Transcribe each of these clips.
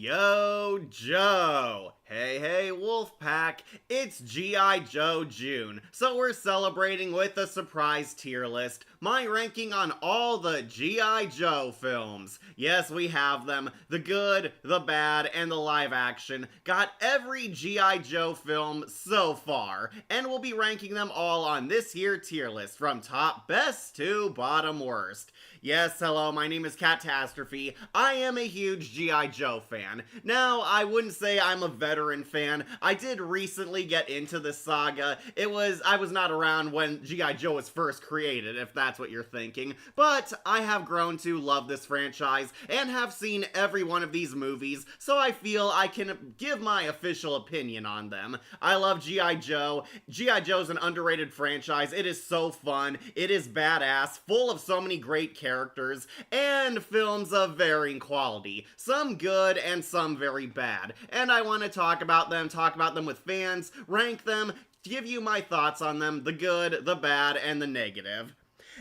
Yo, Joe! Hey, hey, Wolfpack! It's G.I. Joe June, so we're celebrating with a surprise tier list. My ranking on all the G.I. Joe films. Yes, we have them. The good, the bad, and the live action. Got every G.I. Joe film so far, and we'll be ranking them all on this here tier list, from top best to bottom worst. Yes, hello, my name is Catastrophe. I am a huge G.I. Joe fan. Now, I wouldn't say I'm a veteran fan. I did recently get into the saga. I was not around when G.I. Joe was first created, if that's what you're thinking. But I have grown to love this franchise and have seen every one of these movies, so I feel I can give my official opinion on them. I love G.I. Joe. G.I. Joe's an underrated franchise. It is so fun. It is badass, full of so many great characters, and films of varying quality. Some good and some very bad. And I want to talk about them with fans, rank them, give you my thoughts on them, the good, the bad, and the negative.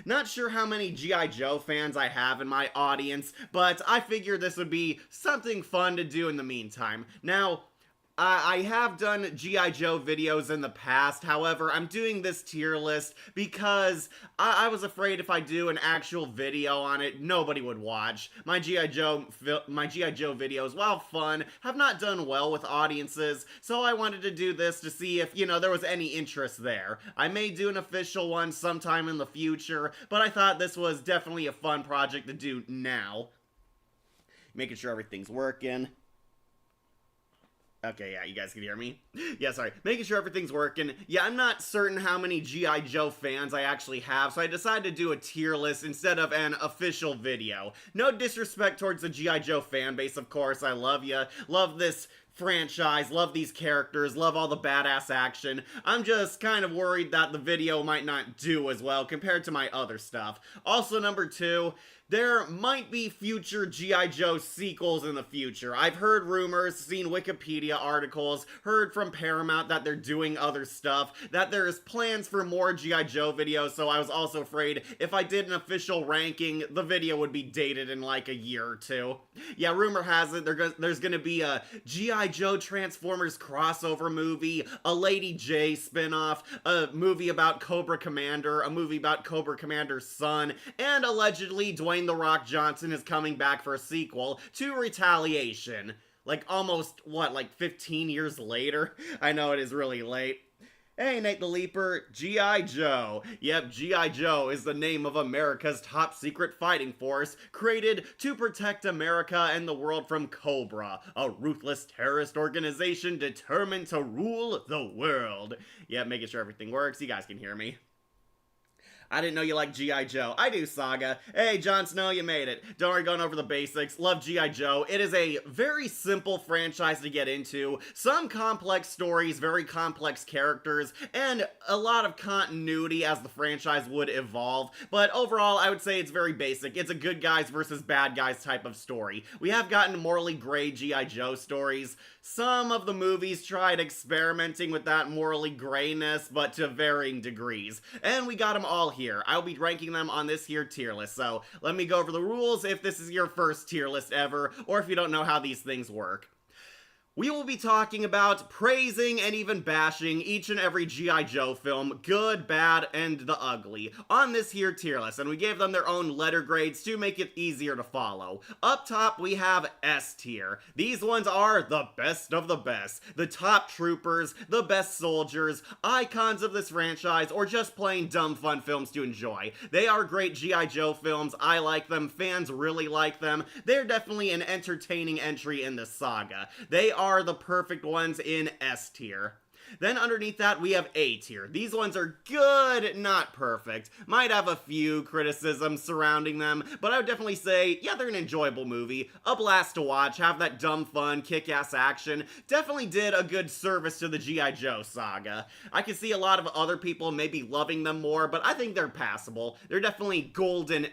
Not sure how many G.I. Joe fans I have in my audience, but I figured this would be something fun to do in the meantime. Now, I have done G.I. Joe videos in the past, however, I'm doing this tier list because I was afraid if I do an actual video on it, nobody would watch. My G.I. Joe videos, while fun, have not done well with audiences, so I wanted to do this to see if, there was any interest there. I may do an official one sometime in the future, but I thought this was definitely a fun project to do now. Making sure everything's working. Okay, yeah, you guys can hear me? Yeah, sorry. Making sure everything's working. Yeah, I'm not certain how many G.I. Joe fans I actually have, so I decided to do a tier list instead of an official video. No disrespect towards the G.I. Joe fan base, of course. I love ya. Love this franchise, love these characters, love all the badass action. I'm just kind of worried that the video might not do as well compared to my other stuff. Also, number 2, there might be future G.I. Joe sequels in the future. I've heard rumors, seen Wikipedia articles, heard from Paramount that they're doing other stuff, that there's plans for more G.I. Joe videos, so I was also afraid if I did an official ranking, the video would be dated in like a year or two. Yeah, rumor has it there's gonna be a G.I. Joe Transformers crossover movie, a Lady J spinoff, a movie about Cobra Commander, a movie about Cobra Commander's son, and allegedly Dwayne "The Rock" Johnson is coming back for a sequel to Retaliation. Like almost, 15 years later? I know it is really late. Hey, Nate the Leaper, G.I. Joe. Yep, G.I. Joe is the name of America's top secret fighting force, created to protect America and the world from Cobra, a ruthless terrorist organization determined to rule the world. Yep, making sure everything works. You guys can hear me. I didn't know you liked G.I. Joe. I do, Saga. Hey, Jon Snow, you made it. Don't worry, going over the basics. Love G.I. Joe. It is a very simple franchise to get into. Some complex stories, very complex characters, and a lot of continuity as the franchise would evolve. But overall, I would say it's very basic. It's a good guys versus bad guys type of story. We have gotten morally gray G.I. Joe stories. Some of the movies tried experimenting with that morally grayness, but to varying degrees. And we got them all here. I'll be ranking them on this here tier list, so let me go over the rules if this is your first tier list ever, or if you don't know how these things work. We will be talking about praising and even bashing each and every G.I. Joe film, good, bad, and the ugly, on this here tier list, and we gave them their own letter grades to make it easier to follow. Up top, we have S tier. These ones are the best of the best, the top troopers, the best soldiers, icons of this franchise, or just plain dumb fun films to enjoy. They are great G.I. Joe films, I like them, fans really like them, they're definitely an entertaining entry in this saga. They are the perfect ones in S tier. Then underneath that, we have A tier. These ones are good, not perfect. Might have a few criticisms surrounding them, but I would definitely say, yeah, they're an enjoyable movie. A blast to watch, have that dumb fun, kick-ass action. Definitely did a good service to the G.I. Joe saga. I can see a lot of other people maybe loving them more, but I think they're passable. They're definitely golden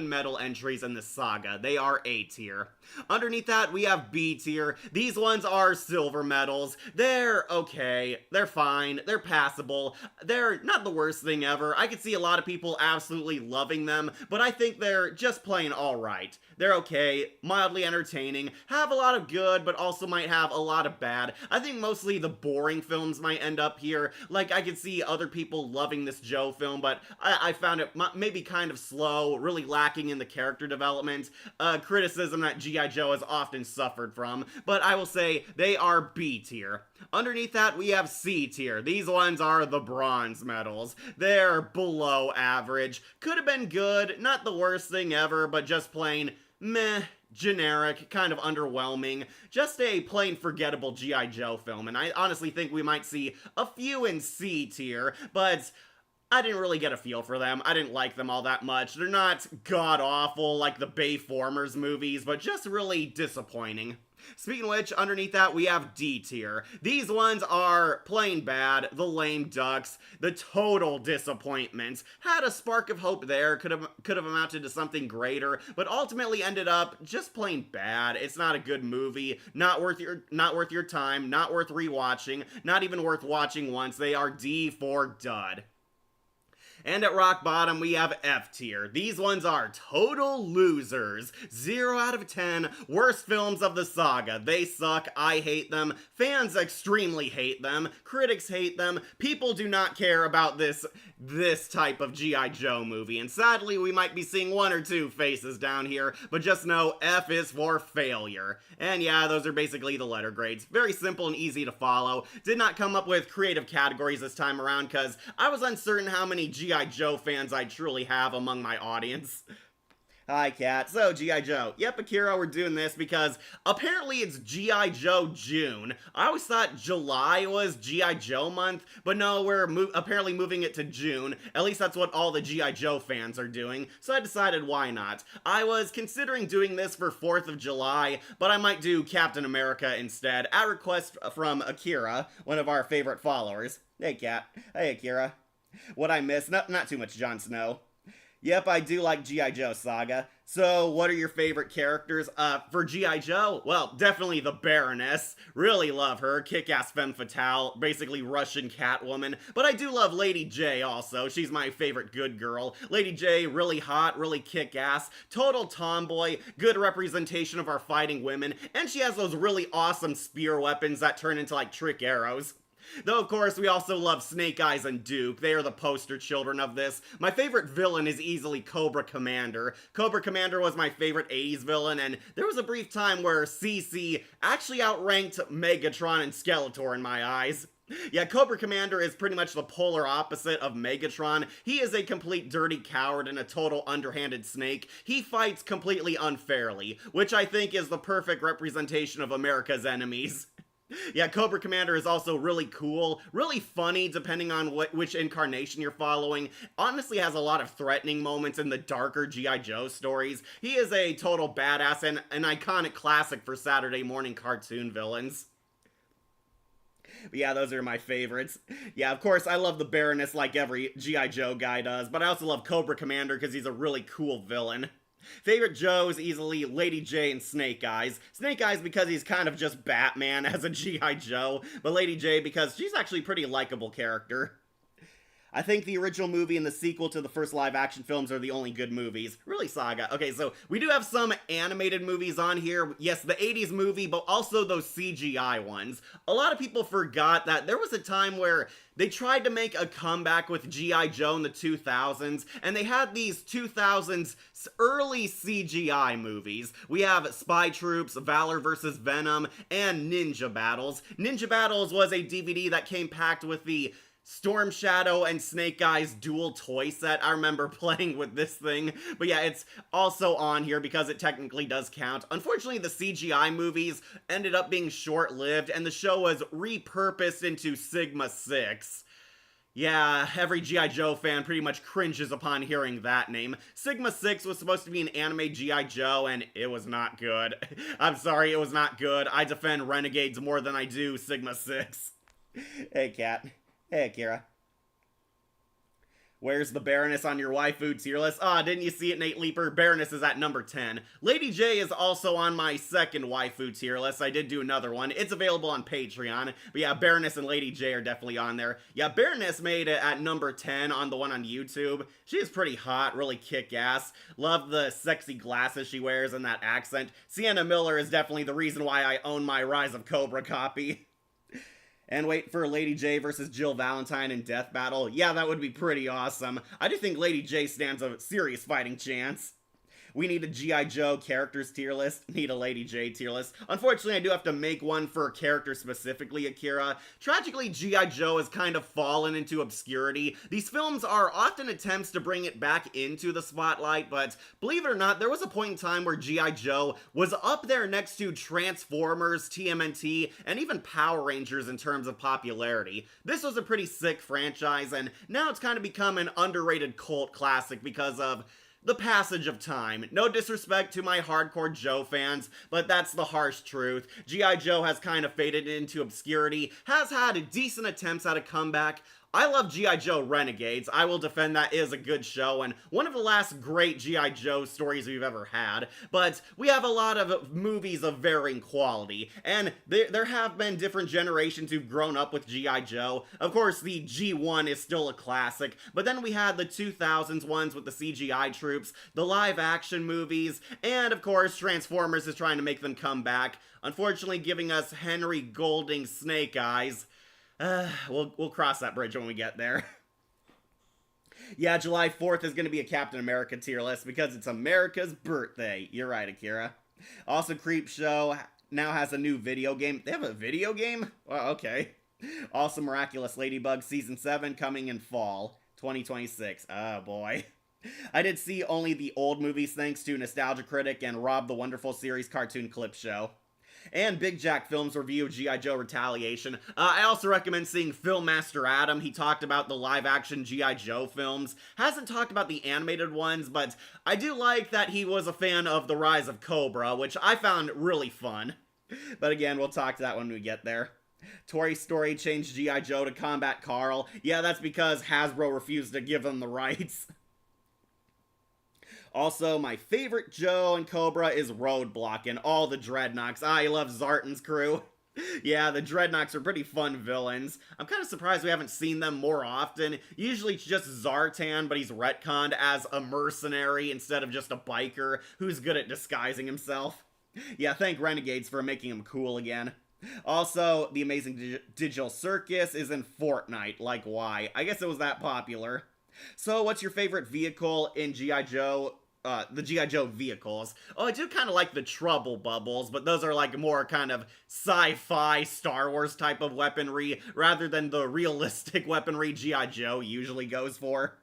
medal entries in this saga. They are A tier. Underneath that, we have B tier. These ones are silver medals. They're okay. they're fine, they're passable, they're not the worst thing ever. I could see a lot of people absolutely loving them, but I think they're just plain alright. They're okay, mildly entertaining, have a lot of good, but also might have a lot of bad. I think mostly the boring films might end up here. Like, I could see other people loving this Joe film, but I found it maybe kind of slow, really lacking in the character development, criticism that G.I. Joe has often suffered from, but I will say they are B tier. Underneath that, we have C tier. These ones are the bronze medals. They're below average. Could have been good, not the worst thing ever, but just plain meh, generic, kind of underwhelming, just a plain forgettable G.I. Joe film, and I honestly think we might see a few in C tier, but I didn't really get a feel for them. I didn't like them all that much. They're not god-awful like the Bayformers movies, but just really disappointing. Speaking of which, underneath that, we have D tier. These ones are plain bad, the lame ducks, the total disappointments. Had a spark of hope there, could have amounted to something greater, but ultimately ended up just plain bad. It's not a good movie, not worth your time, not worth rewatching, not even worth watching once. They are D for dud. And at rock bottom, we have F tier. These ones are total losers. 0 out of 10. Worst films of the saga. They suck. I hate them. Fans extremely hate them. Critics hate them. People do not care about this type of G.I. Joe movie. And sadly, we might be seeing one or two faces down here, but just know F is for failure. And yeah, those are basically the letter grades. Very simple and easy to follow. Did not come up with creative categories this time around because I was uncertain how many G.I. Joe fans I truly have among my audience. Hi, Kat. So, G.I. Joe. Yep, Akira, we're doing this because apparently it's G.I. Joe June. I always thought July was G.I. Joe month, but no, we're apparently moving it to June. At least that's what all the G.I. Joe fans are doing, so I decided why not. I was considering doing this for 4th of July, but I might do Captain America instead, at request from Akira, one of our favorite followers. Hey, Kat. Hey, Akira. What I miss? Not too much Jon Snow. Yep, I do like G.I. Joe Saga. So, what are your favorite characters? For G.I. Joe? Well, definitely the Baroness. Really love her. Kick-ass femme fatale. Basically Russian Catwoman. But I do love Lady J also. She's my favorite good girl. Lady J, really hot, really kick-ass. Total tomboy. Good representation of our fighting women. And she has those really awesome spear weapons that turn into, like, trick arrows. Though, of course, we also love Snake Eyes and Duke. They are the poster children of this. My favorite villain is easily Cobra Commander. Cobra Commander was my favorite 80s villain, and there was a brief time where CC actually outranked Megatron and Skeletor in my eyes. Yeah, Cobra Commander is pretty much the polar opposite of Megatron. He is a complete dirty coward and a total underhanded snake. He fights completely unfairly, which I think is the perfect representation of America's enemies. Yeah, Cobra Commander is also really cool, really funny depending on which incarnation you're following. Honestly has a lot of threatening moments in the darker G.I. Joe stories. He is a total badass and an iconic classic for Saturday morning cartoon villains. But yeah, those are my favorites. Yeah, of course, I love the Baroness like every G.I. Joe guy does, but I also love Cobra Commander because he's a really cool villain. Favorite Joes, easily Lady J and Snake Eyes. Snake Eyes because he's kind of just Batman as a G.I. Joe, but Lady J because she's actually a pretty likable character. I think the original movie and the sequel to the first live-action films are the only good movies. Really, Saga. Okay, so we do have some animated movies on here. Yes, the 80s movie, but also those CGI ones. A lot of people forgot that there was a time where they tried to make a comeback with G.I. Joe in the 2000s, and they had these 2000s early CGI movies. We have Spy Troops, Valor vs. Venom, and Ninja Battles. Ninja Battles was a DVD that came packed with the Storm Shadow and Snake Eyes dual toy set. I remember playing with this thing. But yeah, it's also on here because it technically does count. Unfortunately, the CGI movies ended up being short-lived, and the show was repurposed into Sigma 6. Yeah, every G.I. Joe fan pretty much cringes upon hearing that name. Sigma 6 was supposed to be an anime G.I. Joe, and it was not good. I'm sorry, it was not good. I defend Renegades more than I do Sigma 6. Hey, Kat. Hey, Akira. Where's the Baroness on your waifu tier list? Ah, didn't you see it, Nate Leaper? Baroness is at number 10. Lady J is also on my second waifu tier list. I did do another one. It's available on Patreon. But yeah, Baroness and Lady J are definitely on there. Yeah, Baroness made it at number 10 on the one on YouTube. She is pretty hot, really kick-ass. Love the sexy glasses she wears and that accent. Sienna Miller is definitely the reason why I own my Rise of Cobra copy. And wait for Lady J versus Jill Valentine in Death Battle. Yeah, that would be pretty awesome. I do think Lady J stands a serious fighting chance. We need a G.I. Joe characters tier list. Need a Lady J tier list. Unfortunately, I do have to make one for a character specifically, Akira. Tragically, G.I. Joe has kind of fallen into obscurity. These films are often attempts to bring it back into the spotlight, but believe it or not, there was a point in time where G.I. Joe was up there next to Transformers, TMNT, and even Power Rangers in terms of popularity. This was a pretty sick franchise, and now it's kind of become an underrated cult classic because of the passage of time. No disrespect to my hardcore Joe fans, but that's the harsh truth. G.I. Joe has kind of faded into obscurity, has had decent attempts at a comeback. I love G.I. Joe Renegades. I will defend that is a good show and one of the last great G.I. Joe stories we've ever had, but we have a lot of movies of varying quality, and there have been different generations who've grown up with G.I. Joe. Of course, the G1 is still a classic, but then we had the 2000s ones with the CGI troops, the live-action movies, and of course, Transformers is trying to make them come back, unfortunately giving us Henry Golding Snake Eyes. We'll cross that bridge when we get there. Yeah, July 4th is going to be a Captain America tier list because it's America's birthday. You're right, Akira. Also, Creepshow now has a new video game. They have a video game? Well, okay. Also, Miraculous Ladybug Season 7 coming in fall 2026. Oh, boy. I did see only the old movies thanks to Nostalgia Critic and Rob the Wonderful Series Cartoon Clip Show. And Big Jack Films review of G.I. Joe Retaliation. I also recommend seeing Filmmaster Adam. He talked about the live-action G.I. Joe films. Hasn't talked about the animated ones, but I do like that he was a fan of The Rise of Cobra, which I found really fun. But again, we'll talk to that when we get there. Toy Story changed G.I. Joe to Combat Carl. Yeah, that's because Hasbro refused to give them the rights. Also, my favorite Joe and Cobra is Roadblock and all the Dreadnoks. I love Zartan's crew. Yeah, the Dreadnoks are pretty fun villains. I'm kind of surprised we haven't seen them more often. Usually it's just Zartan, but he's retconned as a mercenary instead of just a biker who's good at disguising himself. Yeah, thank Renegades for making him cool again. Also, the Amazing Digital Circus is in Fortnite. Like, why? I guess it was that popular. So, what's your favorite vehicle in G.I. Joe? The G.I. Joe vehicles. Oh, I do kind of like the Trouble Bubbles, but those are like more kind of sci-fi Star Wars type of weaponry, rather than the realistic weaponry G.I. Joe usually goes for.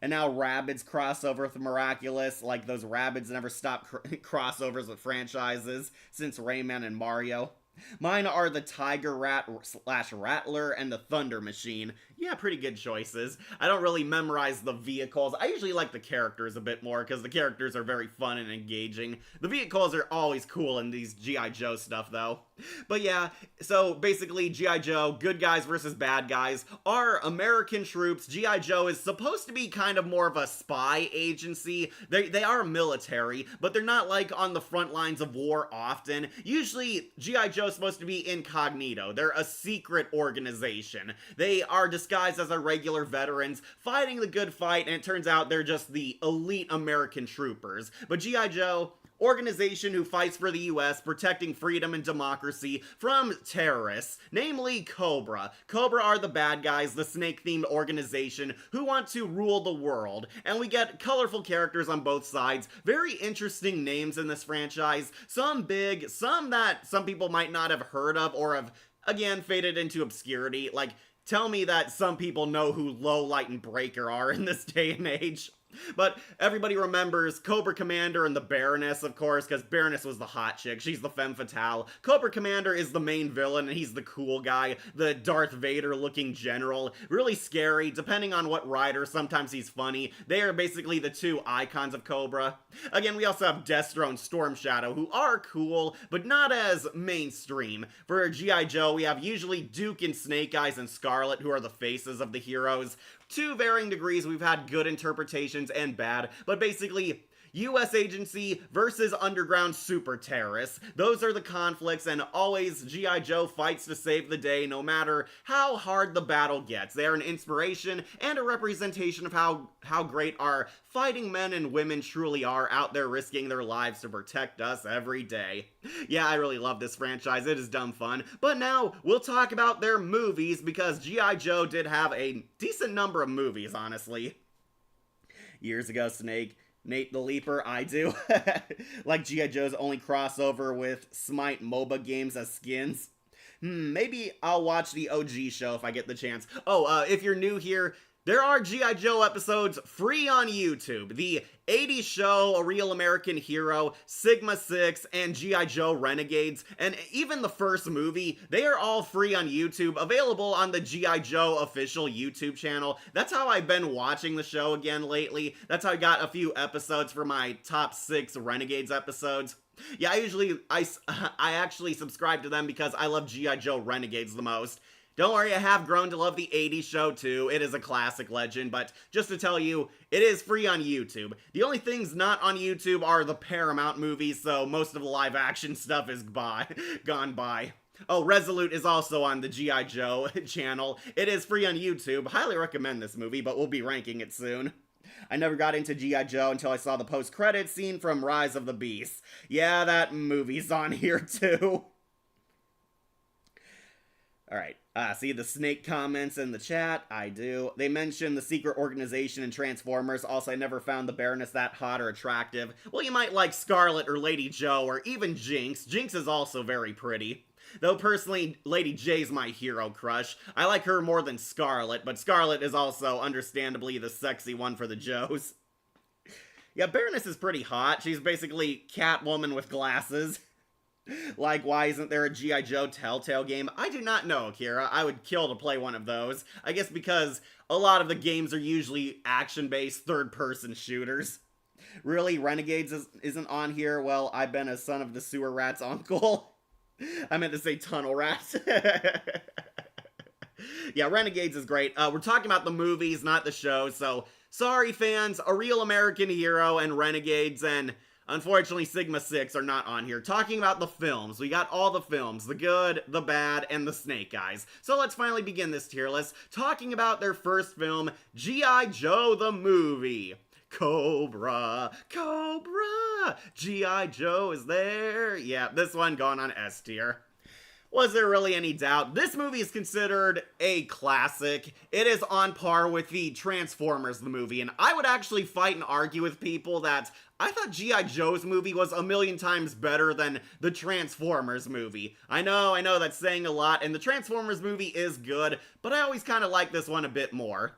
And now Rabbids crossover with Miraculous, like those Rabbids never stop crossovers with franchises since Rayman and Mario. Mine are the Tiger Rat / Rattler and the Thunder Machine. Yeah, pretty good choices. I don't really memorize the vehicles. I usually like the characters a bit more because the characters are very fun and engaging. The vehicles are always cool in these G.I. Joe stuff though. But yeah, so basically G.I. Joe, good guys versus bad guys, are American troops. G.I. Joe is supposed to be kind of more of a spy agency. They are military, but they're not like on the front lines of war often. Usually G.I. Joe is supposed to be incognito. They're a secret organization. They are disguised as our regular veterans, fighting the good fight, and it turns out they're just the elite American troopers. But G.I. Joe, organization who fights for the US, protecting freedom and democracy from terrorists, namely Cobra. Cobra are the bad guys, the snake-themed organization who want to rule the world, and we get colorful characters on both sides, very interesting names in this franchise, some big, some that some people might not have heard of or have, again, faded into obscurity. Like, tell me that some people know who Lowlight and Breaker are in this day and age. But everybody remembers Cobra Commander and the Baroness, of course, because Baroness was the hot chick. She's the femme fatale. Cobra Commander is the main villain, and he's the cool guy, the Darth Vader-looking general. Really scary, depending on what rider. Sometimes he's funny. They are basically the two icons of Cobra. Again, we also have Destro and Storm Shadow, who are cool, but not as mainstream. For G.I. Joe, we have usually Duke and Snake Eyes and Scarlet, who are the faces of the heroes. to varying degrees. We've had good interpretations and bad, but basically, U.S. agency versus underground super terrorists. Those are the conflicts, and always G.I. Joe fights to save the day no matter how hard the battle gets. They are an inspiration and a representation of how great our fighting men and women truly are out there risking their lives to protect us every day. Yeah, I really love this franchise. It is dumb fun. But now we'll talk about their movies because G.I. Joe did have a decent number of movies, honestly. Years ago, Snake. Nate the Leaper, I do. Like G.I. Joe's only crossover with Smite MOBA games as skins. Maybe I'll watch the OG show if I get the chance. If you're new here, there are G.I. Joe episodes free on YouTube. The 80s show, A Real American Hero, Sigma 6, and G.I. Joe Renegades, and even the first movie, they are all free on YouTube, available on the G.I. Joe official YouTube channel. That's how I've been watching the show again lately. That's how I got a few episodes for my top 6 Renegades episodes. Yeah, I actually subscribe to them because I love G.I. Joe Renegades the most. Don't worry, I have grown to love the 80s show too. It is a classic legend, but just to tell you, it is free on YouTube. The only things not on YouTube are the Paramount movies, so most of the live action stuff is gone by. Oh, Resolute is also on the G.I. Joe channel. It is free on YouTube. Highly recommend this movie, but we'll be ranking it soon. I never got into G.I. Joe until I saw the post-credits scene from Rise of the Beast. Yeah, that movie's on here too. Alright, see the Snake comments in the chat? I do. They mention the secret organization in Transformers. Also, I never found the Baroness that hot or attractive. Well, you might like Scarlet or Lady Joe or even Jinx. Jinx is also very pretty. Though personally, Lady J's my hero crush. I like her more than Scarlet, but Scarlet is also understandably the sexy one for the Joes. Yeah, Baroness is pretty hot. She's basically Catwoman with glasses. Like, why isn't there a G.I. Joe Telltale game? I do not know, Kira. I would kill to play one of those. I guess because a lot of the games are usually action-based, third-person shooters. Really, Renegades isn't on here? Well, I've been a son of the sewer rat's uncle. I meant to say tunnel rat. Yeah, Renegades is great. We're talking about the movies, not the show, so sorry, fans. A Real American Hero and Renegades and... unfortunately, Sigma 6 are not on here. Talking about the films, we got all the films, the good, the bad, and the Snake Eyes. So let's finally begin this tier list, talking about their first film, G.I. Joe the Movie. Cobra, Cobra, G.I. Joe is there. Yeah, this one going on S tier. Was there really any doubt? This movie is considered a classic. It is on par with the Transformers the movie, and I would actually fight and argue with people that I thought G.I. Joe's movie was a million times better than the Transformers movie. I know that's saying a lot, and the Transformers movie is good, but I always kind of like this one a bit more.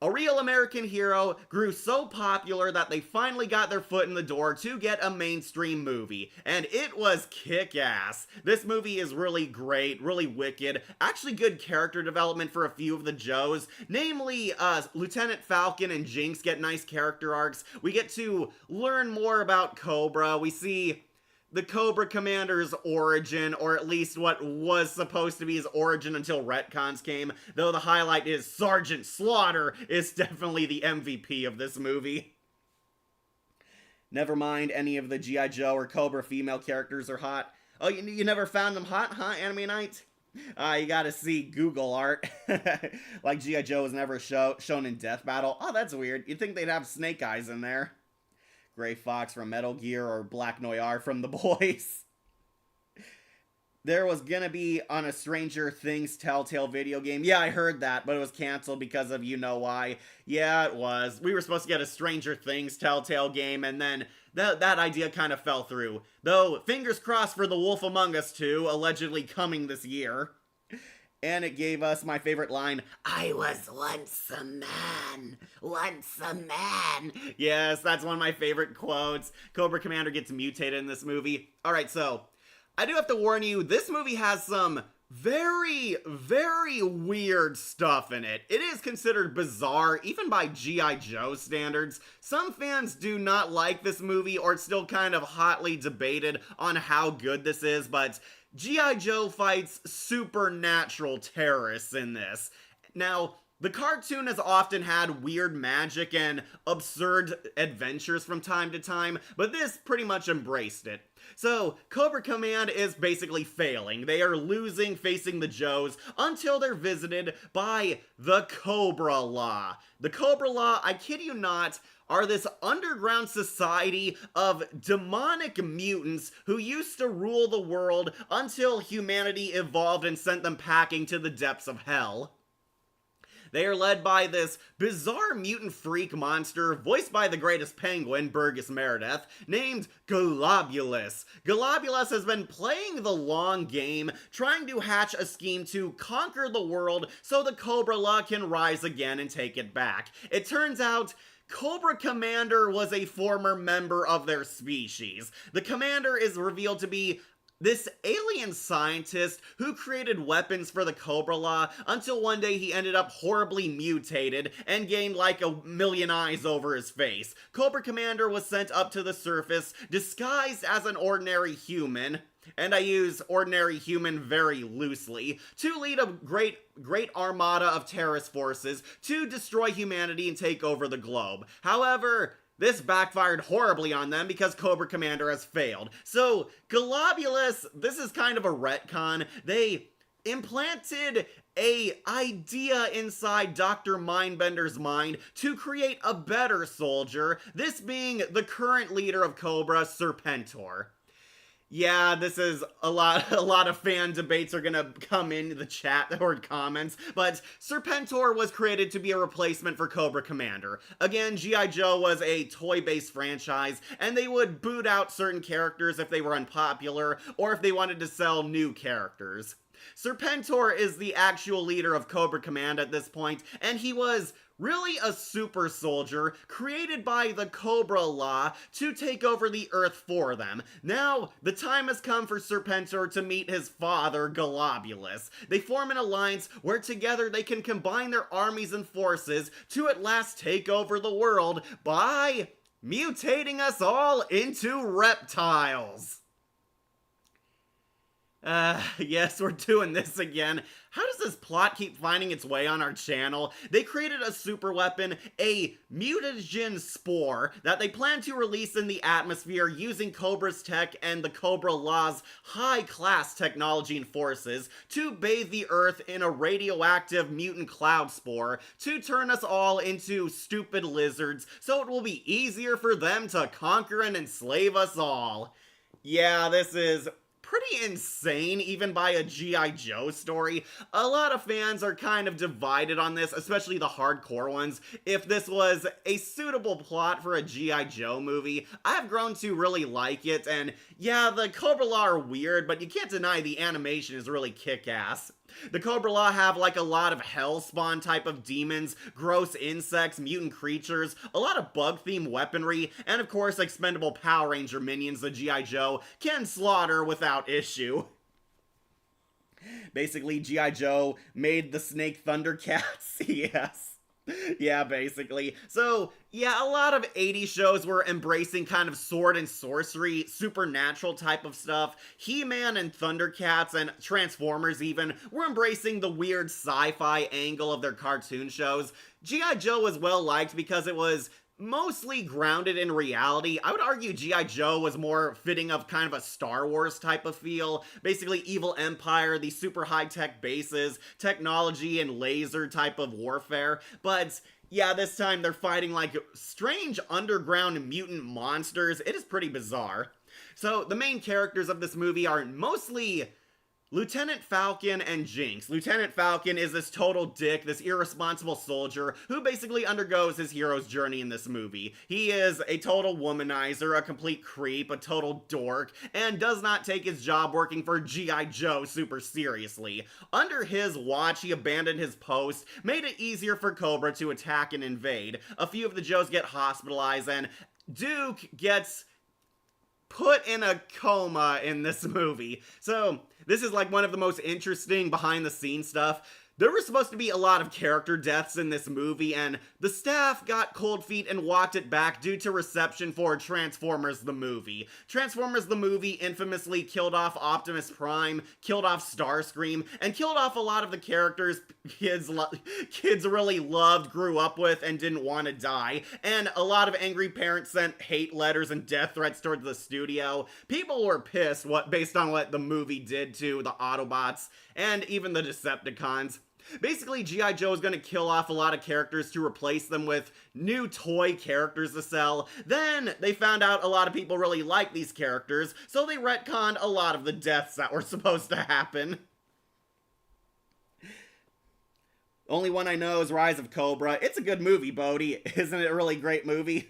A Real American Hero grew so popular that they finally got their foot in the door to get a mainstream movie, and it was kick-ass. This movie is really great, really wicked, actually good character development for a few of the Joes, namely, Lieutenant Falcon and Jinx get nice character arcs. We get to learn more about Cobra. We see the Cobra Commander's origin, or at least what was supposed to be his origin until retcons came, though the highlight is Sergeant Slaughter is definitely the MVP of this movie. Never mind any of the G.I. Joe or Cobra female characters are hot. Oh, you never found them hot, huh, Anime Night? You gotta see Google art. Like G.I. Joe was never shown in Death Battle. Oh, that's weird. You'd think they'd have Snake Eyes in there. Gray Fox from Metal Gear or Black Noir from The Boys. There was gonna be on a Stranger Things Telltale video game. Yeah, I heard that, but it was canceled because of you know why. Yeah, it was. We were supposed to get a Stranger Things Telltale game, and then that idea kind of fell through. Though, fingers crossed for The Wolf Among Us 2, allegedly coming this year. And it gave us my favorite line, I was once a man, once a man. Yes, that's one of my favorite quotes. Cobra Commander gets mutated in this movie. Alright, so, I do have to warn you, this movie has some very, very weird stuff in it. It is considered bizarre, even by G.I. Joe standards. Some fans do not like this movie, or it's still kind of hotly debated on how good this is, but G.I. Joe fights supernatural terrorists in this. Now, The cartoon has often had weird magic and absurd adventures from time to time, but this pretty much embraced it. So, Cobra Command is basically failing. They are losing facing the Joes until they're visited by the Cobra Law. The Cobra Law, I kid you not, are this underground society of demonic mutants who used to rule the world until humanity evolved and sent them packing to the depths of hell. They are led by this bizarre mutant freak monster, voiced by the greatest penguin, Burgess Meredith, named Globulus. Globulus has been playing the long game, trying to hatch a scheme to conquer the world so the Cobra Law can rise again and take it back. It turns out Cobra Commander was a former member of their species. The Commander is revealed to be this alien scientist who created weapons for the Cobra Law until one day he ended up horribly mutated and gained like 1,000,000 eyes over his face. Cobra Commander was sent up to the surface disguised as an ordinary human, and I use ordinary human very loosely, to lead a great armada of terrorist forces to destroy humanity and take over the globe. However, this backfired horribly on them because Cobra Commander has failed. So, Globulus, this is kind of a retcon. They implanted a idea inside Dr. Mindbender's mind to create a better soldier, this being the current leader of Cobra, Serpentor. Yeah, this is a lot of fan debates are gonna come in the chat or comments, but Serpentor was created to be a replacement for Cobra Commander. Again, G.I. Joe was a toy-based franchise, and they would boot out certain characters if they were unpopular, or if they wanted to sell new characters. Serpentor is the actual leader of Cobra Command at this point, and he was really a super soldier created by the Cobra Law to take over the Earth for them. Now, the time has come for Serpentor to meet his father, Globulus. They form an alliance where together they can combine their armies and forces to at last take over the world by mutating us all into reptiles. Yes, we're doing this again. How does this plot keep finding its way on our channel? They created a super weapon, a mutagen spore, that they plan to release in the atmosphere using Cobra's tech and the Cobra Law's high-class technology and forces to bathe the Earth in a radioactive mutant cloud spore to turn us all into stupid lizards so it will be easier for them to conquer and enslave us all. Yeah, this is pretty insane, even by a G.I. Joe story. A lot of fans are kind of divided on this, especially the hardcore ones, if this was a suitable plot for a G.I. Joe movie. I've grown to really like it, and yeah, the Cobra Law are weird, but you can't deny the animation is really kick-ass. The Cobra Law have like a lot of hellspawn type of demons, gross insects, mutant creatures, a lot of bug-themed weaponry, and of course expendable Power Ranger minions that G.I. Joe can slaughter without issue. Basically, G.I. Joe made the Snake Thundercats, yes. Yeah, basically. So, yeah, a lot of 80s shows were embracing kind of sword and sorcery, supernatural type of stuff. He-Man and Thundercats and Transformers even were embracing the weird sci-fi angle of their cartoon shows. G.I. Joe was well liked because it was mostly grounded in reality. I would argue G.I. Joe was more fitting of kind of a Star Wars type of feel. Basically, evil empire, these super high-tech bases, technology and laser type of warfare. But yeah, this time they're fighting like strange underground mutant monsters. It is pretty bizarre. So the main characters of this movie are mostly Lieutenant Falcon and Jinx. Lieutenant Falcon is this total dick, this irresponsible soldier who basically undergoes his hero's journey in this movie. He is a total womanizer, a complete creep, a total dork, and does not take his job working for G.I. Joe super seriously. Under his watch, he abandoned his post, made it easier for Cobra to attack and invade. A few of the Joes get hospitalized, and Duke gets put in a coma in this movie. So this is like one of the most interesting behind the scenes stuff. There were supposed to be a lot of character deaths in this movie, and the staff got cold feet and walked it back due to reception for Transformers the movie. Transformers the movie infamously killed off Optimus Prime, killed off Starscream, and killed off a lot of the characters kids really loved, grew up with, and didn't want to die. And a lot of angry parents sent hate letters and death threats towards the studio. People were pissed based on what the movie did to the Autobots and even the Decepticons. Basically, G.I. Joe is going to kill off a lot of characters to replace them with new toy characters to sell. Then they found out a lot of people really like these characters, so they retconned a lot of the deaths that were supposed to happen. Only one I know is Rise of Cobra. It's a good movie, Bodhi. Isn't it a really great movie?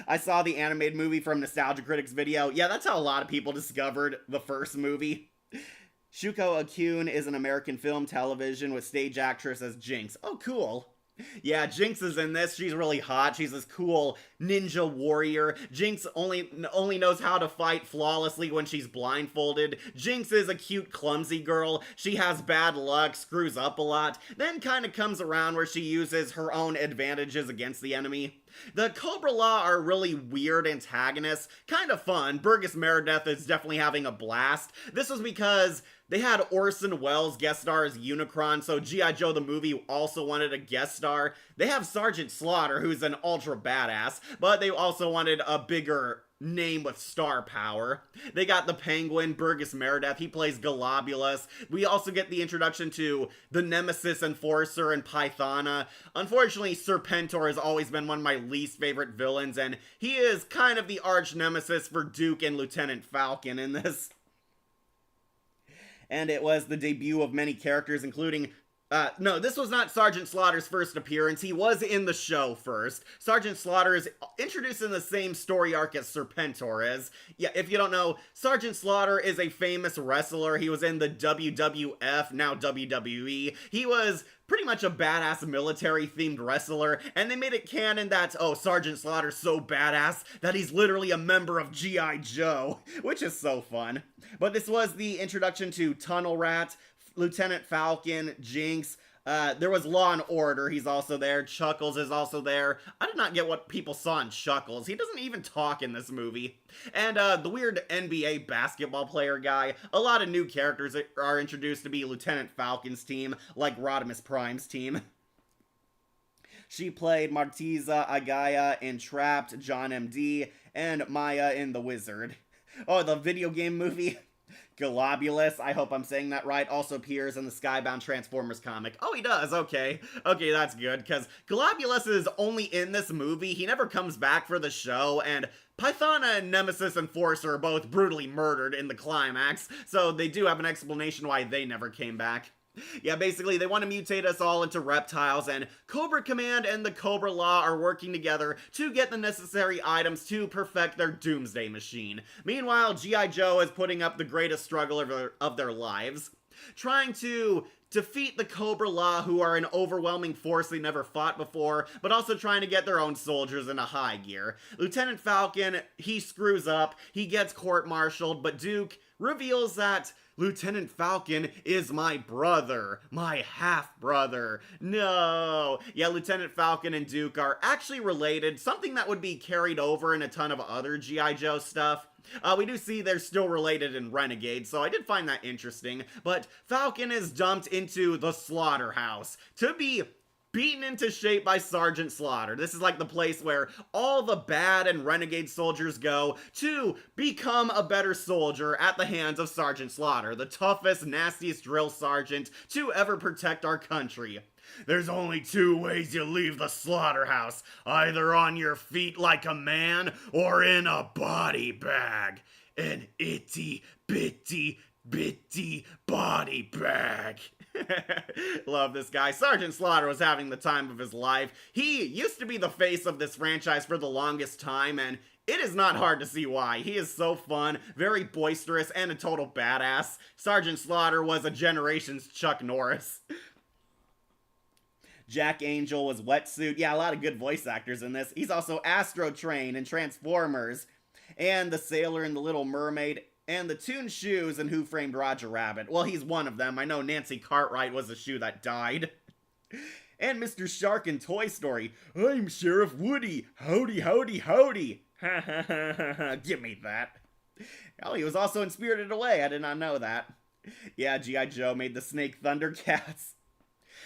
I saw the animated movie from Nostalgia Critics video. Yeah, that's how a lot of people discovered the first movie. Shuko Akun is an American film television with stage actress as Jinx. Oh, cool. Yeah, Jinx is in this. She's really hot. She's this cool ninja warrior. Jinx only knows how to fight flawlessly when she's blindfolded. Jinx is a cute, clumsy girl. She has bad luck, screws up a lot, then kind of comes around where she uses her own advantages against the enemy. The Cobra Law are really weird antagonists. Kind of fun. Burgess Meredith is definitely having a blast. This was because they had Orson Welles guest star as Unicron, so G.I. Joe the movie also wanted a guest star. They have Sergeant Slaughter, who's an ultra badass, but they also wanted a bigger name with star power. They got the Penguin, Burgess Meredith. He plays Galobulus. We also get the introduction to the Nemesis Enforcer and Pythona. Unfortunately, Serpentor has always been one of my least favorite villains, and he is kind of the arch nemesis for Duke and Lieutenant Falcon in this. And it was the debut of many characters, including no, this was not Sergeant Slaughter's first appearance. He was in the show first. Sergeant Slaughter is introduced in the same story arc as Serpentor is. Yeah, if you don't know, Sergeant Slaughter is a famous wrestler. He was in the WWF, now WWE. He was pretty much a badass military-themed wrestler, and they made it canon that, oh, Sergeant Slaughter's so badass that he's literally a member of G.I. Joe, which is so fun. But this was the introduction to Tunnel Rat, Lieutenant Falcon, Jinx. There was Law and Order. He's also there. Chuckles is also there. I did not get what people saw in Chuckles. He doesn't even talk in this movie. And the weird NBA basketball player guy. A lot of new characters are introduced to be Lieutenant Falcon's team, like Rodimus Prime's team. She played Martiza Agaya in Trapped, John M.D., and Maya in The Wizard. Oh, the video game movie. Galobulus, I hope I'm saying that right, also appears in the Skybound Transformers comic. Oh, he does, okay. Okay, that's good, because Galobulus is only in this movie. He never comes back for the show, and Pythona and Nemesis Enforcer are both brutally murdered in the climax, so they do have an explanation why they never came back. Yeah, basically, they want to mutate us all into reptiles, and Cobra Command and the Cobra Law are working together to get the necessary items to perfect their doomsday machine. Meanwhile, G.I. Joe is putting up the greatest struggle of their lives, trying to defeat the Cobra Law, who are an overwhelming force they never fought before, but also trying to get their own soldiers into high gear. Lieutenant Falcon, he screws up, he gets court-martialed, but Duke reveals that Lieutenant Falcon is my brother. My half-brother. No. Yeah, Lieutenant Falcon and Duke are actually related, something that would be carried over in a ton of other G.I. Joe stuff. We do see they're still related in Renegade, so I did find that interesting. But Falcon is dumped into the slaughterhouse to be beaten into shape by Sergeant Slaughter. This is like the place where all the bad and renegade soldiers go to become a better soldier at the hands of Sergeant Slaughter, the toughest, nastiest drill sergeant to ever protect our country. There's only two ways you leave the slaughterhouse, either on your feet like a man or in a body bag. An itty bitty body bag. Love this guy. Sergeant Slaughter was having the time of his life. He used to be the face of this franchise for the longest time, and it is not hard to see why. He is so fun, very boisterous, and a total badass. Sergeant Slaughter was a generation's Chuck Norris. Jack Angel was Wetsuit. Yeah, a lot of good voice actors in this. He's also Astro Train in Transformers, and the Sailor in The Little Mermaid. And the Toon Shoes and Who Framed Roger Rabbit. Well, he's one of them. I know Nancy Cartwright was a shoe that died. And Mr. Shark in Toy Story. I'm Sheriff Woody. Howdy, howdy, howdy. Ha ha ha ha ha. Give me that. Oh, he was also in Spirited Away. I did not know that. Yeah, G.I. Joe made the Snake Thundercats.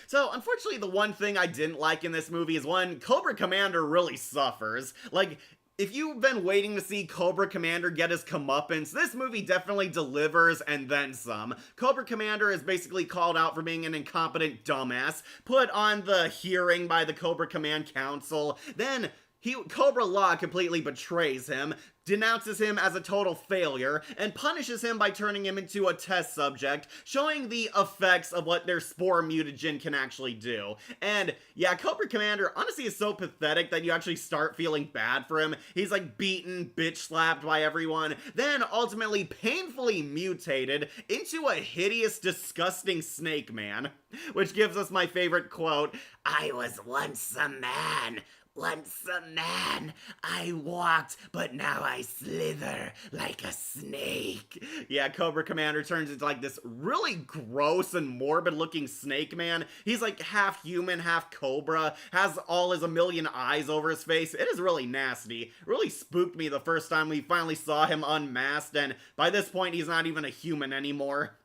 So, unfortunately, the one thing I didn't like in this movie is when Cobra Commander really suffers. Like, if you've been waiting to see Cobra Commander get his comeuppance, this movie definitely delivers and then some. Cobra Commander is basically called out for being an incompetent dumbass, put on the hearing by the Cobra Command Council, then Cobra Law completely betrays him, denounces him as a total failure, and punishes him by turning him into a test subject, showing the effects of what their spore mutagen can actually do. And yeah, Cobra Commander honestly is so pathetic that you actually start feeling bad for him. He's like beaten, bitch slapped by everyone, then ultimately painfully mutated into a hideous, disgusting snake man. Which gives us my favorite quote, "I was once a man. Once a man, I walked, but now I slither like a snake." Yeah, Cobra Commander turns into like this really gross and morbid looking snake man. He's like half human, half cobra, has all his a million eyes over his face. It is really nasty. It really spooked me the first time we finally saw him unmasked, and by this point he's not even a human anymore.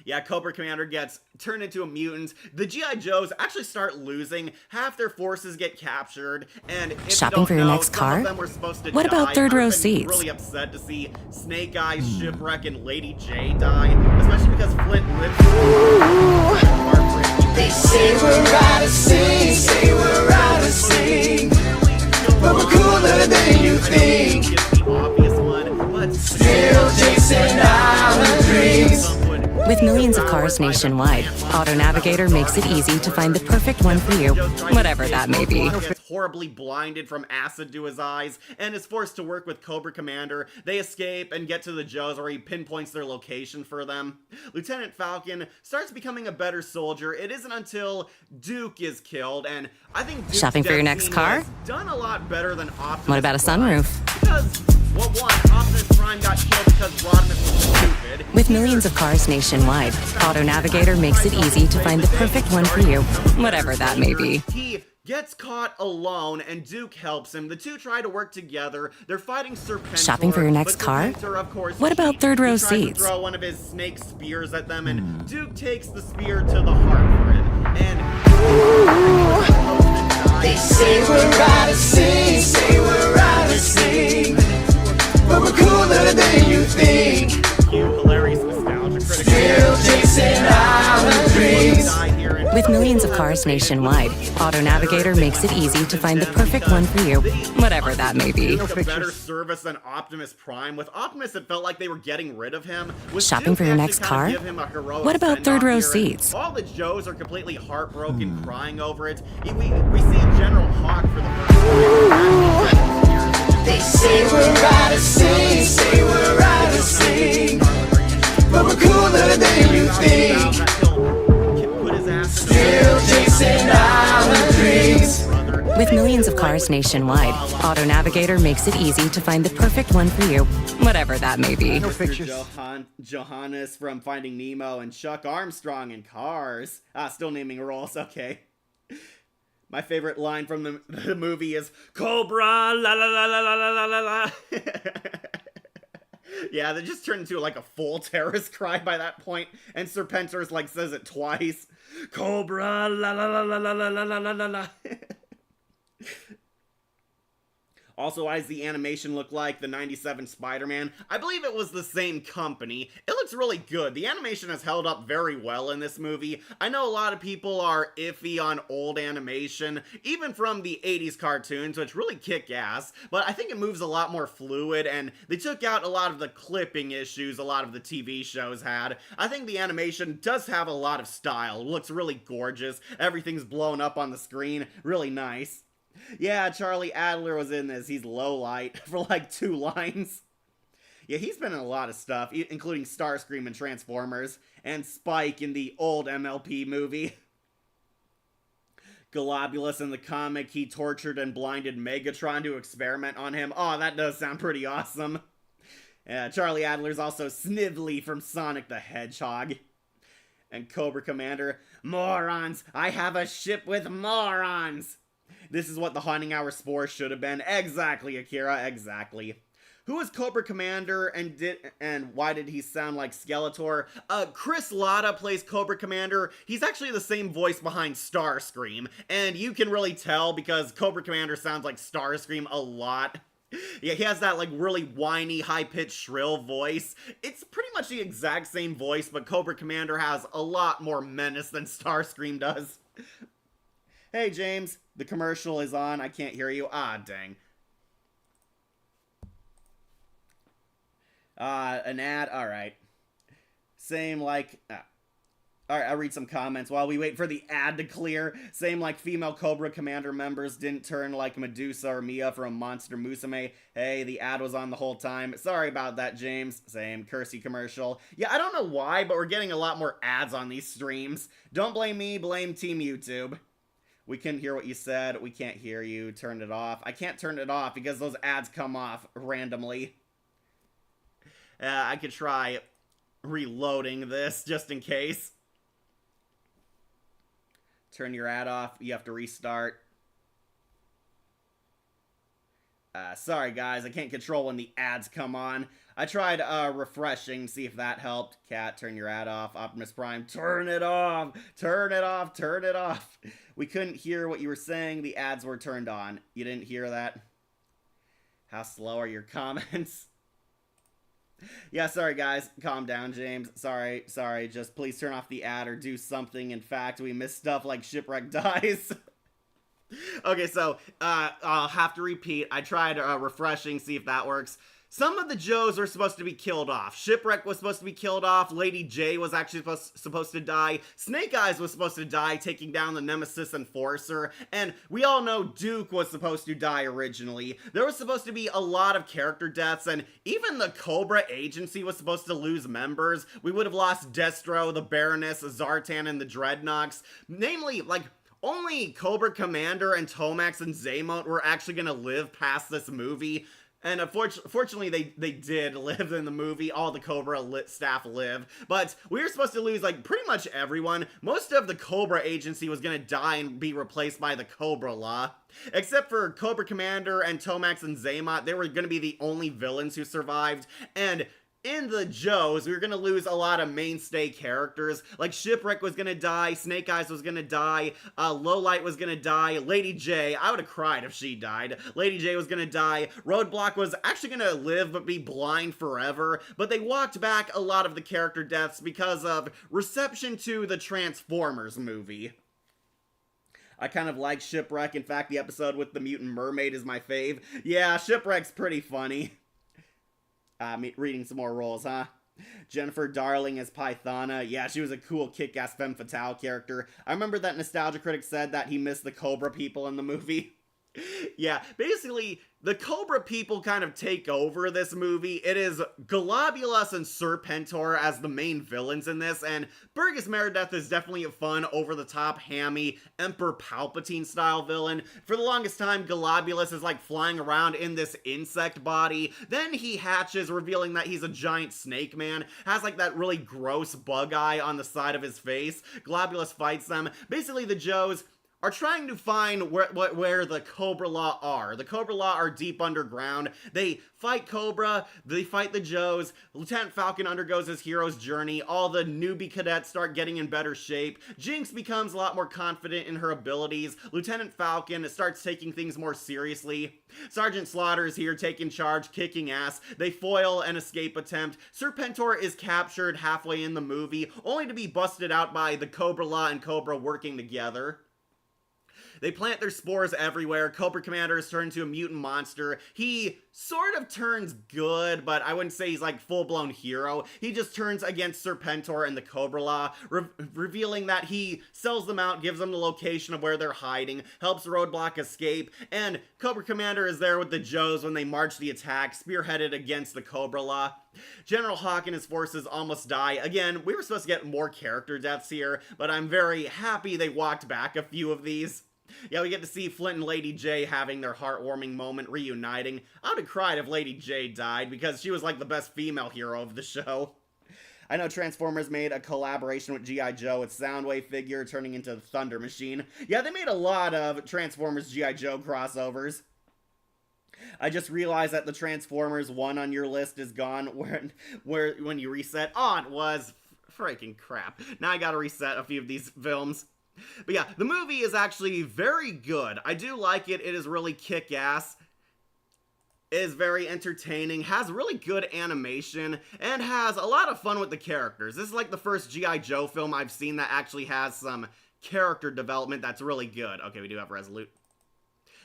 Yeah, Cobra Commander gets turned into a mutant. The G.I. Joes actually start losing. Half their forces get captured. And if Shopping you for don't your know, next some car? of them were supposed to What die. about third row I've been seats? really upset to see Snake Eyes, Shipwreck, and Lady J die. Especially because Flint lives. They say we're out of sync, say we're out of sync, but we're cooler than you think. The obvious one, but Still chasing our dreams. With millions of cars nationwide, Auto Navigator makes it easy to find the perfect one for you, whatever that may be. Gets horribly blinded from acid to his eyes and is forced to work with Cobra Commander. They escape and get to the Joes where he pinpoints their location for them. Lieutenant Falcon starts becoming a better soldier. It isn't until Duke is killed, and I think Duke's Shopping for your next scene car? was done a lot better than Optimus What about a Prime. sunroof? Because, well, one, Optimus Prime got killed because Rodimus was stupid. With millions of cars nationwide, Auto Navigator makes it easy to find the perfect one for you, whatever that may be. He gets caught alone, and Duke helps him. The two try to work together. They're fighting Serpentor. Shopping for your next but car? Serpentor, of course, What about cheats. third row He tries seats? to throw one of his snake spears at them, and Duke takes the spear to the heart for him. And They say we're out of sync, say we're out of sync, but we're cooler than you think. cute, hilarious nostalgia critic. Still chasing our dreams. With millions of cars nationwide, Auto Navigator makes it easy to find the perfect one for you, whatever that may be. A better service than Optimus Prime. With Optimus, it felt like they were getting rid of him. With Shopping Duke, for your they next actually kinda car? give him a heroic What about send-off third row here, and seats? All the Joes are completely heartbroken, crying over it. We see General Hawk for the first time. They say we're out of sync, say we're out of sync, but we're cooler than you think. Still chasing our dreams. With millions of cars nationwide, Auto Navigator makes it easy to find the perfect one for you, whatever that may be. Johannes from Finding Nemo and Chuck Armstrong in Cars. Still naming roles, okay. My favorite line from the movie is Cobra la la la la la la la la. Yeah, they just turned into like a full terrorist cry by that point, and Serpentor's like says it twice. Cobra la la la la la la la la la la. Also, why does the animation look like the 97 Spider-Man? I believe it was the same company. It looks really good. The animation has held up very well in this movie. I know a lot of people are iffy on old animation, even from the 80s cartoons, which really kick ass, but I think it moves a lot more fluid, and they took out a lot of the clipping issues a lot of the TV shows had. I think the animation does have a lot of style. It looks really gorgeous. Everything's blown up on the screen. Really nice. Yeah, Charlie Adler was in this. He's Lowlight for like 2 lines. Yeah, he's been in a lot of stuff, including Starscream and Transformers, and Spike in the old MLP movie. Globulus in the comic, he tortured and blinded Megatron to experiment on him. Oh, that does sound pretty awesome. Charlie Adler's also Snively from Sonic the Hedgehog. And Cobra Commander, morons! I have a ship with morons! This is what the Haunting Hour Spore should have been. Exactly, Akira, exactly. Who is Cobra Commander and why did he sound like Skeletor? Chris Latta plays Cobra Commander. He's actually the same voice behind Starscream, and you can really tell because Cobra Commander sounds like Starscream a lot. Yeah, he has that like really whiny, high-pitched, shrill voice. It's pretty much the exact same voice, but Cobra Commander has a lot more menace than Starscream does. Hey, James, the commercial is on. I can't hear you. Ah, dang. An ad? Alright. Same like... Alright, I'll read some comments while we wait for the ad to clear. Same like female Cobra Commander members didn't turn like Medusa or Mia from Monster Musume. Hey, the ad was on the whole time. Sorry about that, James. Same Kersey commercial. Yeah, I don't know why, but we're getting a lot more ads on these streams. Don't blame me, blame Team YouTube. We couldn't hear what you said. We can't hear you. Turn it off. I can't turn it off because those ads come off randomly. I could try reloading this just in case. Turn your ad off. You have to restart. Sorry guys, I can't control when the ads come on. I tried refreshing, see if that helped. Cat, turn your ad off. Optimus Prime, turn it off. Turn it off. Turn it off. We couldn't hear what you were saying. The ads were turned on. You didn't hear that? How slow are your comments? Yeah, sorry guys. Calm down, James. Sorry. Just please turn off the ad or do something. In fact, we missed stuff like Shipwreck dies. Okay, so, I'll have to repeat. I tried refreshing, see if that works. Some of the Joes were supposed to be killed off. Shipwreck was supposed to be killed off. Lady J was actually supposed to die. Snake Eyes was supposed to die, taking down the Nemesis Enforcer. And we all know Duke was supposed to die originally. There was supposed to be a lot of character deaths, and even the Cobra Agency was supposed to lose members. We would have lost Destro, the Baroness, Zartan, and the Dreadnoks. Namely, like... only Cobra Commander and Tomax and Xamot were actually gonna live past this movie. And fortunately, they did live in the movie. All the Cobra staff live. But we were supposed to lose, like, pretty much everyone. Most of the Cobra Agency was gonna die and be replaced by the Cobra Law. Except for Cobra Commander and Tomax and Xamot, they were gonna be the only villains who survived. And... in the Joes, we were gonna lose a lot of mainstay characters. Like, Shipwreck was gonna die, Snake Eyes was gonna die, Lowlight was gonna die, Lady J, I would've cried if she died. Lady J was gonna die, Roadblock was actually gonna live but be blind forever, but they walked back a lot of the character deaths because of reception to the Transformers movie. I kind of like Shipwreck. In fact, the episode with the Mutant Mermaid is my fave. Yeah, Shipwreck's pretty funny. Reading some more roles, huh? Jennifer Darling as Pythona. Yeah, she was a cool kick-ass femme fatale character. I remember that Nostalgia Critic said that he missed the Cobra people in the movie. Yeah, basically, the Cobra people kind of take over this movie. It is Golobulus and Serpentor as the main villains in this, and Burgess Meredith is definitely a fun, over-the-top, hammy, Emperor Palpatine-style villain. For the longest time, Golobulus is like flying around in this insect body. Then he hatches, revealing that he's a giant snake man, has like that really gross bug eye on the side of his face. Globulus fights them. Basically, the Joes are trying to find where the Cobra Law are. The Cobra Law are deep underground. They fight Cobra, they fight the Joes, Lieutenant Falcon undergoes his hero's journey, all the newbie cadets start getting in better shape, Jinx becomes a lot more confident in her abilities, Lieutenant Falcon starts taking things more seriously, Sergeant Slaughter is here taking charge, kicking ass, they foil an escape attempt, Serpentor is captured halfway in the movie, only to be busted out by the Cobra Law and Cobra working together. They plant their spores everywhere. Cobra Commander is turned into a mutant monster. He sort of turns good, but I wouldn't say he's like full-blown hero. He just turns against Serpentor and the Cobra Law, revealing that he sells them out, gives them the location of where they're hiding, helps Roadblock escape, and Cobra Commander is there with the Joes when they march the attack, spearheaded against the Cobra Law. General Hawk and his forces almost die. Again, we were supposed to get more character deaths here, but I'm very happy they walked back a few of these. Yeah, we get to see Flint and Lady J having their heartwarming moment reuniting. I would have cried if Lady J died because she was like the best female hero of the show. I know Transformers made a collaboration with G.I. Joe with Soundwave figure turning into the Thunder Machine. Yeah, they made a lot of Transformers G.I. Joe crossovers. I just realized that the Transformers one on your list is gone when you reset. Oh, it was. Freaking crap. Now I gotta reset a few of these films. But yeah, the movie is actually very good. I do like it. It is really kick-ass. It is very entertaining, has really good animation, and has a lot of fun with the characters. This is like the first G.I. Joe film I've seen that actually has some character development that's really good. Okay, we do have Resolute.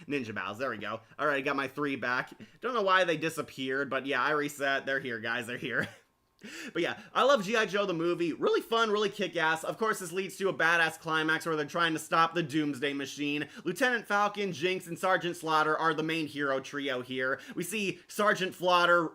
Ninja Bows, there we go. Alright, I got my 3 back. Don't know why they disappeared, but yeah, I reset. They're here, guys, they're here. But yeah, I love G.I. Joe the movie. Really fun, really kick-ass. Of course, this leads to a badass climax where they're trying to stop the Doomsday Machine. Lieutenant Falcon, Jinx, and Sergeant Slaughter are the main hero trio here. We see Sergeant Slaughter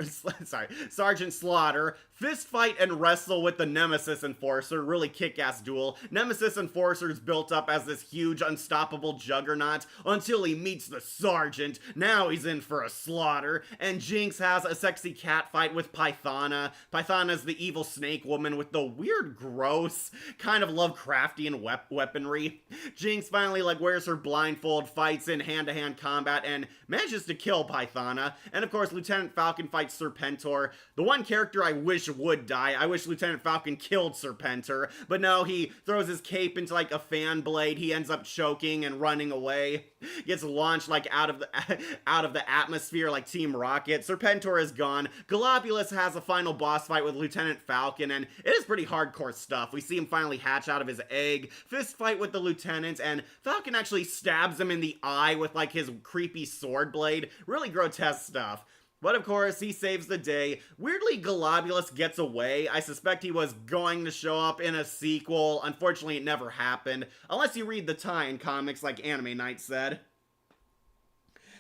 fist fight and wrestle with the Nemesis Enforcer. Really kick-ass duel. Nemesis Enforcer is built up as this huge, unstoppable juggernaut until he meets the Sergeant. Now he's in for a slaughter. And Jinx has a sexy cat fight with Pythona. Pythona's the evil snake woman with the weird, gross, kind of Lovecraftian weaponry. Jinx finally wears her blindfold, fights in hand-to-hand combat, and manages to kill Pythona. And of course, Lieutenant Falcon fights Serpentor. The one character I wish would die. I wish Lieutenant Falcon killed Serpentor, but no, he throws his cape into a fan blade. He ends up choking and running away. Gets launched out of the atmosphere like Team Rocket. Serpentor is gone. Galopulus has a final boss fight with Lieutenant Falcon, and it is pretty hardcore stuff. We see him finally hatch out of his egg, fist fight with the lieutenant, and Falcon actually stabs him in the eye with his creepy sword blade. Really grotesque stuff. But of course, he saves the day. Weirdly, Galopulus gets away. I suspect he was going to show up in a sequel. Unfortunately, it never happened. Unless you read the tie-in comics like Anime Night said.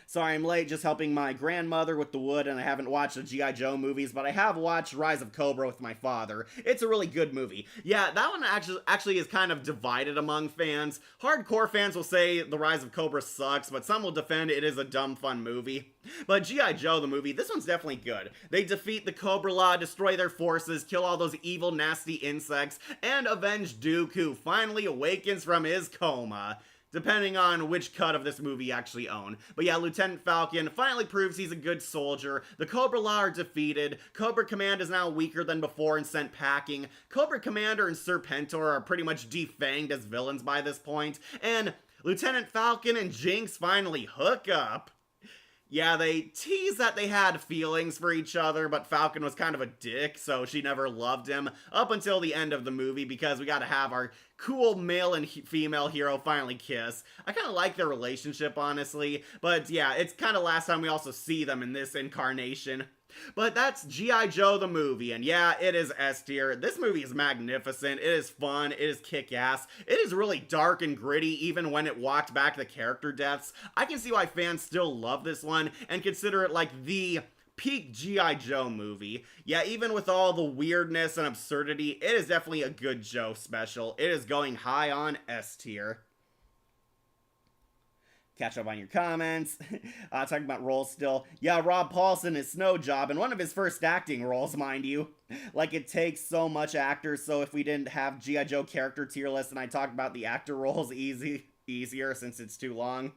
Sorry I'm late, just helping my grandmother with the wood, and I haven't watched the G.I. Joe movies, but I have watched Rise of Cobra with my father. It's a really good movie. Yeah, that one actually is kind of divided among fans. Hardcore fans will say the Rise of Cobra sucks, but some will defend it is a dumb, fun movie. But G.I. Joe, the movie, this one's definitely good. They defeat the Cobra Law, destroy their forces, kill all those evil, nasty insects, and avenge Duke, who finally awakens from his coma. Depending on which cut of this movie you actually own. But yeah, Lieutenant Falcon finally proves he's a good soldier. The Cobra Law are defeated. Cobra Command is now weaker than before and sent packing. Cobra Commander and Serpentor are pretty much defanged as villains by this point. And Lieutenant Falcon and Jinx finally hook up. Yeah, they tease that they had feelings for each other, but Falcon was kind of a dick, so she never loved him up until the end of the movie because we gotta have our cool male and female hero finally kiss. I kind of like their relationship, honestly, but yeah, it's kind of last time we also see them in this incarnation. But that's G.I. Joe the movie, and yeah, it is S tier. This movie is magnificent, it is fun, it is kick-ass, it is really dark and gritty even when it walked back the character deaths. I can see why fans still love this one and consider it the peak G.I. Joe movie. Yeah, even with all the weirdness and absurdity, it is definitely a good Joe special. It is going high on S tier. Catch up on your comments. Talking about roles still. Yeah, Rob Paulson is Snow Job, and one of his first acting roles, mind you. It takes so much actors, so if we didn't have G.I. Joe character tier list and I talked about the actor roles easier since it's too long.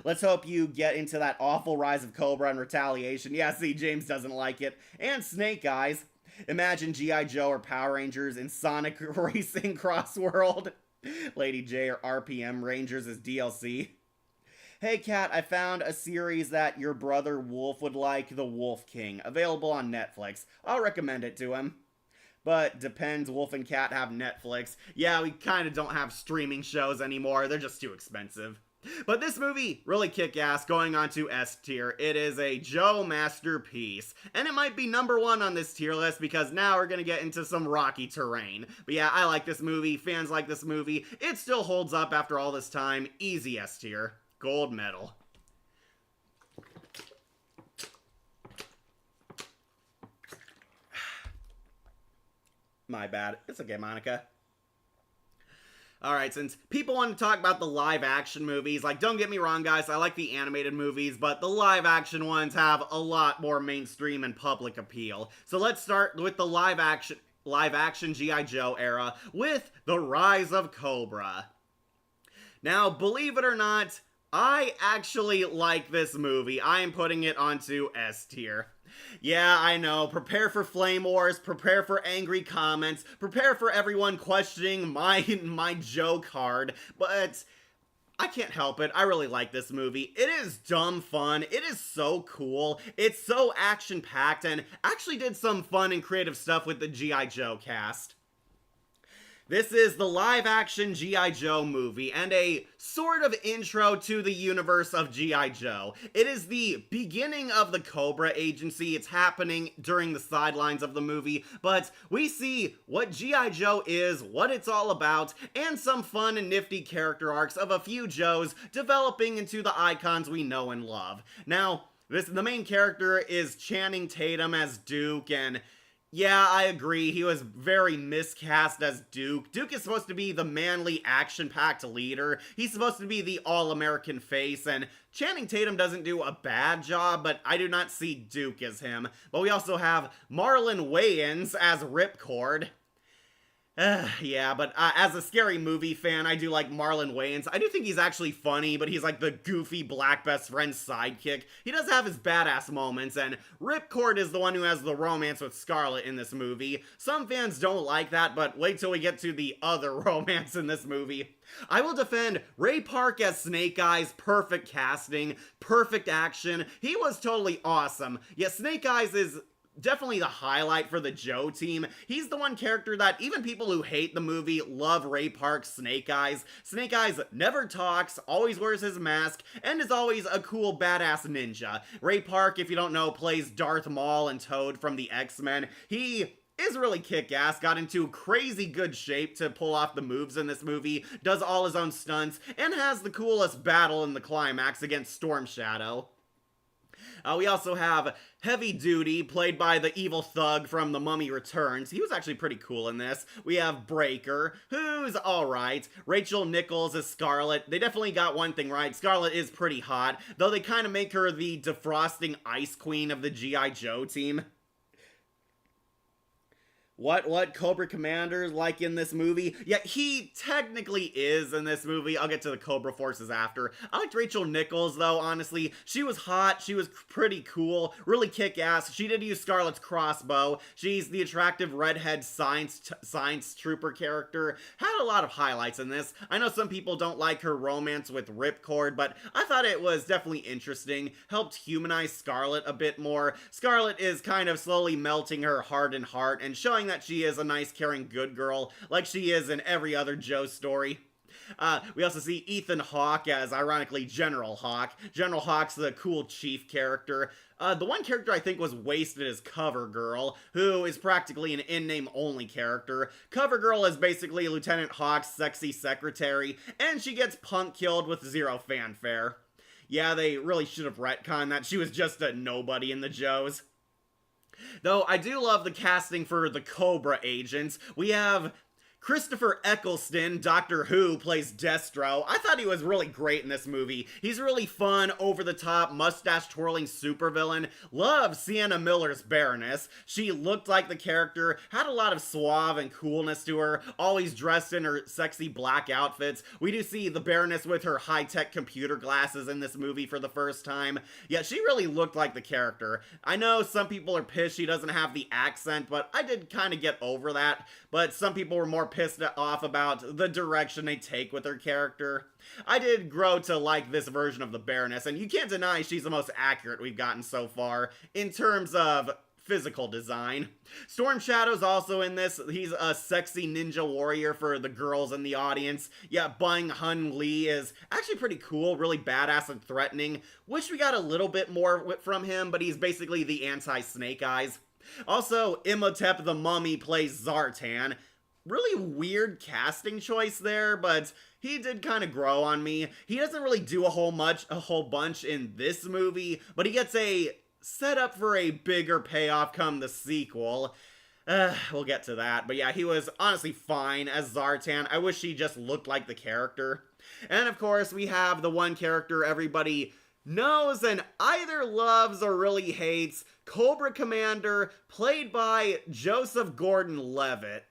Let's hope you get into that awful Rise of Cobra and Retaliation. Yeah, see, James doesn't like it. And Snake Eyes. Imagine G.I. Joe or Power Rangers in Sonic Racing Crossworld. Lady J or RPM Rangers as DLC. Hey Kat, I found a series that your brother Wolf would like, The Wolf King, available on Netflix. I'll recommend it to him. But depends, Wolf and Kat have Netflix. Yeah, we kind of don't have streaming shows anymore, they're just too expensive. But this movie, really kick-ass, going on to S tier. It is a Joe masterpiece. And it might be #1 on this tier list because now we're gonna get into some rocky terrain. But yeah, I like this movie, fans like this movie. It still holds up after all this time. Easy S tier. Gold medal. My bad. It's okay, Monica. Alright, since people want to talk about the live action movies, like, don't get me wrong, guys, I like the animated movies, but the live action ones have a lot more mainstream and public appeal. So let's start with the live action G.I. Joe era with The Rise of Cobra. Now, believe it or not, I actually like this movie. I am putting it onto S tier. Yeah, I know, prepare for flame wars, prepare for angry comments, prepare for everyone questioning my Joe card, but I can't help it. I really like this movie. It is dumb fun. It is so cool. It's so action-packed, and actually did some fun and creative stuff with the G.I. Joe cast. This is the live-action G.I. Joe movie, and a sort of intro to the universe of G.I. Joe. It is the beginning of the Cobra Agency. It's happening during the sidelines of the movie, but we see what G.I. Joe is, what it's all about, and some fun and nifty character arcs of a few Joes developing into the icons we know and love. Now, the main character is Channing Tatum as Duke, and yeah, I agree, he was very miscast as Duke. Duke is supposed to be the manly, action-packed leader. He's supposed to be the all-American face, and Channing Tatum doesn't do a bad job, but I do not see Duke as him. But we also have Marlon Wayans as Ripcord. Yeah, but as a scary movie fan, I do like Marlon Wayans. I do think he's actually funny, but he's like the goofy black best friend sidekick. He does have his badass moments, and Ripcord is the one who has the romance with Scarlett in this movie. Some fans don't like that, but wait till we get to the other romance in this movie. I will defend Ray Park as Snake Eyes. Perfect casting, perfect action. He was totally awesome. Yeah, Snake Eyes is definitely the highlight for the Joe team. He's the one character that even people who hate the movie love Ray Park's Snake Eyes. Snake Eyes never talks, always wears his mask, and is always a cool badass ninja. Ray Park, if you don't know, plays Darth Maul and Toad from the X-Men. He is really kick-ass, got into crazy good shape to pull off the moves in this movie, does all his own stunts, and has the coolest battle in the climax against Storm Shadow. We also have Heavy Duty, played by the evil thug from The Mummy Returns. He was actually pretty cool in this. We have Breaker, who's alright. Rachel Nichols is Scarlett. They definitely got one thing right. Scarlett is pretty hot, though they kind of make her the defrosting ice queen of the G.I. Joe team. What Cobra Commander's like in this movie? Yeah, he technically is in this movie. I'll get to the Cobra Forces after. I liked Rachel Nichols, though, honestly. She was hot, she was pretty cool, really kick-ass. She did use Scarlett's crossbow. She's the attractive redhead science trooper character. Had a lot of highlights in this. I know some people don't like her romance with Ripcord, but I thought it was definitely interesting. Helped humanize Scarlett a bit more. Scarlett is kind of slowly melting her hardened heart and showing that she is a nice, caring, good girl, like she is in every other Joe story. We also see Ethan Hawke as, ironically, General Hawk. General Hawk's the cool chief character. The one character I think was wasted is CoverGirl, who is practically an in-name only character. CoverGirl is basically Lieutenant Hawk's sexy secretary, and she gets punk killed with zero fanfare. Yeah, they really should have retconned that. She was just a nobody in the Joes. Though I do love the casting for the Cobra agents. We have Christopher Eccleston, Doctor Who, plays Destro. I thought he was really great in this movie. He's really fun, over-the-top, mustache-twirling supervillain. Love Sienna Miller's Baroness. She looked like the character, had a lot of suave and coolness to her, always dressed in her sexy black outfits. We do see the Baroness with her high-tech computer glasses in this movie for the first time. Yeah, she really looked like the character. I know some people are pissed she doesn't have the accent, but I did kind of get over that. But some people were more pissed off about the direction they take with her character. I did grow to like this version of the Baroness, and you can't deny she's the most accurate we've gotten so far in terms of physical design. Storm Shadow's also in this. He's a sexy ninja warrior for the girls in the audience. Yeah, Bung Hun Lee is actually pretty cool, really badass and threatening. Wish we got a little bit more from him, but he's basically the anti-Snake Eyes. Also, Imhotep the Mummy plays Zartan. Really weird casting choice there, but he did kind of grow on me. He doesn't really do a whole bunch in this movie, but he gets a setup for a bigger payoff come the sequel. We'll get to that. But yeah, he was honestly fine as Zartan. I wish he just looked like the character. And of course, we have the one character everybody knows and either loves or really hates, Cobra Commander, played by Joseph Gordon-Levitt.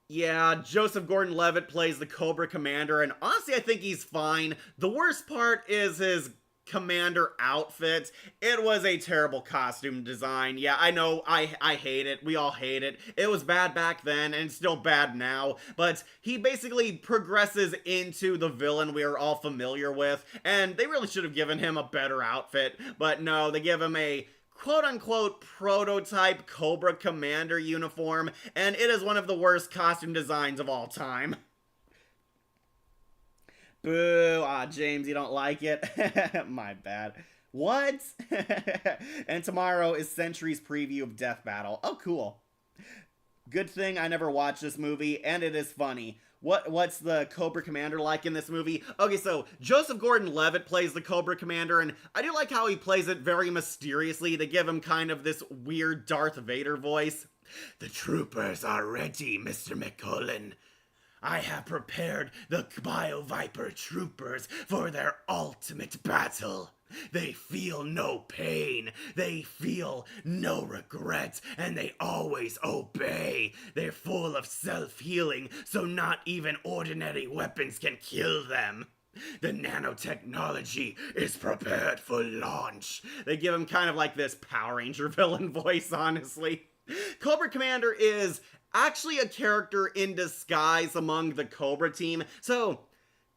Yeah, Joseph Gordon-Levitt plays the Cobra Commander, and honestly, I think he's fine. The worst part is his Commander outfit. It was a terrible costume design. Yeah, I know, I hate it. We all hate it. It was bad back then, and it's still bad now, but he basically progresses into the villain we are all familiar with, and they really should have given him a better outfit, but no, they give him a quote-unquote prototype Cobra Commander uniform, and it is one of the worst costume designs of all time. Boo, James, you don't like it? My bad. What? And tomorrow is Sentry's preview of Death Battle. Oh, cool. Good thing I never watched this movie, and it is funny. What's the Cobra Commander like in this movie? Okay, so Joseph Gordon-Levitt plays the Cobra Commander, and I do like how he plays it very mysteriously. They give him kind of this weird Darth Vader voice. The troopers are ready, Mr. McCullen. I have prepared the BioViper troopers for their ultimate battle. They feel no pain, they feel no regret, and they always obey. They're full of self-healing, so not even ordinary weapons can kill them. The nanotechnology is prepared for launch. They give him kind of like this Power Ranger villain voice, honestly. Cobra Commander is actually a character in disguise among the Cobra team. So,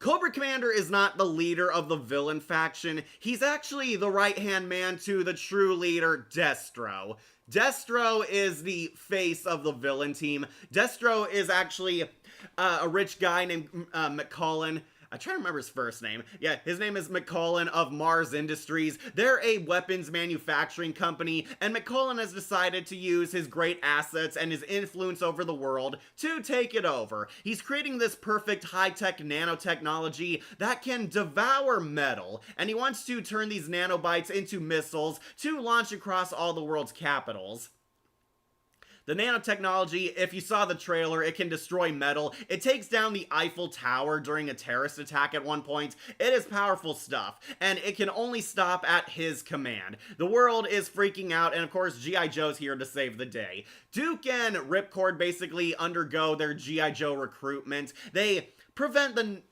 Cobra Commander is not the leader of the villain faction. He's actually the right-hand man to the true leader, Destro. Destro is the face of the villain team. Destro is actually a rich guy named McCullen. I try to remember his first name. Yeah, his name is McCullen of Mars Industries. They're a weapons manufacturing company, and McCullen has decided to use his great assets and his influence over the world to take it over. He's creating this perfect high-tech nanotechnology that can devour metal, and he wants to turn these nanobites into missiles to launch across all the world's capitals. The nanotechnology, if you saw the trailer, it can destroy metal. It takes down the Eiffel Tower during a terrorist attack at one point. It is powerful stuff, and it can only stop at his command. The world is freaking out, and of course, G.I. Joe's here to save the day. Duke and Ripcord basically undergo their G.I. Joe recruitment. They prevent the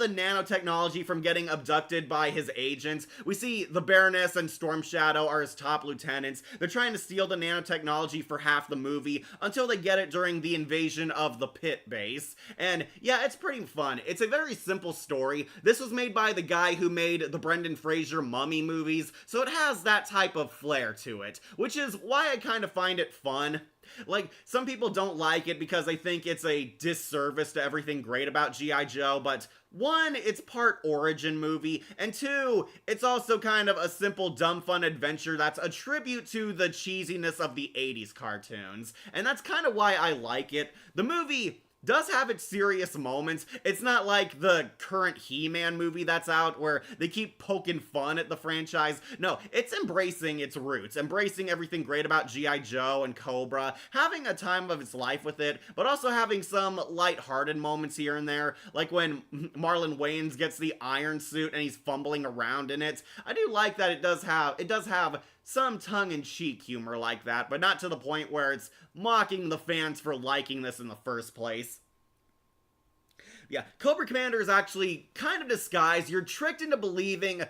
nanotechnology from getting abducted by his agents. We see the Baroness and Storm Shadow are his top lieutenants. They're trying to steal the nanotechnology for half the movie until they get it during the invasion of the Pit base. And yeah, it's pretty fun. It's a very simple story. This was made by the guy who made the Brendan Fraser Mummy movies, so it has that type of flair to it, which is why I kind of find it fun. Like, some people don't like it because they think it's a disservice to everything great about G.I. Joe, but one, it's part origin movie, and two, it's also kind of a simple dumb fun adventure that's a tribute to the cheesiness of the 80s cartoons, and that's kind of why I like it. The movie does have its serious moments. It's not like the current He-Man movie that's out where they keep poking fun at the franchise. No, it's embracing its roots, embracing everything great about G.I. Joe and Cobra, having a time of its life with it, but also having some light-hearted moments here and there, like when Marlon Wayans gets the iron suit and he's fumbling around in it. I do like that it does have some tongue-in-cheek humor like that, but not to the point where it's mocking the fans for liking this in the first place. Yeah, Cobra Commander is actually kind of disguised. You're tricked into believing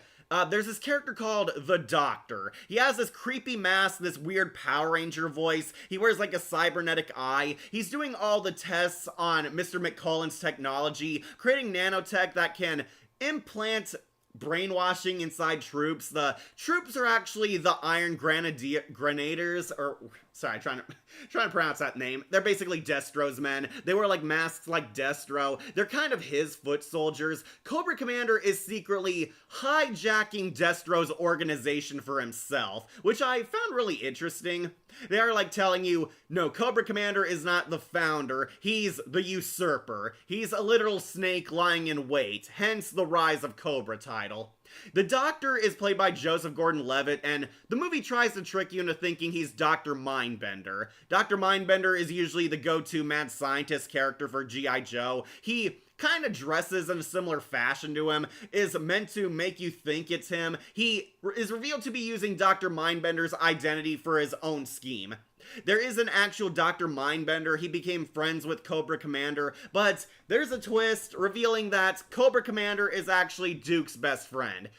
there's this character called the Doctor. He has this creepy mask, this weird Power Ranger voice. He wears like a cybernetic eye. He's doing all the tests on Mr. McCullen's technology, creating nanotech that can implant brainwashing inside troops. The troops are actually the Iron Grenadiers, or sorry, trying to pronounce that name. They're basically Destro's men. They wear like masks like Destro. They're kind of his foot soldiers. Cobra Commander is secretly hijacking Destro's organization for himself, which I found really interesting. They are like telling you, no, Cobra Commander is not the founder, he's the usurper. He's a literal snake lying in wait, hence the rise of Cobra type. title. The Doctor is played by Joseph Gordon-Levitt, and the movie tries to trick you into thinking he's Dr. Mindbender. Dr. Mindbender is usually the go-to mad scientist character for G.I. Joe. He kind of dresses in a similar fashion to him, is meant to make you think it's him. He is revealed to be using Dr. Mindbender's identity for his own scheme. There is an actual Dr. Mindbender. He became friends with Cobra Commander, but there's a twist revealing that Cobra Commander is actually Duke's best friend.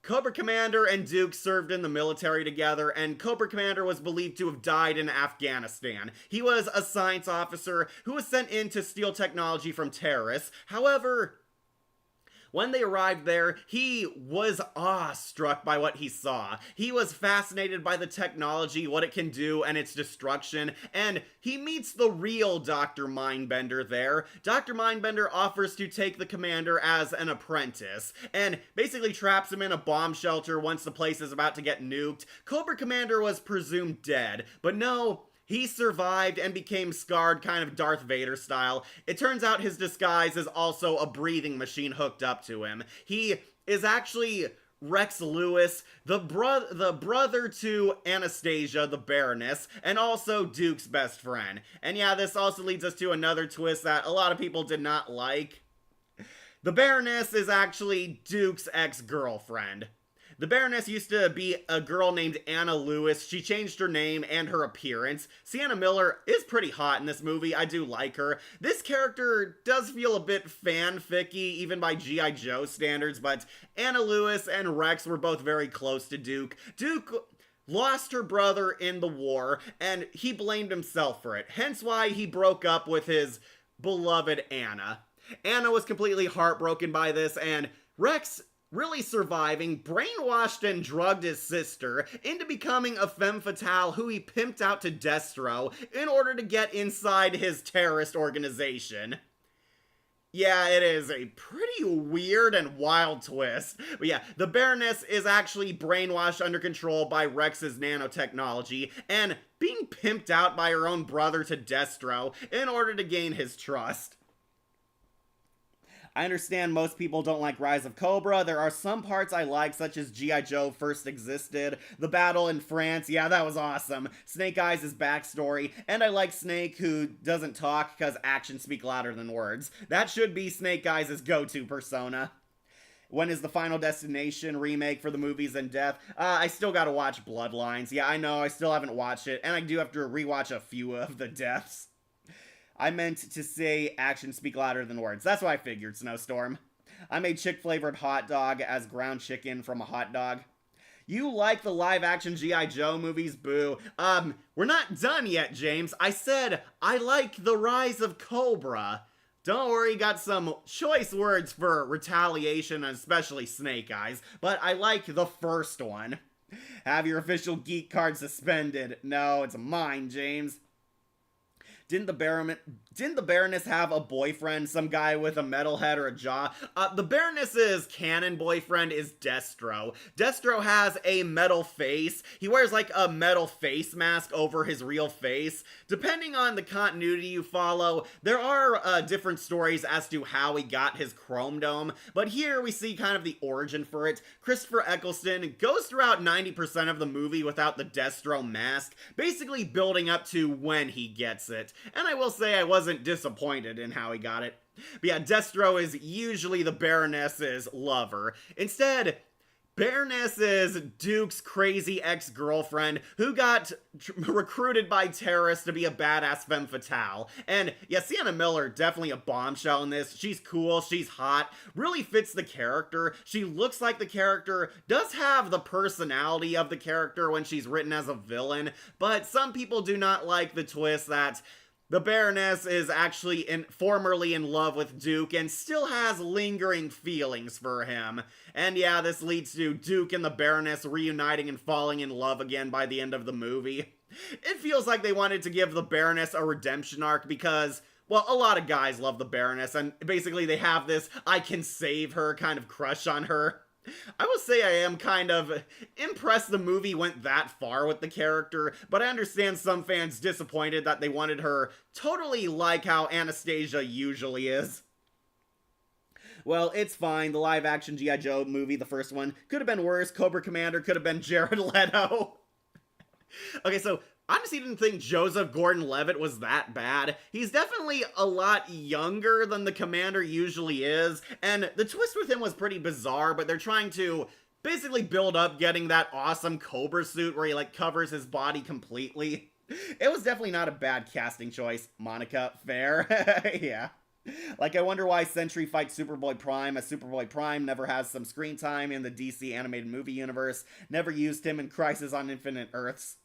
Cobra Commander and Duke served in the military together, and Cobra Commander was believed to have died in Afghanistan. He was a science officer who was sent in to steal technology from terrorists. However, when they arrived there, he was awestruck by what he saw. He was fascinated by the technology, what it can do, and its destruction, and he meets the real Dr. Mindbender there. Dr. Mindbender offers to take the commander as an apprentice, and basically traps him in a bomb shelter once the place is about to get nuked. Cobra Commander was presumed dead, but no, he survived and became scarred, kind of Darth Vader style. It turns out his disguise is also a breathing machine hooked up to him. He is actually Rex Lewis, the brother to Anastasia, the Baroness, and also Duke's best friend. And yeah, this also leads us to another twist that a lot of people did not like. The Baroness is actually Duke's ex-girlfriend. The Baroness used to be a girl named Anna Lewis. She changed her name and her appearance. Sienna Miller is pretty hot in this movie. I do like her. This character does feel a bit fanficky, even by G.I. Joe standards, but Anna Lewis and Rex were both very close to Duke. Duke lost her brother in the war, and he blamed himself for it. Hence why he broke up with his beloved Anna. Anna was completely heartbroken by this, and Rex, really surviving, brainwashed and drugged his sister into becoming a femme fatale who he pimped out to Destro in order to get inside his terrorist organization. Yeah, it is a pretty weird and wild twist. But yeah, the Baroness is actually brainwashed under control by Rex's nanotechnology and being pimped out by her own brother to Destro in order to gain his trust. I understand most people don't like Rise of Cobra. There are some parts I like, such as G.I. Joe First Existed, the battle in France, yeah, that was awesome, Snake Eyes' backstory, and I like Snake, who doesn't talk because actions speak louder than words. That should be Snake Eyes' go-to persona. When is the Final Destination remake for the movies and death? I still gotta watch Bloodlines. Yeah, I know, I still haven't watched it, and I do have to rewatch a few of the deaths. I meant to say actions speak louder than words. That's what I figured, Snowstorm. I made chick-flavored hot dog as ground chicken from a hot dog. You like the live-action G.I. Joe movies? Boo. We're not done yet, James. I said I like the Rise of Cobra. Don't worry, got some choice words for retaliation, and especially Snake Eyes, but I like the first one. Have your official geek card suspended. No, it's mine, James. Didn't the Baroness have a boyfriend, some guy with a metal head or a jaw? The Baroness's canon boyfriend is Destro. Destro has a metal face. He wears like a metal face mask over his real face. Depending on the continuity you follow, there are different stories as to how he got his chrome dome, but here we see kind of the origin for it. Christopher Eccleston goes throughout 90% of the movie without the Destro mask, basically building up to when he gets it. And I will say I wasn't disappointed in how he got it. But yeah, Destro is usually the Baroness's lover. Instead, Baroness is Duke's crazy ex-girlfriend who got recruited by terrorists to be a badass femme fatale. And yeah, Sienna Miller, definitely a bombshell in this. She's cool, she's hot, really fits the character. She looks like the character, does have the personality of the character when she's written as a villain, but some people do not like the twist that the Baroness is actually formerly in love with Duke and still has lingering feelings for him. And yeah, this leads to Duke and the Baroness reuniting and falling in love again by the end of the movie. It feels like they wanted to give the Baroness a redemption arc because, well, a lot of guys love the Baroness, and basically they have this I can save her kind of crush on her. I will say I am kind of impressed the movie went that far with the character, but I understand some fans disappointed that they wanted her totally like how Anastasia usually is. Well, it's fine. The live-action G.I. Joe movie, the first one, could have been worse. Cobra Commander could have been Jared Leto. Okay, so I honestly didn't think Joseph Gordon-Levitt was that bad. He's definitely a lot younger than the Commander usually is, and the twist with him was pretty bizarre, but they're trying to basically build up getting that awesome Cobra suit where he, like, covers his body completely. It was definitely not a bad casting choice, Monica. Fair. Yeah. Like, I wonder why Sentry fights Superboy Prime, as Superboy Prime never has some screen time in the DC animated movie universe, never used him in Crisis on Infinite Earths.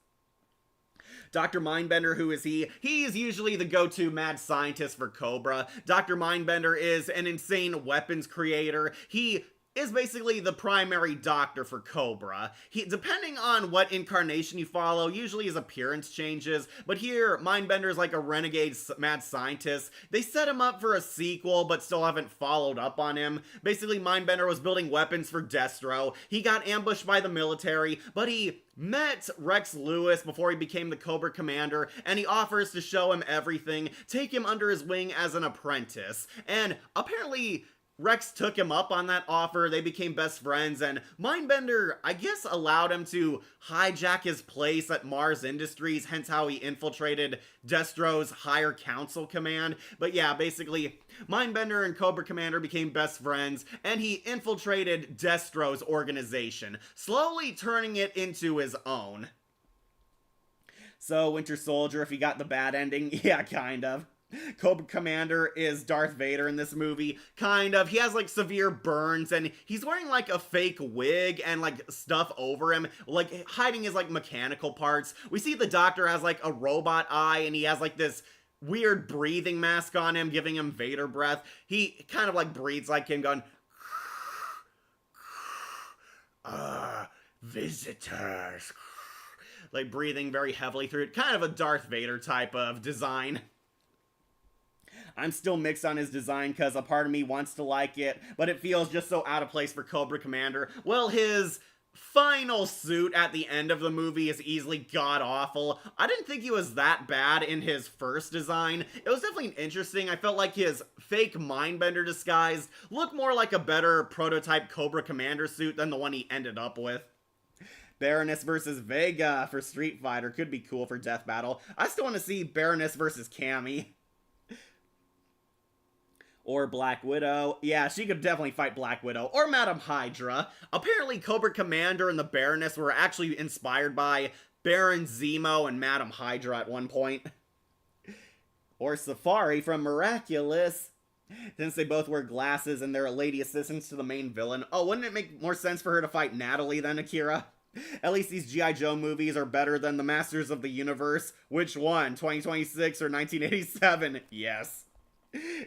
Dr. Mindbender, who is he? He is usually the go-to mad scientist for Cobra. Dr. Mindbender is an insane weapons creator. He is basically the primary doctor for Cobra. Depending on what incarnation you follow, usually his appearance changes, but here, Mindbender is like a renegade mad scientist. They set him up for a sequel, but still haven't followed up on him. Basically, Mindbender was building weapons for Destro. He got ambushed by the military, but he met Rex Lewis before he became the Cobra Commander, and he offers to show him everything, take him under his wing as an apprentice. And apparently, Rex took him up on that offer, they became best friends, and Mindbender, I guess, allowed him to hijack his place at Mars Industries, hence how he infiltrated Destro's higher council command. But yeah, basically, Mindbender and Cobra Commander became best friends, and he infiltrated Destro's organization, slowly turning it into his own. So, Winter Soldier, if he got the bad ending, yeah, kind of. Cobra Commander is Darth Vader in this movie, kind of. He has, like, severe burns, and he's wearing, like, a fake wig and, like, stuff over him, like, hiding his, like, mechanical parts. We see the Doctor has, like, a robot eye, and he has, like, this weird breathing mask on him, giving him Vader breath. He kind of, like, breathes like him, going, visitors. Like, breathing very heavily through it. Kind of a Darth Vader type of design. I'm still mixed on his design because a part of me wants to like it, but it feels just so out of place for Cobra Commander. Well, his final suit at the end of the movie is easily god-awful. I didn't think he was that bad in his first design. It was definitely interesting. I felt like his fake Mindbender disguise looked more like a better prototype Cobra Commander suit than the one he ended up with. Baroness versus Vega for Street Fighter could be cool for Death Battle. I still want to see Baroness versus Cammy. Or Black Widow. Yeah, she could definitely fight Black Widow. Or Madam Hydra. Apparently, Cobra Commander and the Baroness were actually inspired by Baron Zemo and Madam Hydra at one point. Or Safari from Miraculous. Since they both wear glasses and they're lady assistants to the main villain. Oh, wouldn't it make more sense for her to fight Natalie than Akira? At least these G.I. Joe movies are better than the Masters of the Universe. Which one? 2026 or 1987? Yes.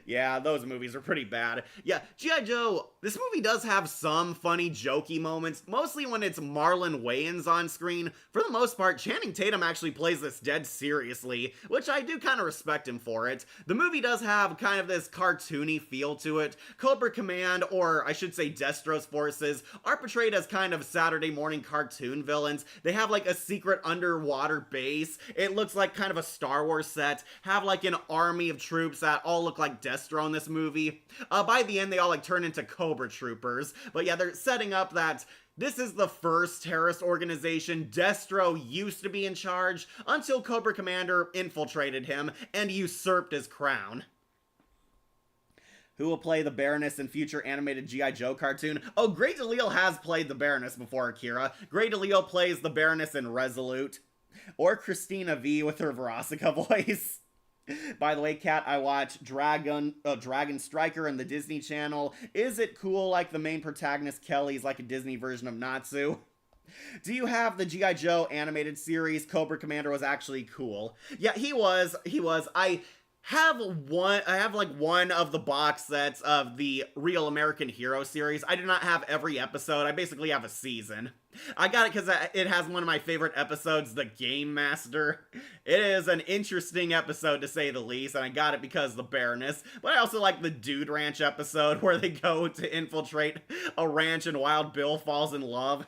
Yeah, those movies are pretty bad. Yeah, G.I. Joe, this movie does have some funny, jokey moments, mostly when it's Marlon Wayans on screen. For the most part, Channing Tatum actually plays this dead seriously, which I do kind of respect him for it. The movie does have kind of this cartoony feel to it. Cobra Command, or I should say Destro's forces, are portrayed as kind of Saturday morning cartoon villains. They have like a secret underwater base. It looks like kind of a Star Wars set, have like an army of troops that all look like Destro in this movie. By the end, they all like turn into Cobra Troopers. But yeah, they're setting up that this is the first terrorist organization. Destro used to be in charge until Cobra Commander infiltrated him and usurped his crown. Who will play the Baroness in future animated G.I. Joe cartoon? Oh, Grey DeLisle has played the Baroness before, Akira. Grey DeLisle plays the Baroness in Resolute. Or Christina V with her Veronica voice. By the way, Kat, I watched Dragon Striker on the Disney Channel. Is it cool like the main protagonist Kelly's like a Disney version of Natsu? Do you have the G.I. Joe animated series? Cobra Commander was actually cool. Yeah, he was. I have one of the box sets of the Real American Hero series. I do not have every episode. I basically have a season. I got it because it has one of my favorite episodes, The Game Master. It is an interesting episode to say the least, and I got it because of the Baroness. But I also like the Dude Ranch episode where they go to infiltrate a ranch and Wild Bill falls in love.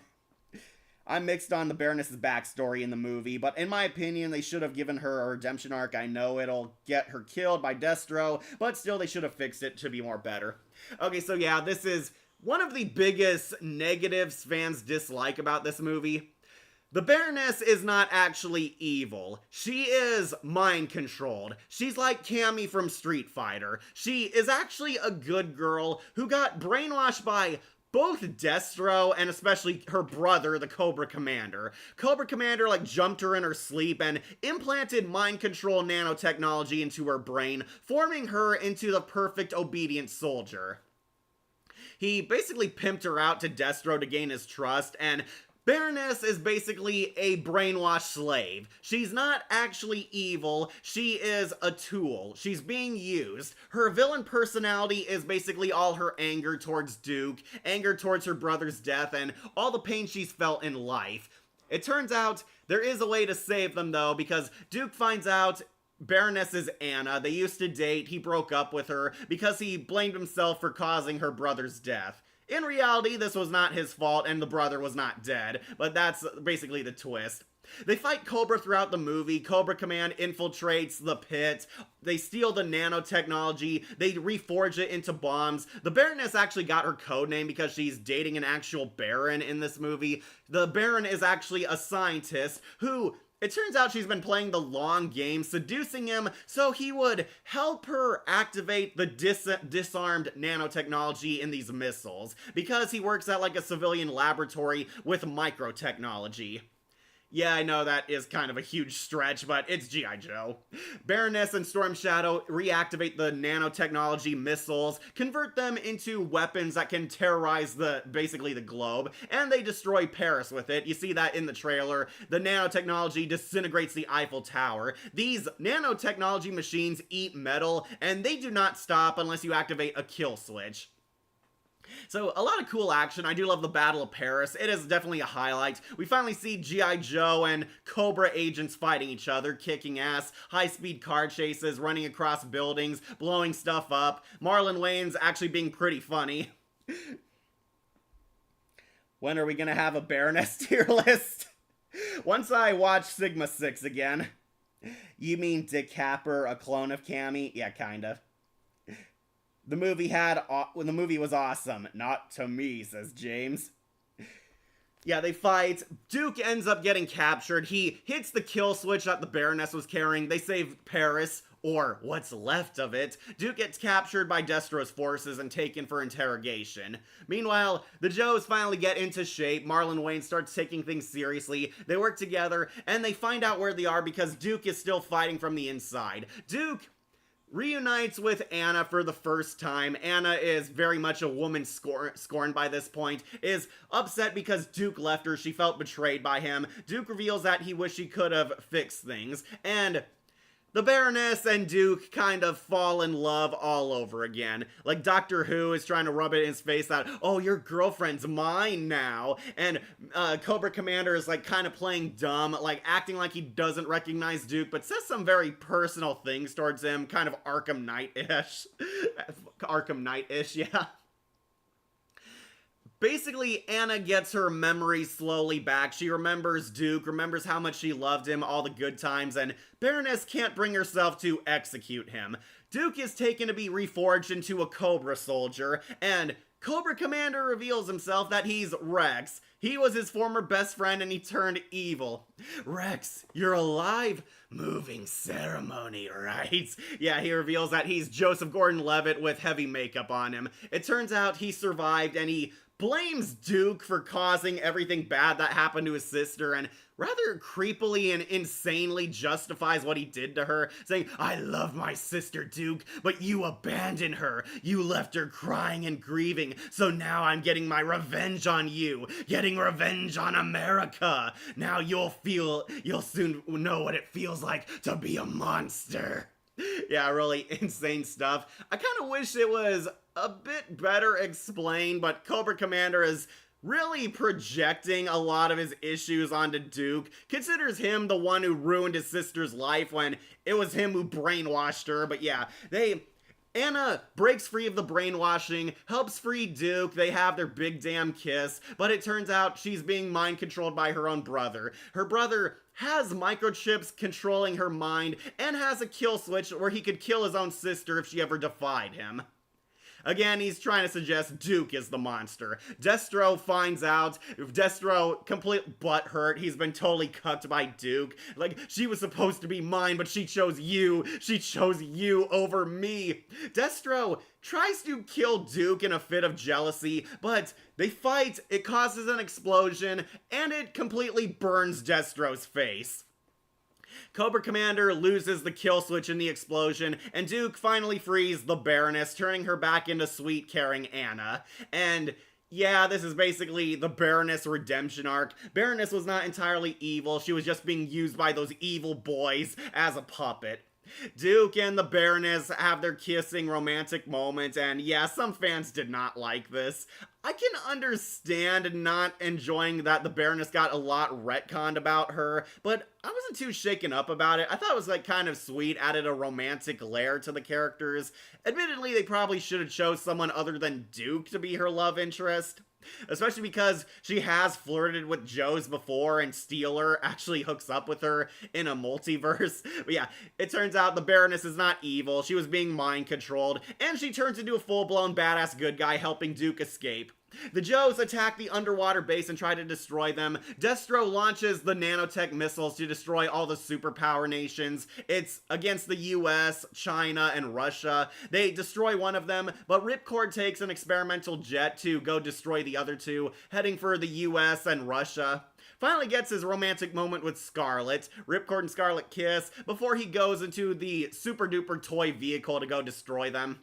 I'm mixed on the Baroness's backstory in the movie, but in my opinion, they should have given her a redemption arc. I know it'll get her killed by Destro, but still they should have fixed it to be more better. Okay, so yeah, this is one of the biggest negatives fans dislike about this movie. The Baroness is not actually evil. She is mind-controlled. She's like Cammy from Street Fighter. She is actually a good girl who got brainwashed by both Destro and especially her brother, the Cobra Commander. Cobra Commander, jumped her in her sleep and implanted mind control nanotechnology into her brain, forming her into the perfect obedient soldier. He basically pimped her out to Destro to gain his trust, and Baroness is basically a brainwashed slave. She's not actually evil, she is a tool. She's being used. Her villain personality is basically all her anger towards Duke, anger towards her brother's death, and all the pain she's felt in life. It turns out there is a way to save them though, because Duke finds out Baroness is Anna. They used to date, he broke up with her because he blamed himself for causing her brother's death. In reality, this was not his fault and the brother was not dead, but that's basically the twist. They fight Cobra throughout the movie. Cobra Command infiltrates the pit. They steal the nanotechnology. They reforge it into bombs. The Baroness actually got her code name because she's dating an actual Baron in this movie. The Baron is actually a scientist who, it turns out, she's been playing the long game, seducing him so he would help her activate the disarmed nanotechnology in these missiles, because he works at a civilian laboratory with microtechnology. Yeah, I know that is kind of a huge stretch, but it's G.I. Joe. Baroness and Storm Shadow reactivate the nanotechnology missiles, convert them into weapons that can terrorize basically the globe, and they destroy Paris with it. You see that in the trailer. The nanotechnology disintegrates the Eiffel Tower. These nanotechnology machines eat metal, and they do not stop unless you activate a kill switch. So, a lot of cool action. I do love the Battle of Paris. It is definitely a highlight. We finally see G.I. Joe and Cobra agents fighting each other, kicking ass, high-speed car chases, running across buildings, blowing stuff up. Marlon Wayans actually being pretty funny. When are we gonna have a Baroness tier list? Once I watch Sigma 6 again. You mean Dick Capper, a clone of Cammy? Yeah, kinda. The movie was awesome. Not to me, says James. Yeah, they fight. Duke ends up getting captured. He hits the kill switch that the Baroness was carrying. They save Paris, or what's left of it. Duke gets captured by Destro's forces and taken for interrogation. Meanwhile, the Joes finally get into shape. Marlon Wayans starts taking things seriously. They work together, and they find out where they are because Duke is still fighting from the inside. Duke reunites with Anna for the first time. Anna is very much a woman scorned by this point, is upset because Duke left her. She felt betrayed by him. Duke reveals that he wished he could have fixed things, and the Baroness and Duke kind of fall in love all over again. Doctor Who is trying to rub it in his face that, oh, your girlfriend's mine now. And Cobra Commander is kind of playing dumb, acting like he doesn't recognize Duke, but says some very personal things towards him, kind of Arkham Knight-ish. Arkham Knight-ish, yeah. Basically, Anna gets her memories slowly back. She remembers Duke, remembers how much she loved him, all the good times, and Baroness can't bring herself to execute him. Duke is taken to be reforged into a Cobra soldier, and Cobra Commander reveals himself that he's Rex. He was his former best friend and he turned evil. Rex, you're alive? Moving ceremony, right? Yeah, he reveals that he's Joseph Gordon-Levitt with heavy makeup on him. It turns out he survived and he blames Duke for causing everything bad that happened to his sister and rather creepily and insanely justifies what he did to her, saying, I love my sister, Duke, but you abandoned her. You left her crying and grieving, so now I'm getting my revenge on you, getting revenge on America. Now you'll soon know what it feels like to be a monster. Yeah, really insane stuff. I kind of wish it was a bit better explained, but Cobra Commander is really projecting a lot of his issues onto Duke, considers him the one who ruined his sister's life when it was him who brainwashed her. But yeah, they Anna breaks free of the brainwashing, helps free Duke, they have their big damn kiss, but it turns out she's being mind controlled by her own brother. Her brother has microchips controlling her mind and has a kill switch where he could kill his own sister if she ever defied him. Again, he's trying to suggest Duke is the monster. Destro finds out. Destro, complete butthurt. He's been totally cucked by Duke. Like, she was supposed to be mine, but she chose you. She chose you over me. Destro tries to kill Duke in a fit of jealousy, but they fight, it causes an explosion, and it completely burns Destro's face. Cobra Commander loses the kill switch in the explosion, and Duke finally frees the Baroness, turning her back into sweet, caring Anna. And yeah, this is basically the Baroness redemption arc. Baroness was not entirely evil, she was just being used by those evil boys as a puppet. Duke and the Baroness have their kissing romantic moment, and yeah, some fans did not like this. I can understand not enjoying that the Baroness got a lot retconned about her, but I wasn't too shaken up about it. I thought it was like kind of sweet, added a romantic layer to the characters. Admittedly, they probably should have chose someone other than Duke to be her love interest. Especially because she has flirted with Joes before, and Steeler actually hooks up with her in a multiverse. But yeah, it turns out the Baroness is not evil, she was being mind controlled, and she turns into a full-blown badass good guy helping Duke escape. The Joes attack the underwater base and try to destroy them. Destro launches the nanotech missiles to destroy all the superpower nations. It's against the US, China, and Russia. They destroy one of them, but Ripcord takes an experimental jet to go destroy the other two, heading for the US and Russia. Finally gets his romantic moment with Scarlet. Ripcord and Scarlet kiss before he goes into the super duper toy vehicle to go destroy them.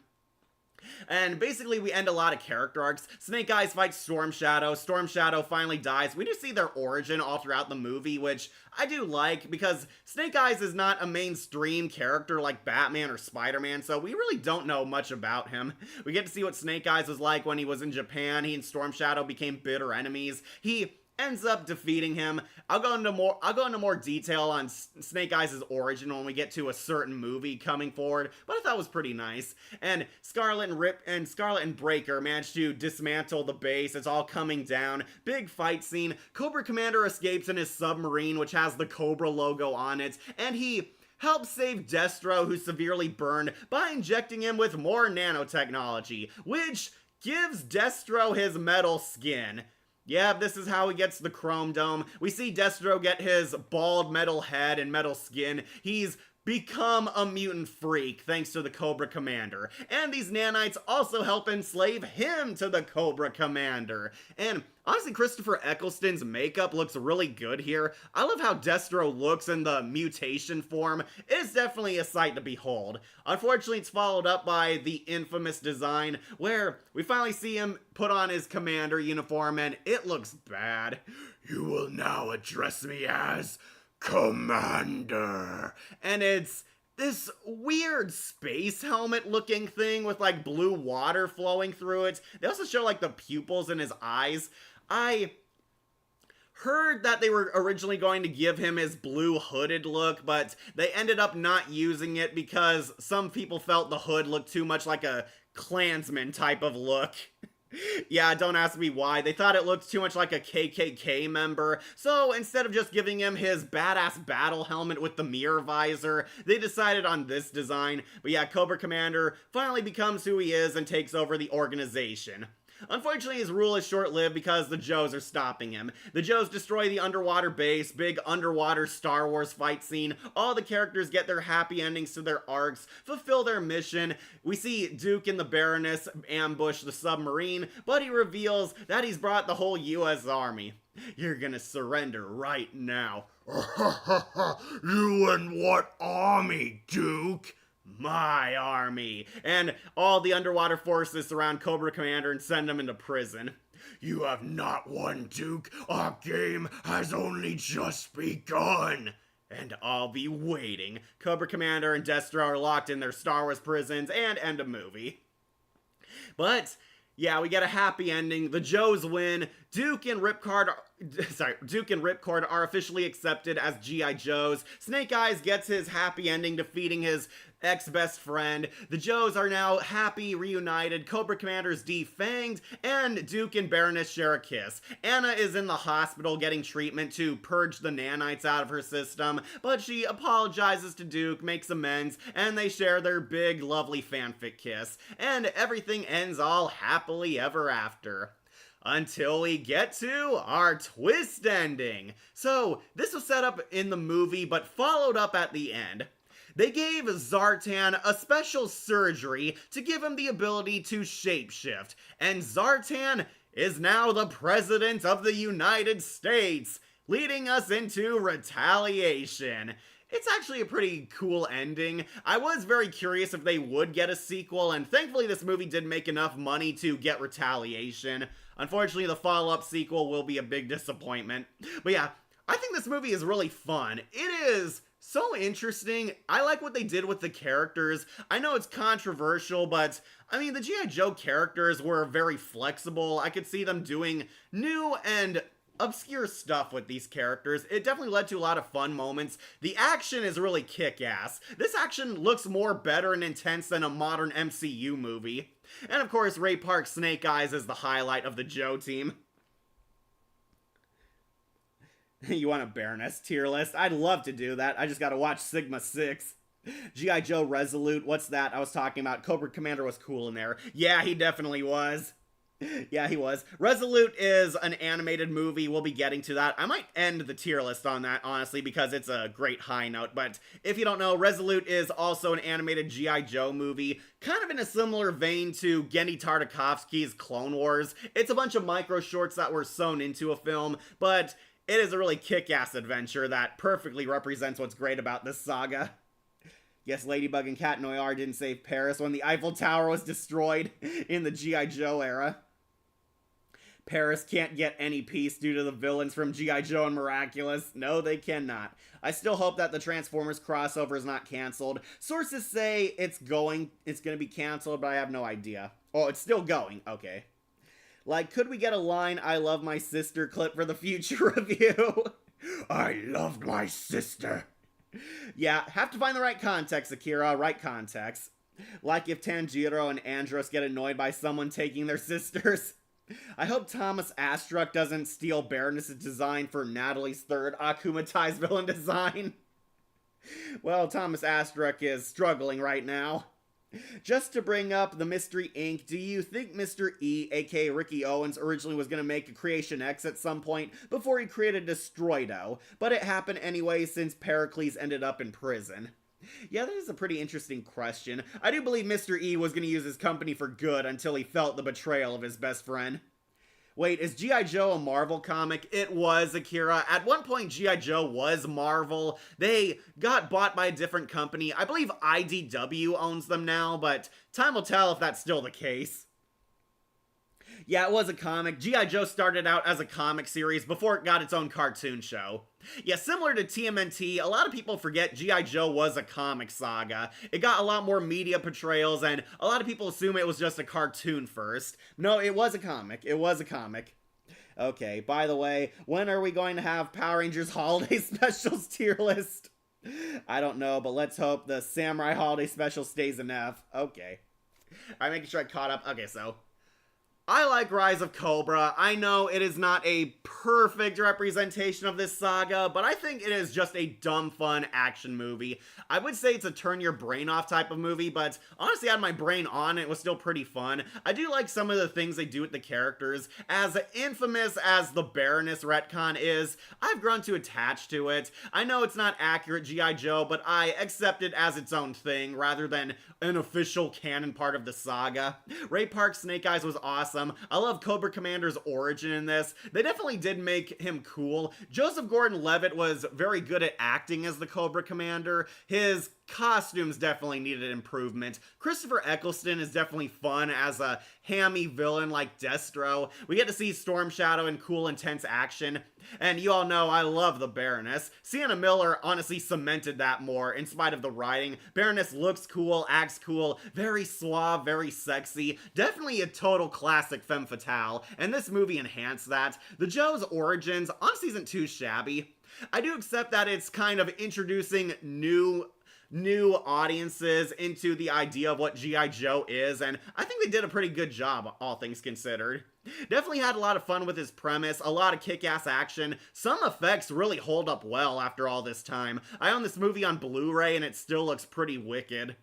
And basically we end a lot of character arcs. Snake Eyes fights Storm Shadow. Storm Shadow finally dies. We do see their origin all throughout the movie, which I do like because Snake Eyes is not a mainstream character like Batman or Spider-Man, so we really don't know much about him. We get to see what Snake Eyes was like when he was in Japan. He and Storm Shadow became bitter enemies. He ends up defeating him. I'll go into more detail on Snake Eyes' origin when we get to a certain movie coming forward, but I thought it was pretty nice. And Scarlet and Breaker managed to dismantle the base. It's all coming down. Big fight scene. Cobra Commander escapes in his submarine, which has the Cobra logo on it, and he helps save Destro, who's severely burned, by injecting him with more nanotechnology, which gives Destro his metal skin. Yeah, this is how he gets the Chrome Dome. We see Destro get his bald metal head and metal skin. He's become a mutant freak thanks to the Cobra Commander. And these nanites also help enslave him to the Cobra Commander. And honestly, Christopher Eccleston's makeup looks really good here. I love how Destro looks in the mutation form. It's definitely a sight to behold. Unfortunately, it's followed up by the infamous design where we finally see him put on his commander uniform and it looks bad. You will now address me as Commander. And it's this weird space helmet looking thing with like blue water flowing through it. They also show like the pupils in his eyes. I heard that they were originally going to give him his blue hooded look, but they ended up not using it because some people felt the hood looked too much like a Klansman type of look. Yeah, don't ask me why. They thought it looked too much like a KKK member, so instead of just giving him his badass battle helmet with the mirror visor, they decided on this design. But yeah, Cobra Commander finally becomes who he is and takes over the organization. Unfortunately, his rule is short-lived because the Joes are stopping him. The Joes destroy the underwater base, big underwater Star Wars fight scene. All the characters get their happy endings to their arcs, fulfill their mission. We see Duke and the Baroness ambush the submarine, but he reveals that he's brought the whole US Army. You're gonna surrender right now. You and what army, Duke? My army. And all the underwater forces surround Cobra Commander and send him into prison. You have not won, Duke. Our game has only just begun. And I'll be waiting. Cobra Commander and Destro are locked in their Star Wars prisons and end of movie. But yeah, we get a happy ending. The Joes win. Duke and Ripcord are officially accepted as G.I. Joes. Snake Eyes gets his happy ending defeating his ex-best friend. The Joes are now happy, reunited. Cobra Commander's defanged, and Duke and Baroness share a kiss. Anna is in the hospital getting treatment to purge the nanites out of her system, but she apologizes to Duke, makes amends, and they share their big, lovely fanfic kiss. And everything ends all happily ever after. Until we get to our twist ending. So, this was set up in the movie, but followed up at the end. They gave Zartan a special surgery to give him the ability to shapeshift, and Zartan is now the President of the United States, leading us into Retaliation. It's actually a pretty cool ending. I was very curious if they would get a sequel, and thankfully this movie did make enough money to get Retaliation. Unfortunately, the follow-up sequel will be a big disappointment. But yeah, I think this movie is really fun. It is so interesting. I like what they did with the characters. I know it's controversial, but I mean, the G.I. Joe characters were very flexible. I could see them doing new and obscure stuff with these characters. It definitely led to a lot of fun moments. The action is really kick-ass. This action looks more better and intense than a modern MCU movie. And of course, Ray Park's Snake Eyes is the highlight of the Joe team. You want a Baroness tier list? I'd love to do that. I just gotta watch Sigma 6. G.I. Joe Resolute, what's that I was talking about? Cobra Commander was cool in there. Yeah, he definitely was. Yeah, he was. Resolute is an animated movie. We'll be getting to that. I might end the tier list on that, honestly, because it's a great high note. But if you don't know, Resolute is also an animated G.I. Joe movie, kind of in a similar vein to Genndy Tartakovsky's Clone Wars. It's a bunch of micro shorts that were sewn into a film, but it is a really kick-ass adventure that perfectly represents what's great about this saga. Yes, Ladybug and Cat Noir didn't save Paris when the Eiffel Tower was destroyed in the G.I. Joe era. Paris can't get any peace due to the villains from G.I. Joe and Miraculous. No, they cannot. I still hope that the Transformers crossover is not canceled. Sources say it's gonna be canceled, but I have no idea. Oh, it's still going. Okay. Like, could we get a line, "I love my sister" clip for the future review? I loved my sister. Yeah, have to find the right context, Akira. Right context. Like if Tanjiro and Andros get annoyed by someone taking their sisters. I hope Thomas Astruck doesn't steal Baroness's design for Natalie's third akumatized villain design. Well, Thomas Astruck is struggling right now. Just to bring up the Mystery Inc., do you think Mr. E, aka Ricky Owens, originally was going to make a Creation X at some point before he created Destroido, but it happened anyway since Pericles ended up in prison? Yeah, that is a pretty interesting question. I do believe Mr. E was going to use his company for good until he felt the betrayal of his best friend. Wait, is G.I. Joe a Marvel comic? It was, Akira. At one point, G.I. Joe was Marvel. They got bought by a different company. I believe IDW owns them now, but time will tell if that's still the case. Yeah, it was a comic. G.I. Joe started out as a comic series before it got its own cartoon show. Yeah, similar to TMNT, a lot of people forget G.I. Joe was a comic saga. It got a lot more media portrayals, and a lot of people assume it was just a cartoon first. No, it was a comic. It was a comic. Okay, by the way, when are we going to have Power Rangers Holiday Specials tier list? I don't know, but let's hope the Samurai Holiday Special stays in F. Okay. I'm making sure I caught up. Okay, so I like Rise of Cobra. I know it is not a perfect representation of this saga, but I think it is just a dumb fun action movie. I would say it's a turn your brain off type of movie, but honestly I had my brain on. It was still pretty fun. I do like some of the things they do with the characters. As infamous as the Baroness retcon is, I've grown to attach to it. I know it's not accurate G.I. Joe, but I accept it as its own thing rather than an official canon part of the saga. Ray Park's Snake Eyes was awesome. I love Cobra Commander's origin in this. They definitely did make him cool. Joseph Gordon-Levitt was very good at acting as the Cobra Commander. His costumes definitely needed improvement. Christopher Eccleston is definitely fun as a hammy villain like Destro. We get to see Storm Shadow in cool, intense action. And you all know I love the Baroness. Sienna Miller honestly cemented that more in spite of the writing. Baroness looks cool, acts cool, very suave, very sexy. Definitely a total classic femme fatale, and this movie enhanced that. The Joe's origins honestly isn't too shabby. I do accept that it's kind of introducing new new audiences into the idea of what G.I. Joe is, and I think they did a pretty good job, all things considered. Definitely had a lot of fun with his premise, a lot of kick-ass action. Some effects really hold up well after all this time. I own this movie on Blu-ray and it still looks pretty wicked.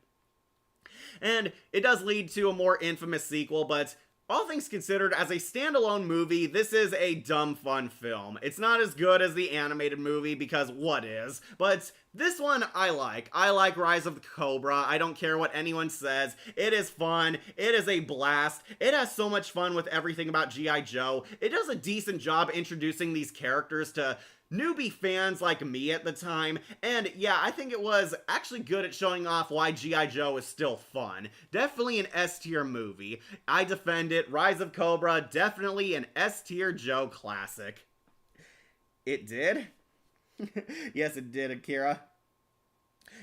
And it does lead to a more infamous sequel, but all things considered, as a standalone movie, this is a dumb fun film. It's not as good as the animated movie, because what is? But this one I like. I like Rise of the Cobra. I don't care what anyone says. It is fun. It is a blast. It has so much fun with everything about G.I. Joe. It does a decent job introducing these characters to newbie fans like me at the time, and yeah, I think it was actually good at showing off why G.I. Joe is still fun. Definitely an S-tier movie. I defend it. Rise of Cobra, definitely an S-tier Joe classic. It did? Yes, it did, Akira.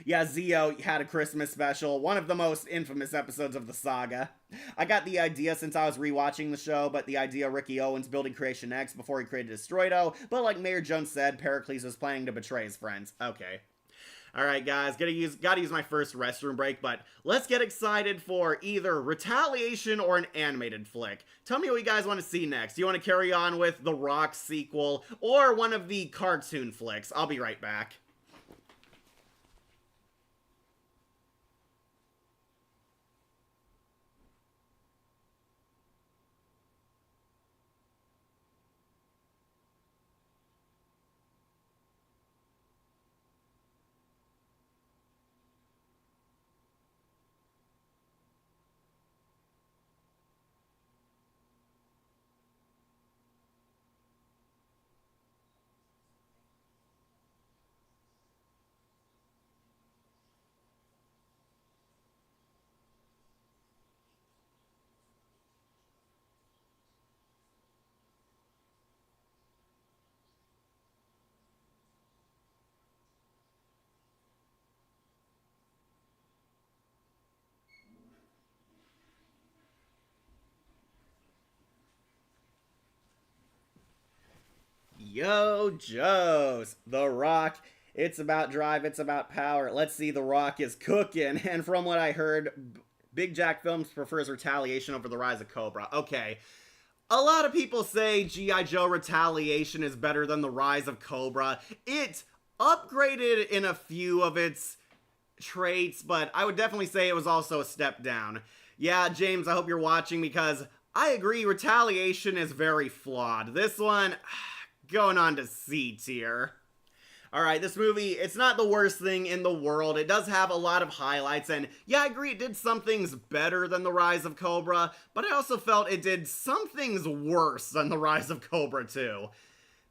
Yeah, Zeo had a Christmas special, one of the most infamous episodes of the saga. I got the idea since I was rewatching the show, but the idea of Ricky Owens building Creation X before he created Destroido, but like Mayor Jones said, Pericles was planning to betray his friends. Okay. Alright guys, gotta use my first restroom break, but let's get excited for either Retaliation or an animated flick. Tell me what you guys want to see next. Do you want to carry on with The Rock sequel, or one of the cartoon flicks? I'll be right back. Yo, Joes, The Rock, it's about drive, it's about power. Let's see, The Rock is cooking, and from what I heard, Big Jack Films prefers Retaliation over The Rise of Cobra. Okay, a lot of people say G.I. Joe Retaliation is better than The Rise of Cobra. It upgraded in a few of its traits, but I would definitely say it was also a step down. Yeah, James, I hope you're watching, because I agree, Retaliation is very flawed. This one, going on to C tier. Alright, this movie, it's not the worst thing in the world. It does have a lot of highlights, and yeah, I agree, it did some things better than The Rise of Cobra, but I also felt it did some things worse than The Rise of Cobra 2.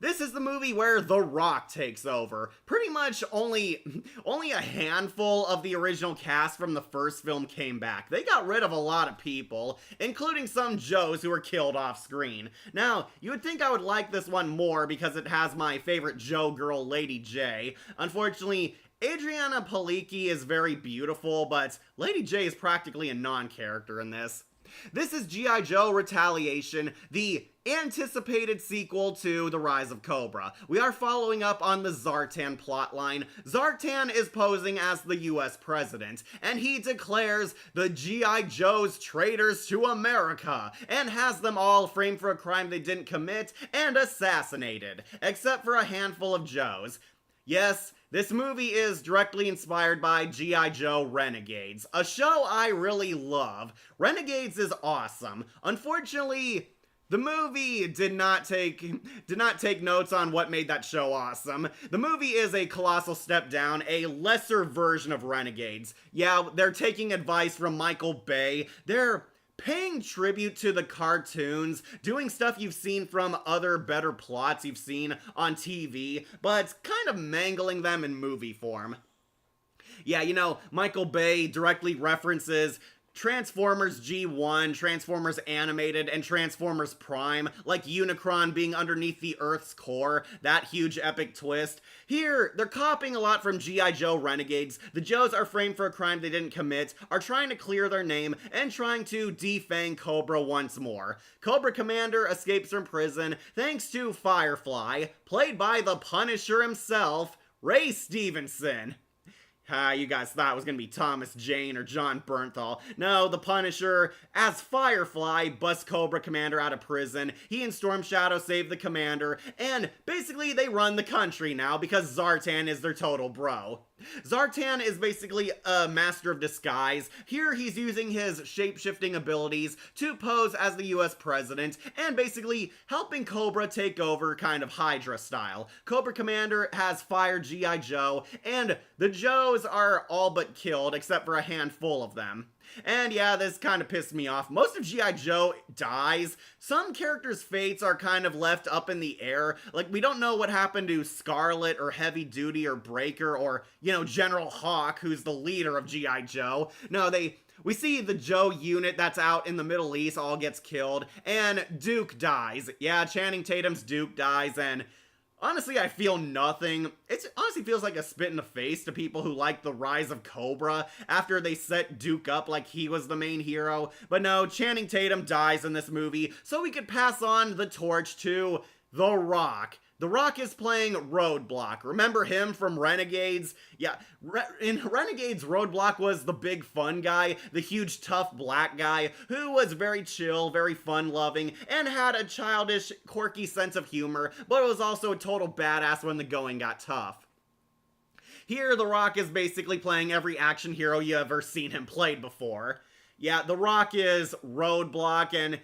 This is the movie where The Rock takes over. Pretty much only a handful of the original cast from the first film came back. They got rid of a lot of people, including some Joes who were killed off screen. Now, you would think I would like this one more because it has my favorite Joe girl, Lady J. Unfortunately, Adriana Palicki is very beautiful, but Lady J is practically a non-character in this. This is G.I. Joe Retaliation, the anticipated sequel to The Rise of Cobra. We are following up on the Zartan plotline. Zartan is posing as the US president, and he declares the G.I. Joes traitors to America, and has them all framed for a crime they didn't commit and assassinated, except for a handful of Joes. Yes, this movie is directly inspired by G.I. Joe Renegades, a show I really love. Renegades is awesome. Unfortunately, the movie did not take notes on what made that show awesome. The movie is a colossal step down, a lesser version of Renegades. Yeah, they're taking advice from Michael Bay. They're paying tribute to the cartoons, doing stuff you've seen from other better plots you've seen on TV, but kind of mangling them in movie form. Yeah, you know, Michael Bay directly references Transformers G1, Transformers Animated, and Transformers Prime, like Unicron being underneath the Earth's core, that huge epic twist. Here, they're copying a lot from G.I. Joe Renegades. The Joes are framed for a crime they didn't commit, are trying to clear their name, and trying to defang Cobra once more. Cobra Commander escapes from prison thanks to Firefly, played by the Punisher himself, Ray Stevenson. You guys thought it was gonna be Thomas Jane or John Bernthal. No, the Punisher, as Firefly, busts Cobra Commander out of prison. He and Storm Shadow save the Commander, and basically they run the country now because Zartan is their total bro. Zartan is basically a master of disguise. Here he's using his shape-shifting abilities to pose as the US president and basically helping Cobra take over kind of Hydra style. Cobra Commander has fired G.I. Joe, and the Joes are all but killed except for a handful of them. And yeah, this kind of pissed me off. Most of G.I. Joe dies. Some characters' fates are kind of left up in the air. Like, we don't know what happened to Scarlet or Heavy Duty or Breaker or, General Hawk, who's the leader of G.I. Joe. No, we see the Joe unit that's out in the Middle East all gets killed, and Duke dies. Yeah, Channing Tatum's Duke dies, and honestly, I feel nothing. It honestly feels like a spit in the face to people who like the rise of Cobra after they set Duke up like he was the main hero. But no, Channing Tatum dies in this movie, so we could pass on the torch to The Rock. The Rock is playing Roadblock. Remember him from Renegades? Yeah, in Renegades, Roadblock was the big fun guy, the huge tough black guy who was very chill, very fun-loving, and had a childish, quirky sense of humor, but was also a total badass when the going got tough. Here, The Rock is basically playing every action hero you ever seen him played before. Yeah, The Rock is Roadblock, and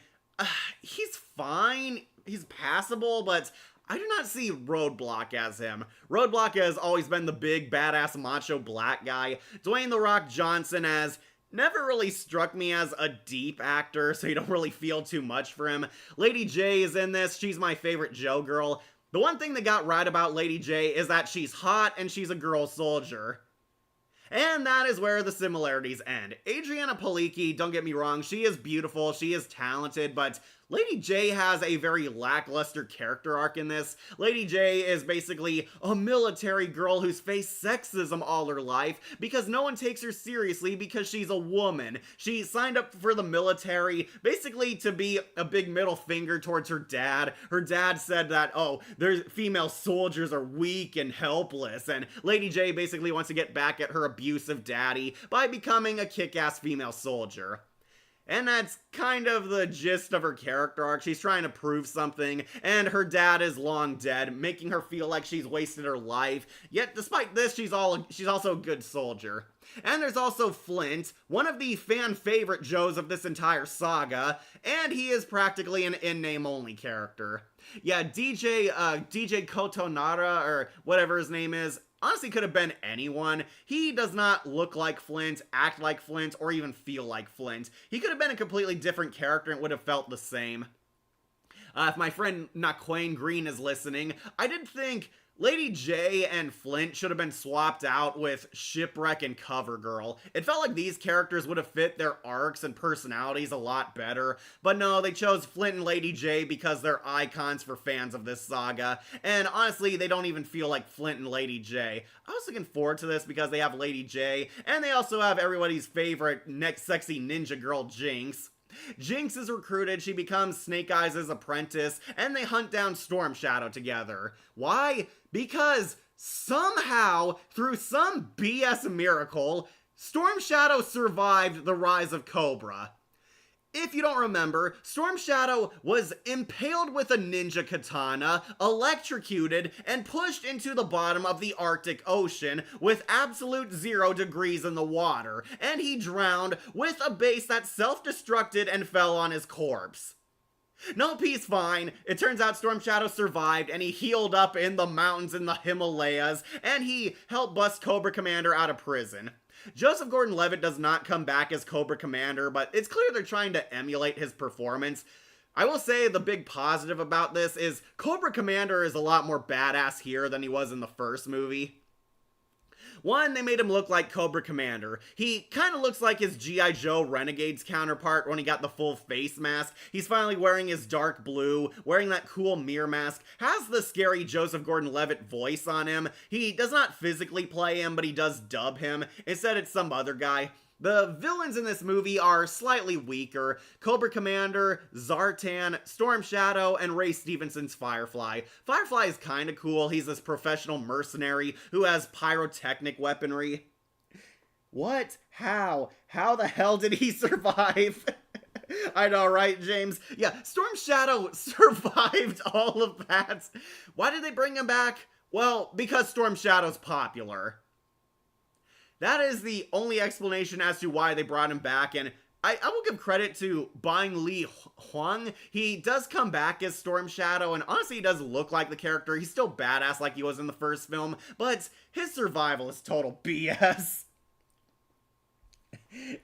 he's fine, he's passable, but I do not see Roadblock as him. Roadblock has always been the big, badass, macho black guy. Dwayne "The Rock" Johnson has never really struck me as a deep actor, so you don't really feel too much for him. Lady J is in this. She's my favorite Joe girl. The one thing that got right about Lady J is that she's hot and she's a girl soldier. And that is where the similarities end. Adriana Palicki, don't get me wrong, she is beautiful, she is talented, but Lady J has a very lackluster character arc in this. Lady J is basically a military girl who's faced sexism all her life because no one takes her seriously because she's a woman. She signed up for the military basically to be a big middle finger towards her dad. Her dad said that, their female soldiers are weak and helpless, and Lady J basically wants to get back at her abusive daddy by becoming a kick-ass female soldier. And that's kind of the gist of her character arc. She's trying to prove something, and her dad is long dead, making her feel like she's wasted her life. Yet, despite this, she's also a good soldier. And there's also Flint, one of the fan-favorite Joes of this entire saga, and he is practically an in-name only character. Yeah, DJ Kotonara, or whatever his name is, honestly could have been anyone. He does not look like Flint, act like Flint, or even feel like Flint. He could have been a completely different character and would have felt the same. If my friend Naquane Green is listening, I did think Lady J and Flint should have been swapped out with Shipwreck and CoverGirl. It felt like these characters would have fit their arcs and personalities a lot better, but no, they chose Flint and Lady J because they're icons for fans of this saga, and honestly, they don't even feel like Flint and Lady J. I was looking forward to this because they have Lady J, and they also have everybody's favorite next sexy ninja girl, Jinx. Jinx is recruited, she becomes Snake Eyes' apprentice, and they hunt down Storm Shadow together. Why? Because somehow, through some BS miracle, Storm Shadow survived the rise of Cobra. If you don't remember, Storm Shadow was impaled with a ninja katana, electrocuted, and pushed into the bottom of the Arctic Ocean with absolute 0 degrees in the water, and he drowned with a base that self-destructed and fell on his corpse. No, he's fine. It turns out Storm Shadow survived, and he healed up in the mountains in the Himalayas, and he helped bust Cobra Commander out of prison. Joseph Gordon-Levitt does not come back as Cobra Commander, but it's clear they're trying to emulate his performance. I will say the big positive about this is Cobra Commander is a lot more badass here than he was in the first movie. One, they made him look like Cobra Commander. He kind of looks like his G.I. Joe Renegades counterpart when he got the full face mask. He's finally wearing his dark blue, wearing that cool mirror mask, has the scary Joseph Gordon-Levitt voice on him. He does not physically play him, but he does dub him. Instead, it's some other guy. The villains in this movie are slightly weaker. Cobra Commander, Zartan, Storm Shadow, and Ray Stevenson's Firefly. Firefly is kinda cool. He's this professional mercenary who has pyrotechnic weaponry. What? How? How the hell did he survive? I know, right, James? Yeah, Storm Shadow survived all of that. Why did they bring him back? Well, because Storm Shadow's popular. That is the only explanation as to why they brought him back, and I will give credit to Bang Lee Huang. He does come back as Storm Shadow, and honestly, he does look like the character. He's still badass like he was in the first film, but his survival is total BS.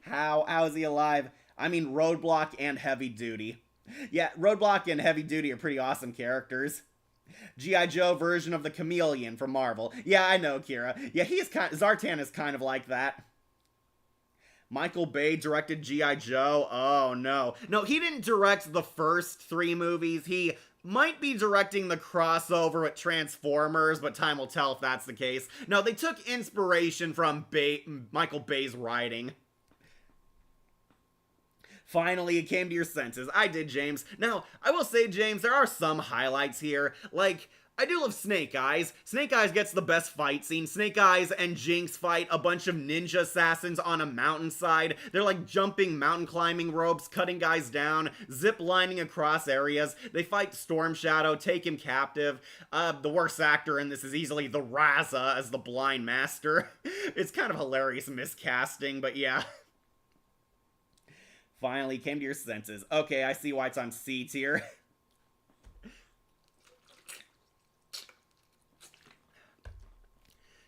How is he alive? I mean, Roadblock and Heavy Duty. Yeah, Roadblock and Heavy Duty are pretty awesome characters. G.I. Joe version of the Chameleon from Marvel. Yeah, I know, Kira. Yeah, Zartan is kind of like that. Michael Bay directed G.I. Joe? Oh, no. No, he didn't direct the first 3 movies. He might be directing the crossover with Transformers, but time will tell if that's the case. No, they took inspiration from Michael Bay's writing. Finally, you came to your senses. I did, James. Now, I will say, James, there are some highlights here. Like, I do love Snake Eyes. Snake Eyes gets the best fight scene. Snake Eyes and Jinx fight a bunch of ninja assassins on a mountainside. They're like jumping mountain climbing ropes, cutting guys down, zip lining across areas. They fight Storm Shadow, take him captive. The worst actor in this is easily the Raza as the blind master. It's kind of hilarious miscasting, but yeah. Finally came to your senses. Okay, I see why it's on C tier.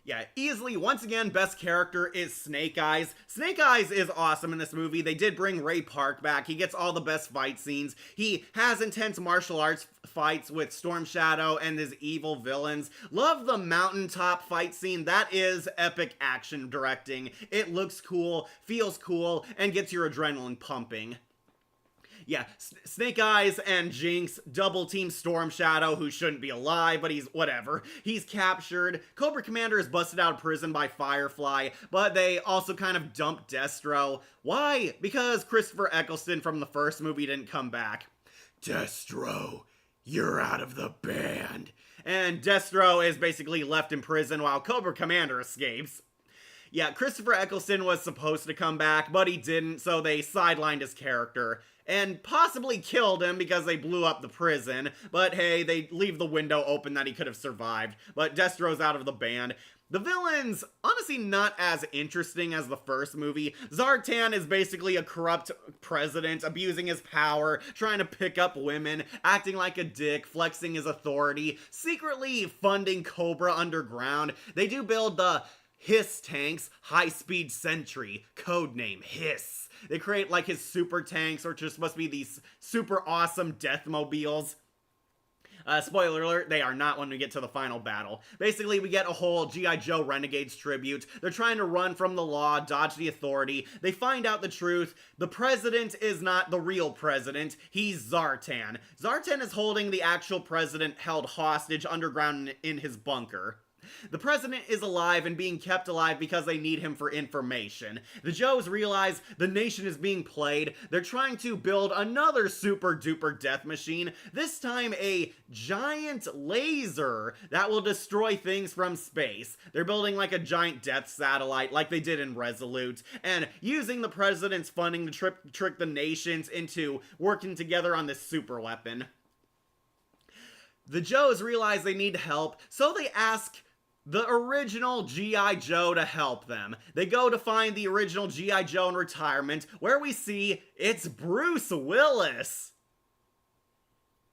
Yeah, easily, once again, best character is Snake Eyes. Snake Eyes is awesome in this movie. They did bring Ray Park back. He gets all the best fight scenes. He has intense martial arts fights with Storm Shadow and his evil villains. Love the mountaintop fight scene. That is epic action directing. It looks cool, feels cool, and gets your adrenaline pumping. Yeah, Snake Eyes and Jinx double team Storm Shadow, who shouldn't be alive, but he's whatever. He's captured. Cobra Commander is busted out of prison by Firefly, but they also kind of dump Destro. Why? Because Christopher Eccleston from the first movie didn't come back. Destro, you're out of the band. And Destro is basically left in prison while Cobra Commander escapes. Yeah, Christopher Eccleston was supposed to come back, but he didn't, so they sidelined his character. And possibly killed him because they blew up the prison. But hey, they leave the window open that he could have survived. But Destro's out of the band. The villain's honestly not as interesting as the first movie. Zartan is basically a corrupt president, abusing his power, trying to pick up women, acting like a dick, flexing his authority, secretly funding Cobra Underground. They do build the Hiss tanks, high-speed sentry, codename Hiss. They create like his super tanks, which are supposed to be these super awesome deathmobiles. Spoiler alert, they are not when we get to the final battle. Basically, we get a whole G.I. Joe Renegades tribute. They're trying to run from the law, dodge the authority. They find out the truth. The president is not the real president. He's Zartan. Zartan is holding the actual president held hostage underground in his bunker. The president is alive and being kept alive because they need him for information. The Joes realize the nation is being played. They're trying to build another super duper death machine, this time a giant laser that will destroy things from space. They're building like a giant death satellite like they did in Resolute, and using the president's funding to trick the nations into working together on this super weapon. The Joes realize they need help, so they ask the original G.I. Joe to help them. They go to find the original G.I. Joe in retirement, where we see it's Bruce Willis.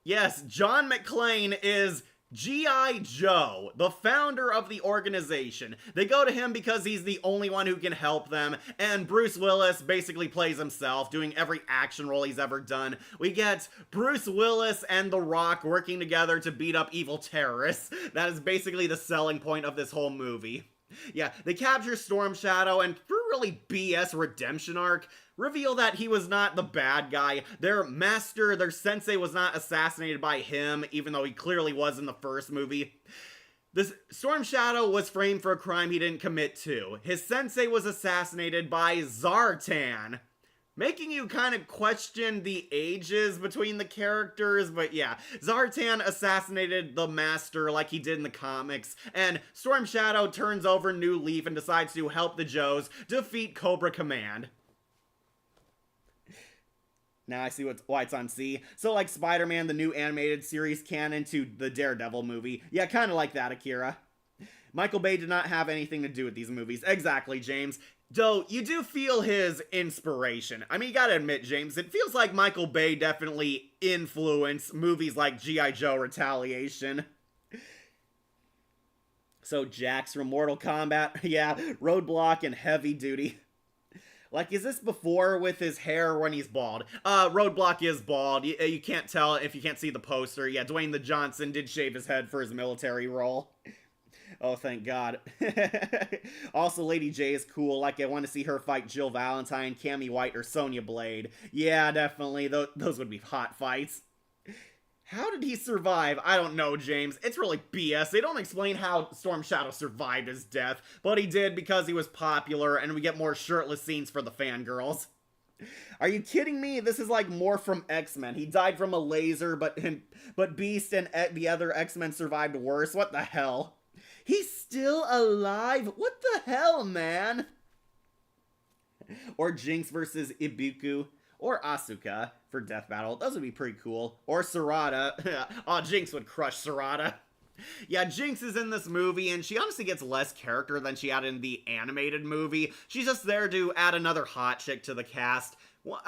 Yes, John McClane is G.I. Joe, the founder of the organization. They go to him because he's the only one who can help them, and Bruce Willis basically plays himself, doing every action role he's ever done. We get Bruce Willis and The Rock working together to beat up evil terrorists. That is basically the selling point of this whole movie. Yeah, they capture Storm Shadow, and through really BS redemption arc, reveal that he was not the bad guy. Their master, their sensei was not assassinated by him, even though he clearly was in the first movie. This Storm Shadow was framed for a crime he didn't commit to. His sensei was assassinated by Zartan. making you kind of question the ages between the characters, but yeah, Zartan assassinated the Master like he did in the comics, and Storm Shadow turns over New Leaf and decides to help the Joes defeat Cobra Command. Now I see why it's on C. So like Spider-Man, the new animated series canon to the Daredevil movie. Yeah, kind of like that, Akira. Michael Bay did not have anything to do with these movies. Exactly, James. Though, you do feel his inspiration. I mean, you gotta admit, James, it feels like Michael Bay definitely influenced movies like G.I. Joe Retaliation. So, Jax from Mortal Kombat, yeah, Roadblock and Heavy Duty. Like, is this before with his hair when he's bald? Roadblock is bald. You can't tell if you can't see the poster. Yeah, Dwayne The Johnson did shave his head for his military role. Oh, thank God. Also, Lady J is cool. Like, I want to see her fight Jill Valentine, Cammy White, or Sonya Blade. Yeah, definitely. Those would be hot fights. How did he survive? I don't know, James. It's really BS. They don't explain how Storm Shadow survived his death, but he did because he was popular, and we get more shirtless scenes for the fangirls. Are you kidding me? This is like more from X-Men. He died from a laser, but Beast and the other X-Men survived worse. What the hell? He's still alive? What the hell, man? Or Jinx versus Ibuku. Or Asuka for Death Battle. Those would be pretty cool. Or Sarada. Oh, Jinx would crush Sarada. Yeah, Jinx is in this movie, and she honestly gets less character than she had in the animated movie. She's just there to add another hot chick to the cast. Well,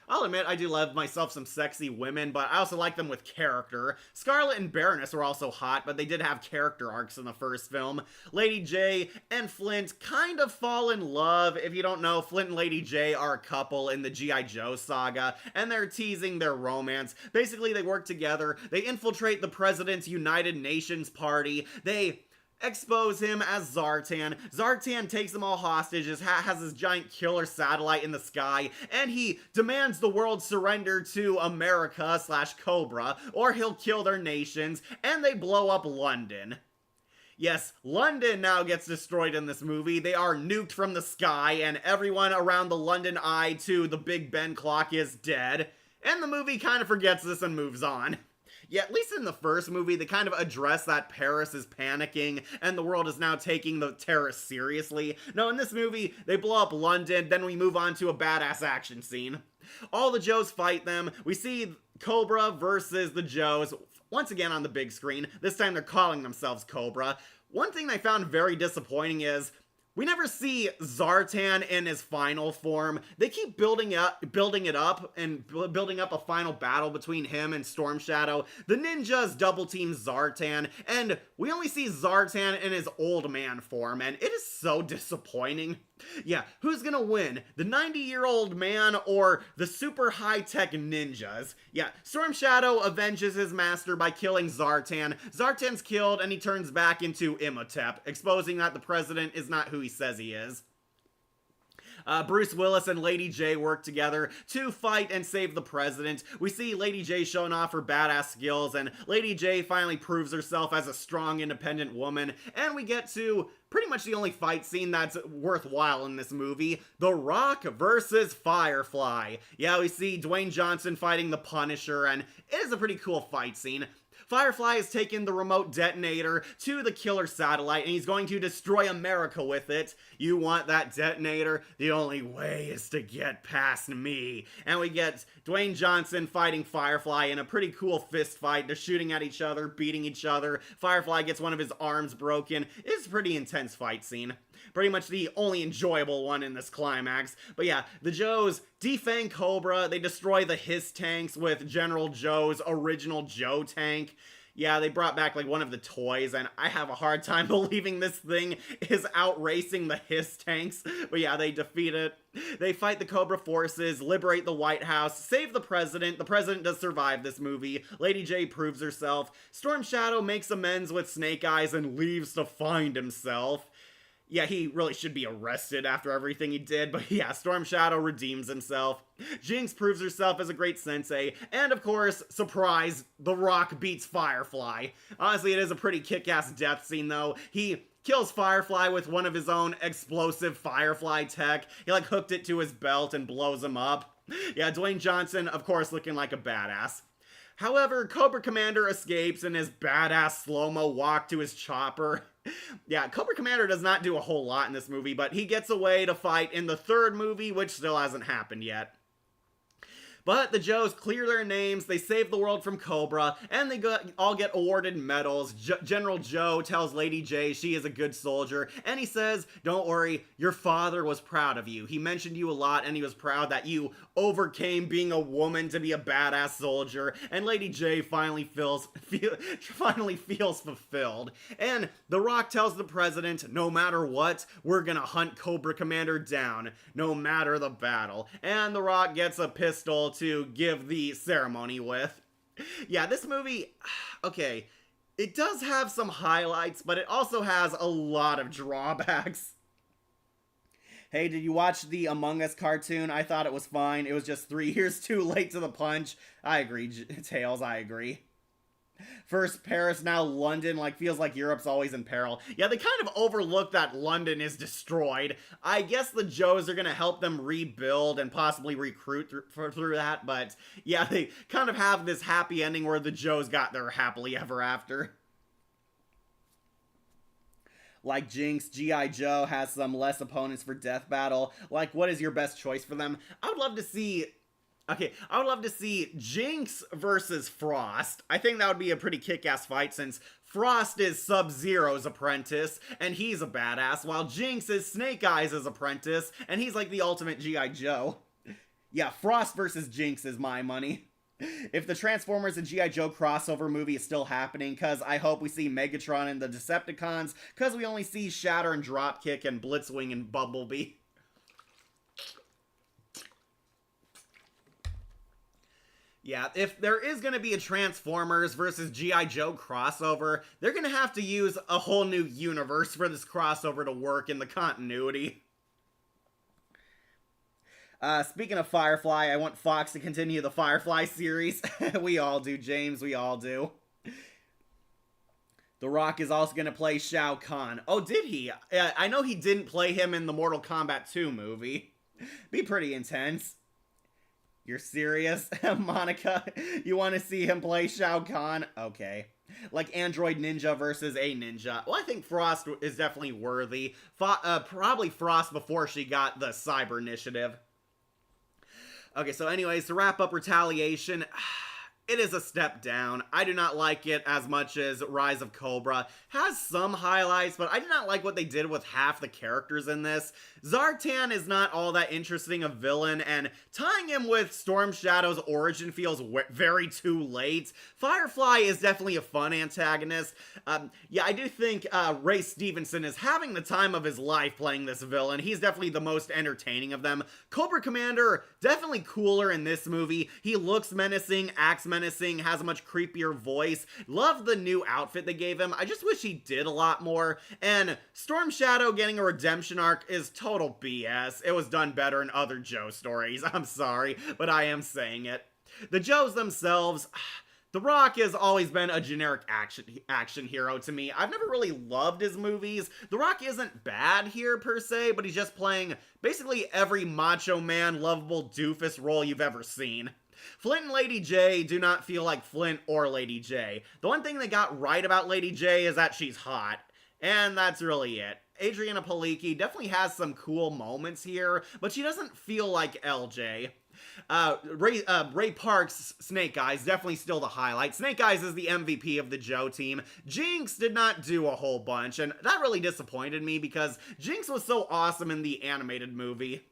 I'll admit, I do love myself some sexy women, but I also like them with character. Scarlet and Baroness were also hot, but they did have character arcs in the first film. Lady J and Flint kind of fall in love. If you don't know, Flint and Lady J are a couple in the G.I. Joe saga, and they're teasing their romance. Basically, they work together. They infiltrate the President's United Nations party. They expose him as Zartan. Zartan takes them all hostages, has this giant killer satellite in the sky, and he demands the world surrender to America/Cobra, or he'll kill their nations, and they blow up London. Yes, London now gets destroyed in this movie. They are nuked from the sky, and everyone around the London Eye to the Big Ben clock is dead. And the movie kind of forgets this and moves on. Yeah, at least in the first movie, they kind of address that Paris is panicking and the world is now taking the terrorists seriously. No, in this movie, they blow up London, then we move on to a badass action scene. All the Joes fight them. We see Cobra versus the Joes, once again on the big screen. This time they're calling themselves Cobra. One thing I found very disappointing is we never see Zartan in his final form. They keep building it up and building up a final battle between him and Storm Shadow. The ninjas double team Zartan, and we only see Zartan in his old man form, and it is so disappointing. Yeah, who's gonna win? The 90-year-old man or the super high-tech ninjas? Yeah, Storm Shadow avenges his master by killing Zartan. Zartan's killed and he turns back into Imhotep, exposing that the president is not who he says he is. Bruce Willis and Lady J work together to fight and save the president. We see Lady J showing off her badass skills, and Lady J finally proves herself as a strong, independent woman, and we get to pretty much the only fight scene that's worthwhile in this movie, The Rock versus Firefly. Yeah, we see Dwayne Johnson fighting the Punisher, and it is a pretty cool fight scene. Firefly has taken the remote detonator to the killer satellite, and he's going to destroy America with it. You want that detonator? The only way is to get past me. And we get Dwayne Johnson fighting Firefly in a pretty cool fist fight. They're shooting at each other, beating each other. Firefly gets one of his arms broken. It's a pretty intense fight scene. Pretty much the only enjoyable one in this climax. But yeah, the Joes defang Cobra. They destroy the Hiss tanks with General Joe's original Joe tank. Yeah, they brought back like one of the toys, and I have a hard time believing this thing is outracing the Hiss tanks. But yeah, they defeat it. They fight the Cobra forces, liberate the White House, save the president. The president does survive this movie. Lady J proves herself. Storm Shadow makes amends with Snake Eyes and leaves to find himself. Yeah, he really should be arrested after everything he did, but yeah, Storm Shadow redeems himself. Jinx proves herself as a great sensei, and of course, surprise, The Rock beats Firefly. Honestly, it is a pretty kick-ass death scene though. He kills Firefly with one of his own explosive Firefly tech. He like hooked it to his belt and blows him up. Yeah, Dwayne Johnson, of course, looking like a badass. However, Cobra Commander escapes in his badass slow-mo walk to his chopper. Yeah, Cobra Commander does not do a whole lot in this movie, but he gets away to fight in the third movie, which still hasn't happened yet. But the Joes clear their names, they save the world from Cobra, and they all get awarded medals. General Joe tells Lady J she is a good soldier, and he says, "Don't worry, your father was proud of you. He mentioned you a lot, and he was proud that you overcame being a woman to be a badass soldier." And Lady J finally feels fulfilled. And The Rock tells the president, "No matter what, we're gonna hunt Cobra Commander down, no matter the battle." And The Rock gets a pistol to give the ceremony with. Yeah, this movie, okay, it does have some highlights, but it also has a lot of drawbacks. Hey, did you watch the Among Us cartoon? I thought it was fine. It was just 3 years too late to the punch. I agree, Tails, I agree. First Paris, now London, like feels like Europe's always in peril. Yeah, they kind of overlook that London is destroyed. I guess the Joes are gonna help them rebuild and possibly recruit through that, but yeah, they kind of have this happy ending where the Joes got their happily ever after. Like Jinx, G.I. Joe has some less opponents for death battle. Like, what is your best choice for them? I would love to see Jinx versus Frost. I think that would be a pretty kick-ass fight since Frost is Sub-Zero's apprentice, and he's a badass, while Jinx is Snake Eyes' apprentice, and he's like the ultimate G.I. Joe. Yeah, Frost versus Jinx is my money. If the Transformers and G.I. Joe crossover movie is still happening, cause I hope we see Megatron and the Decepticons, cause we only see Shatter and Dropkick and Blitzwing and Bumblebee. Yeah, if there is going to be a Transformers versus G.I. Joe crossover, they're going to have to use a whole new universe for this crossover to work in the continuity. Speaking of Firefly, I want Fox to continue the Firefly series. We all do, James, we all do. The Rock is also going to play Shao Kahn. Oh, did he? I know he didn't play him in the Mortal Kombat 2 movie. Be pretty intense. You're serious, Monica? You want to see him play Shao Kahn? Okay. Like Android Ninja versus a ninja. Well, I think Frost is definitely worthy. Probably Frost before she got the Cyber Initiative. Okay, so anyways, to wrap up Retaliation, it is a step down. I do not like it as much as Rise of Cobra. Has some highlights, but I do not like what they did with half the characters in this. Zartan is not all that interesting a villain, and tying him with Storm Shadow's origin feels very too late. Firefly is definitely a fun antagonist. Yeah, I do think Ray Stevenson is having the time of his life playing this villain. He's definitely the most entertaining of them. Cobra Commander, definitely cooler in this movie. He looks menacing, acts menacing, has a much creepier voice. Love the new outfit they gave him. I just wish he did a lot more. And Storm Shadow getting a redemption arc is total BS. It was done better in other Joe stories. I'm sorry, but I am saying it. The Joes themselves, The Rock has always been a generic action hero to me. I've never really loved his movies. The Rock isn't bad here per se, but he's just playing basically every macho man, lovable doofus role you've ever seen. Flint and Lady J do not feel like Flint or Lady J. The one thing they got right about Lady J is that she's hot. And that's really it. Adriana Palicki definitely has some cool moments here, but she doesn't feel like LJ. Ray Park's Snake Eyes, definitely still the highlight. Snake Eyes is the MVP of the Joe team. Jinx did not do a whole bunch, and that really disappointed me because Jinx was so awesome in the animated movie.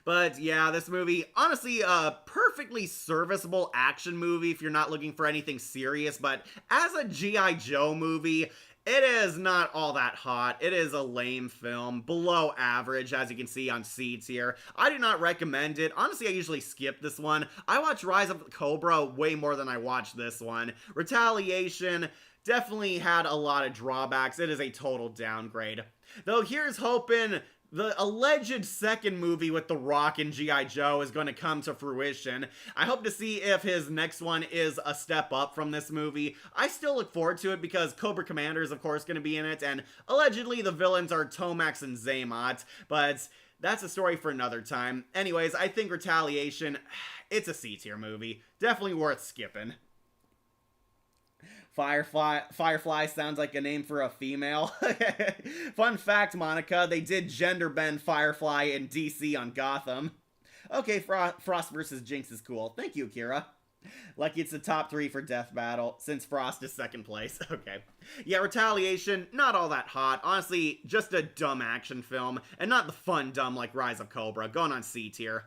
But yeah, this movie, honestly, a perfectly serviceable action movie if you're not looking for anything serious, but as a G.I. Joe movie, it is not all that hot. It is a lame film, below average, as you can see on Seeds here. I do not recommend it. Honestly, I usually skip this one. I watch Rise of Cobra way more than I watch this one. Retaliation definitely had a lot of drawbacks. It is a total downgrade. Though here's hoping the alleged second movie with The Rock and G.I. Joe is going to come to fruition. I hope to see if his next one is a step up from this movie. I still look forward to it because Cobra Commander is of course going to be in it, and allegedly the villains are Tomax and Zaymot, but that's a story for another time. Anyways, I think Retaliation, it's a C-tier movie. Definitely worth skipping. Firefly sounds like a name for a female. Fun fact, Monica, they did gender bend Firefly in DC on Gotham. Okay, Frost versus Jinx is cool. Thank you, Kira. Lucky it's the top 3 for Death Battle, since Frost is second place. Okay. Yeah, Retaliation, not all that hot. Honestly, just a dumb action film, and not the fun dumb like Rise of Cobra, going on C tier.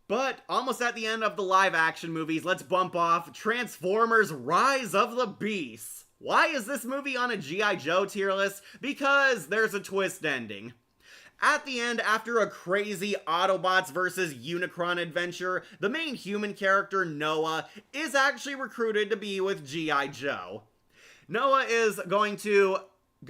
But almost at the end of the live action movies, let's bump off Transformers Rise of the Beasts. Why is this movie on a G.I. Joe tier list? Because there's a twist ending. At the end, after a crazy Autobots versus Unicron adventure, the main human character, Noah, is actually recruited to be with G.I. Joe. Noah is going to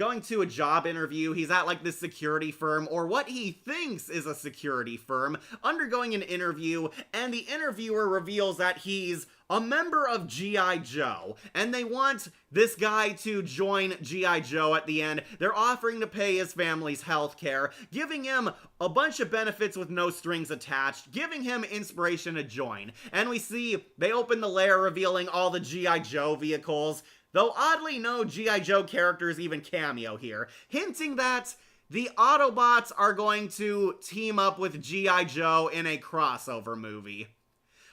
a job interview. He's at like this security firm, or what he thinks is a security firm, undergoing an interview, and the interviewer reveals that he's a member of G.I. Joe, and they want this guy to join G.I. Joe at the end. They're offering to pay his family's health care, giving him a bunch of benefits with no strings attached, giving him inspiration to join. And we see they open the lair, revealing all the G.I. Joe vehicles, though oddly no G.I. Joe characters even cameo here, hinting that the Autobots are going to team up with G.I. Joe in a crossover movie.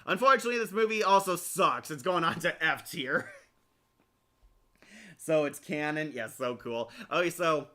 Unfortunately, this movie also sucks. It's going on to F tier. So it's canon. Yeah, so cool. Okay, so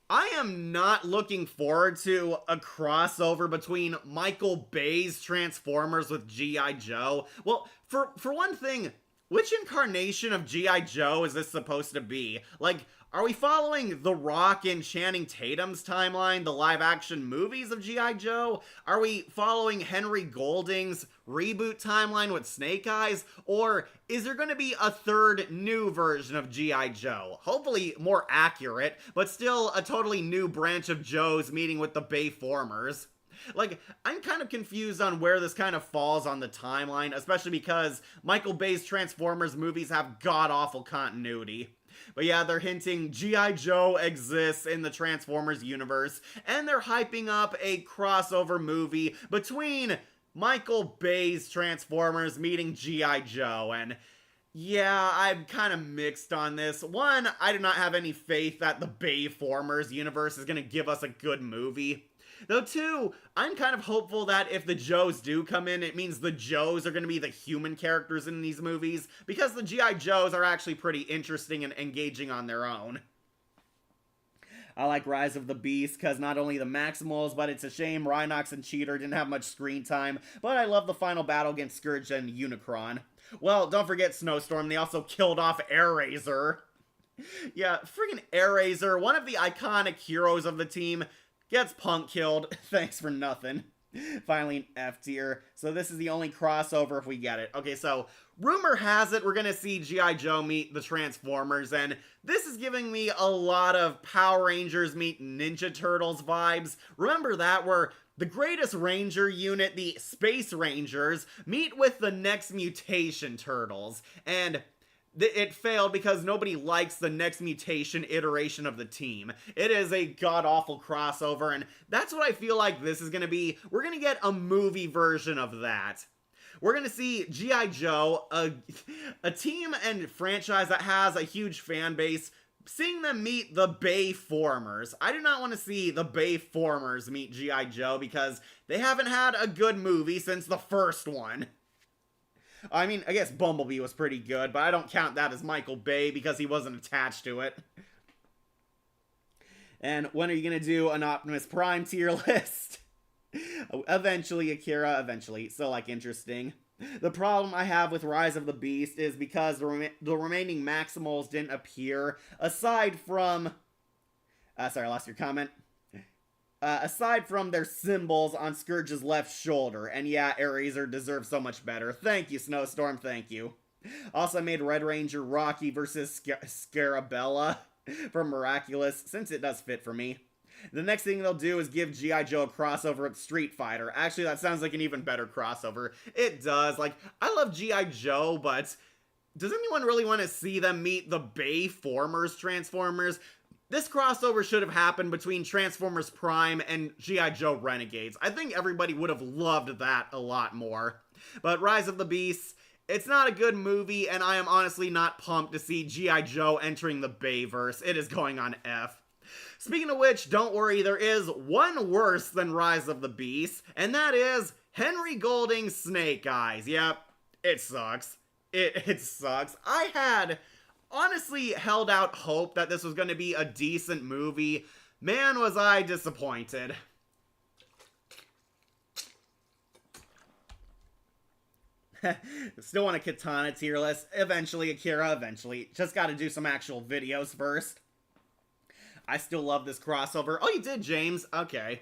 I am not looking forward to a crossover between Michael Bay's Transformers with G.I. Joe. Well, for one thing, which incarnation of G.I. Joe is this supposed to be? Like, are we following The Rock and Channing Tatum's timeline, the live-action movies of G.I. Joe? Are we following Henry Golding's reboot timeline with Snake Eyes? Or is there going to be a third new version of G.I. Joe? Hopefully more accurate, but still a totally new branch of Joes meeting with the Bayformers. Like, I'm kind of confused on where this kind of falls on the timeline, especially because Michael Bay's Transformers movies have god-awful continuity. But yeah, they're hinting G.I. Joe exists in the Transformers universe, and they're hyping up a crossover movie between Michael Bay's Transformers meeting G.I. Joe, and yeah, I'm kind of mixed on this. One, I do not have any faith that the Bayformers universe is going to give us a good movie. Though two, I'm kind of hopeful that if the Joes do come in, it means the Joes are going to be the human characters in these movies, because the G.I. Joes are actually pretty interesting and engaging on their own. I like Rise of the Beast because not only the Maximals, but it's a shame Rhinox and Cheater didn't have much screen time, but I love the final battle against Scourge and Unicron. Well, don't forget Snowstorm, they also killed off Airazor. Yeah, friggin' Airazor, one of the iconic heroes of the team, gets punk killed. Thanks for nothing. Finally an F tier. So this is the only crossover if we get it. Okay, so rumor has it we're gonna see G.I. Joe meet the Transformers, and this is giving me a lot of Power Rangers meet Ninja Turtles vibes. Remember that, where the greatest Ranger unit, the Space Rangers, meet with the Next Mutation Turtles, and it failed because nobody likes the Next Mutation iteration of the team. It is a god-awful crossover, and that's what I feel like this is going to be. We're going to get a movie version of that. We're going to see G.I. Joe, a team and franchise that has a huge fan base, seeing them meet the Bayformers. I do not want to see the Bayformers meet G.I. Joe because they haven't had a good movie since the first one. I mean, I guess Bumblebee was pretty good, but I don't count that as Michael Bay because he wasn't attached to it. And when are you going to do an Optimus Prime tier list? Eventually, Akira, eventually. So, like, interesting. The problem I have with Rise of the Beast is because the remaining Maximals didn't appear, aside from... sorry, I lost your comment. Aside from their symbols on Scourge's left shoulder. And yeah, Airazor deserves so much better. Thank you, Snowstorm, thank you. Also, I made Red Ranger Rocky versus Scarabella from Miraculous, since it does fit for me. The next thing they'll do is give G.I. Joe a crossover with Street Fighter. Actually, that sounds like an even better crossover. It does. Like, I love G.I. Joe, but does anyone really want to see them meet the Bayformers Transformers? This crossover should have happened between Transformers Prime and G.I. Joe Renegades. I think everybody would have loved that a lot more. But Rise of the Beasts, it's not a good movie, and I am honestly not pumped to see G.I. Joe entering the Bayverse. It is going on F. Speaking of which, don't worry, there is one worse than Rise of the Beast, and that is Henry Golding's Snake Eyes. Yep, it sucks. It sucks. I had honestly held out hope that this was going to be a decent movie. Man, was I disappointed. Still want a Katana tier list. Eventually, Akira, eventually. Just gotta do some actual videos first. I still love this crossover. Oh, you did, James? Okay.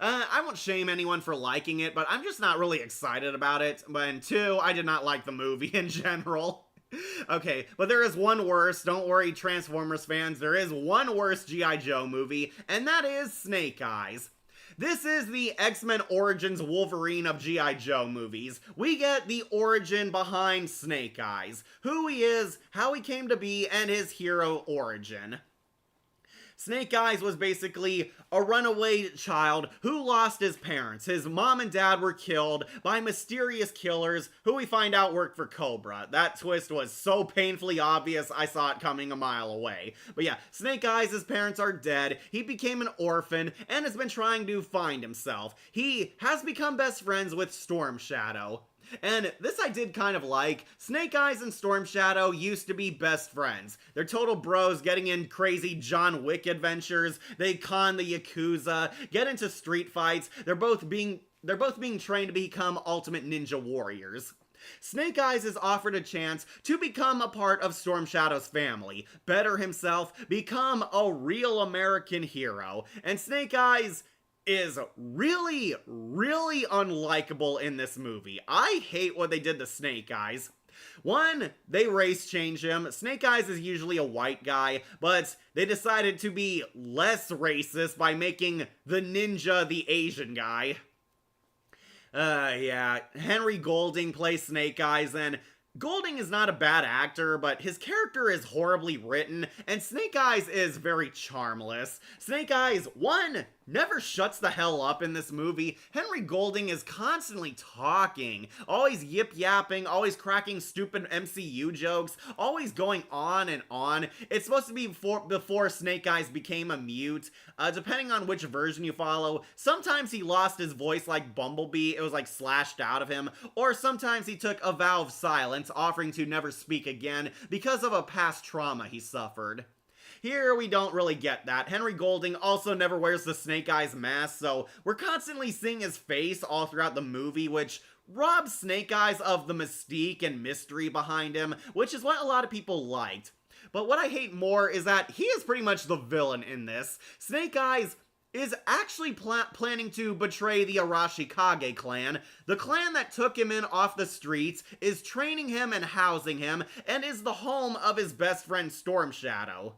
I won't shame anyone for liking it, but I'm just not really excited about it. And two, I did not like the movie in general. Okay, but there is one worse. Don't worry, Transformers fans. There is one worse G.I. Joe movie, and that is Snake Eyes. This is the X-Men Origins Wolverine of G.I. Joe movies. We get the origin behind Snake Eyes, who he is, how he came to be, and his hero origin. Snake Eyes was basically a runaway child who lost his parents. His mom and dad were killed by mysterious killers who we find out worked for Cobra. That twist was so painfully obvious, I saw it coming a mile away. But yeah, Snake Eyes, his parents are dead. He became an orphan and has been trying to find himself. He has become best friends with Storm Shadow. And this I did kind of like. Snake Eyes and Storm Shadow used to be best friends. They're total bros getting in crazy John Wick adventures. They con the Yakuza, get into street fights. They're both being trained to become ultimate ninja warriors. Snake Eyes is offered a chance to become a part of Storm Shadow's family, better himself, become a real American hero. And Snake Eyes is really, really unlikable in this movie. I hate what they did to Snake Eyes. One, they race change him. Snake Eyes is usually a white guy, but they decided to be less racist by making the ninja the Asian guy. Yeah, Henry Golding plays Snake Eyes, and Golding is not a bad actor, but his character is horribly written, and Snake Eyes is very charmless. Snake Eyes, one, never shuts the hell up in this movie. Henry Golding is constantly talking, always yip-yapping, always cracking stupid MCU jokes, always going on and on. It's supposed to be before Snake Eyes became a mute. Depending on which version you follow, sometimes he lost his voice like Bumblebee, it was like slashed out of him, or sometimes he took a vow of silence, offering to never speak again because of a past trauma he suffered. Here, we don't really get that. Henry Golding also never wears the Snake Eyes mask, so we're constantly seeing his face all throughout the movie, which robs Snake Eyes of the mystique and mystery behind him, which is what a lot of people liked. But what I hate more is that he is pretty much the villain in this. Snake Eyes is actually planning to betray the Arashikage clan. The clan that took him in off the streets is training him and housing him, and is the home of his best friend Storm Shadow.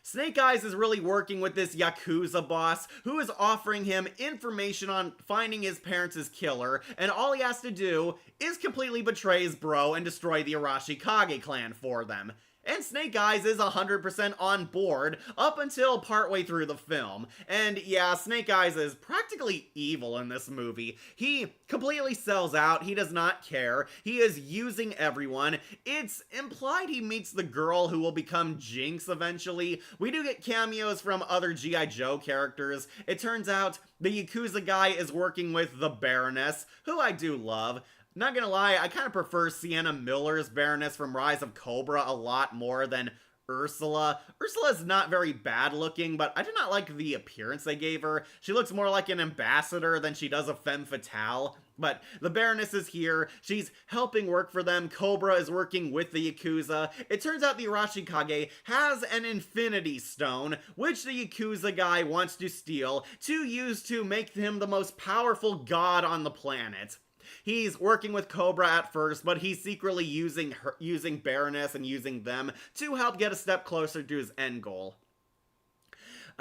Snake Eyes is really working with this Yakuza boss who is offering him information on finding his parents' killer, and all he has to do is completely betray his bro and destroy the Arashikage clan for them. And Snake Eyes is 100% on board up until partway through the film. And yeah, Snake Eyes is practically evil in this movie. He completely sells out, he does not care, he is using everyone. It's implied he meets the girl who will become Jinx eventually. We do get cameos from other G.I. Joe characters. It turns out the Yakuza guy is working with the Baroness, who I do love. Not gonna lie, I kind of prefer Sienna Miller's Baroness from Rise of Cobra a lot more than Ursula. Ursula's not very bad looking, but I do not like the appearance they gave her. She looks more like an ambassador than she does a femme fatale. But the Baroness is here, she's helping work for them, Cobra is working with the Yakuza. It turns out the Arashikage has an Infinity Stone, which the Yakuza guy wants to steal to use to make him the most powerful god on the planet. He's working with Cobra at first, but he's secretly using Baroness and using them to help get a step closer to his end goal.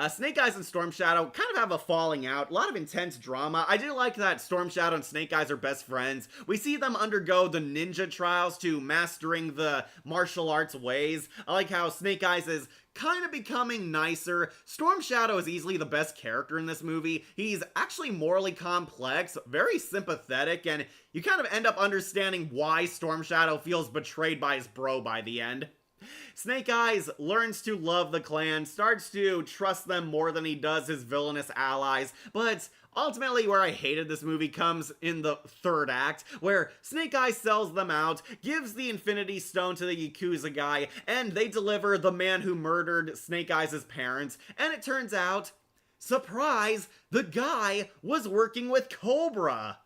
Snake Eyes and Storm Shadow kind of have a falling out, a lot of intense drama. I do like that Storm Shadow and Snake Eyes are best friends. We see them undergo the ninja trials to mastering the martial arts ways. I like how Snake Eyes is kind of becoming nicer. Storm Shadow is easily the best character in this movie. He's actually morally complex, very sympathetic, and you kind of end up understanding why Storm Shadow feels betrayed by his bro by the end. Snake Eyes learns to love the clan, starts to trust them more than he does his villainous allies, but ultimately where I hated this movie comes in the third act, where Snake Eyes sells them out, gives the Infinity Stone to the Yakuza guy, and they deliver the man who murdered Snake Eyes' parents, and it turns out, surprise, the guy was working with Cobra.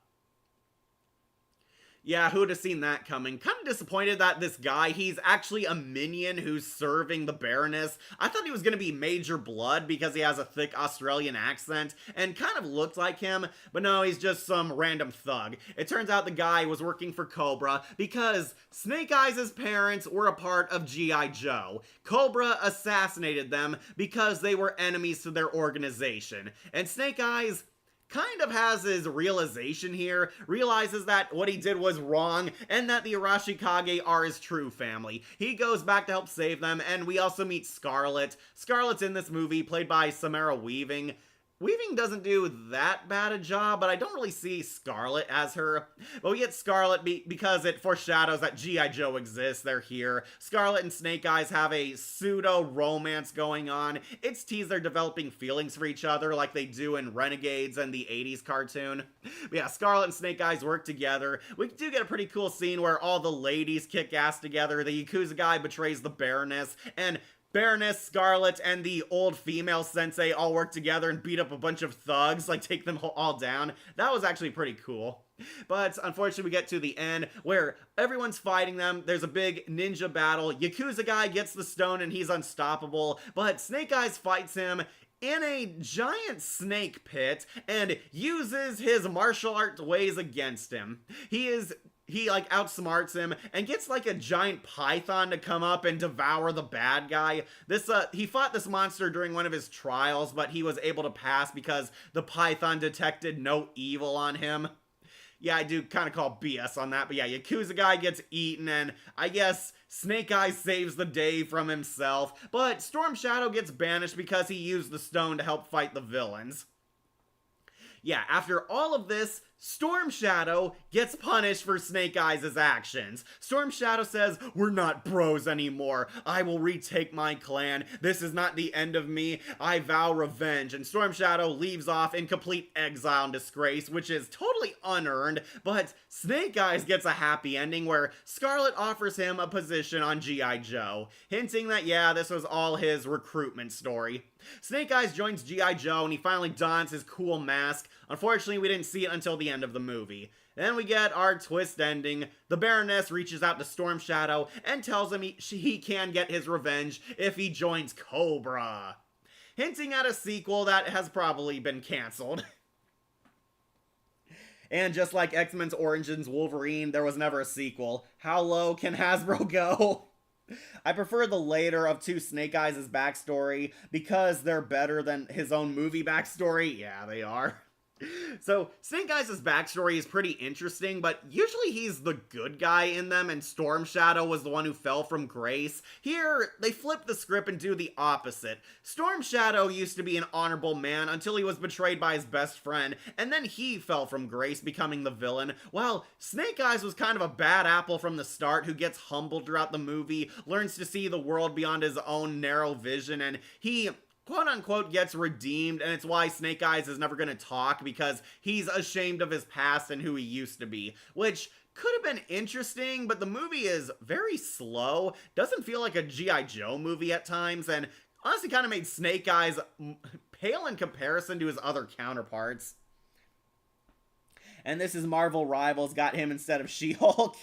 Yeah, who'd have seen that coming? Kind of disappointed that this guy, he's actually a minion who's serving the Baroness. I thought he was going to be Major Blood because he has a thick Australian accent and kind of looked like him, but no, he's just some random thug. It turns out the guy was working for Cobra because Snake Eyes' parents were a part of G.I. Joe. Cobra assassinated them because they were enemies to their organization. And Snake Eyes kind of has his realization here, realizes that what he did was wrong, and that the Arashikage are his true family. He goes back to help save them, and we also meet Scarlet. Scarlet's in this movie, played by Samara Weaving. Weaving doesn't do that bad a job, but I don't really see Scarlet as her. But we get Scarlet because it foreshadows that G.I. Joe exists. They're here. Scarlet and Snake Eyes have a pseudo-romance going on. It's teased they're developing feelings for each other like they do in Renegades and the 80s cartoon. But yeah, Scarlet and Snake Eyes work together. We do get a pretty cool scene where all the ladies kick ass together. The Yakuza guy betrays the Baroness, and Baroness, Scarlet, and the old female sensei all work together and beat up a bunch of thugs, like take them all down. That was actually pretty cool. But unfortunately we get to the end where everyone's fighting them. There's a big ninja battle. Yakuza guy gets the stone and he's unstoppable, but Snake Eyes fights him in a giant snake pit and uses his martial arts ways against him. He like outsmarts him and gets like a giant python to come up and devour the bad guy. He fought this monster during one of his trials, but he was able to pass because the python detected no evil on him. Yeah, I do kind of call BS on that, but yeah, Yakuza guy gets eaten, and I guess Snake Eyes saves the day from himself, but Storm Shadow gets banished because he used the stone to help fight the villains. Yeah, after all of this, Storm Shadow gets punished for Snake Eyes' actions. Storm Shadow says, "We're not bros anymore. I will retake my clan. This is not the end of me. I vow revenge." And Storm Shadow leaves off in complete exile and disgrace, which is totally unearned, but Snake Eyes gets a happy ending where Scarlet offers him a position on G.I. Joe, hinting that, yeah, this was all his recruitment story. Snake Eyes joins G.I. Joe and he finally dons his cool mask. Unfortunately, we didn't see it until the end of the movie. Then we get our twist ending. The Baroness reaches out to Storm Shadow and tells him he can get his revenge if he joins Cobra, hinting at a sequel that has probably been canceled. And just like X-Men's Origins Wolverine, there was never a sequel. How low can Hasbro go? I prefer the later of two Snake Eyes' backstory because they're better than his own movie backstory. Yeah, they are. So, Snake Eyes' backstory is pretty interesting, but usually he's the good guy in them, and Storm Shadow was the one who fell from grace. Here, they flip the script and do the opposite. Storm Shadow used to be an honorable man until he was betrayed by his best friend, and then he fell from grace, becoming the villain, while Snake Eyes was kind of a bad apple from the start who gets humbled throughout the movie, learns to see the world beyond his own narrow vision, and he quote-unquote gets redeemed, and it's why Snake Eyes is never gonna talk because he's ashamed of his past and who he used to be, which could have been interesting, but the movie is very slow, doesn't feel like a G.I. Joe movie at times, and honestly kind of made Snake Eyes pale in comparison to his other counterparts. And this is Marvel Rivals got him instead of She-Hulk.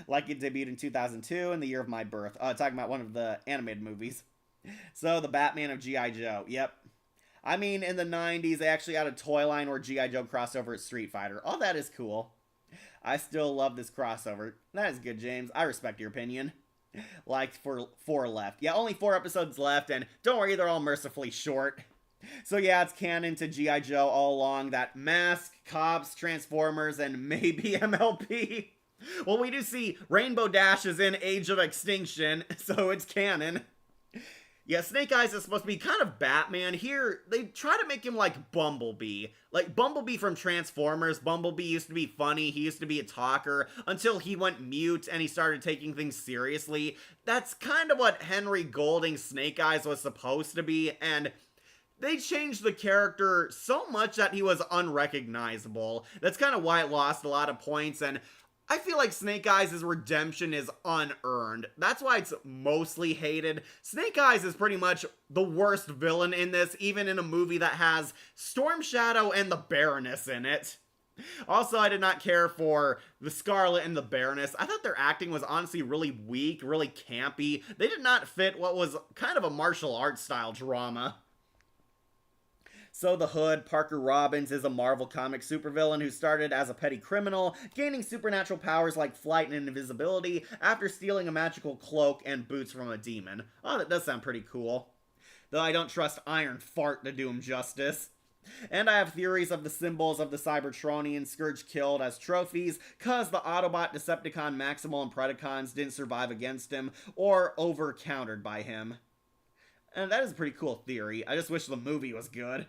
Like it debuted in 2002 in the year of my birth. Talking about one of the animated movies. So, the Batman of G.I. Joe. Yep. I mean, in the 90s, they actually had a toy line where G.I. Joe crossed over at Street Fighter. All that is cool. I still love this crossover. That is good, James. I respect your opinion. Like for 4 left. Yeah, only 4 episodes left, and don't worry, they're all mercifully short. So yeah, it's canon to G.I. Joe all along that Mask, Cops, Transformers, and maybe MLP. Well, we do see Rainbow Dash is in Age of Extinction, so it's canon. Yeah, Snake Eyes is supposed to be kind of Batman. Here, they try to make him like Bumblebee. Like Bumblebee from Transformers. Bumblebee used to be funny, he used to be a talker, until he went mute and he started taking things seriously. That's kind of what Henry Golding's Snake Eyes was supposed to be, and they changed the character so much that he was unrecognizable. That's kind of why it lost a lot of points, and I feel like Snake Eyes' redemption is unearned. That's why it's mostly hated. Snake Eyes is pretty much the worst villain in this, even in a movie that has Storm Shadow and the Baroness in it. Also, I did not care for the Scarlet and the Baroness. I thought their acting was honestly really weak, really campy. They did not fit what was kind of a martial arts style drama. So the Hood, Parker Robbins, is a Marvel comic supervillain who started as a petty criminal, gaining supernatural powers like flight and invisibility after stealing a magical cloak and boots from a demon. Oh, that does sound pretty cool. Though I don't trust Iron Fart to do him justice. And I have theories of the symbols of the Cybertronian Scourge killed as trophies, cause the Autobot, Decepticon, Maximal, and Predacons didn't survive against him, or over-countered by him. And that is a pretty cool theory. I just wish the movie was good.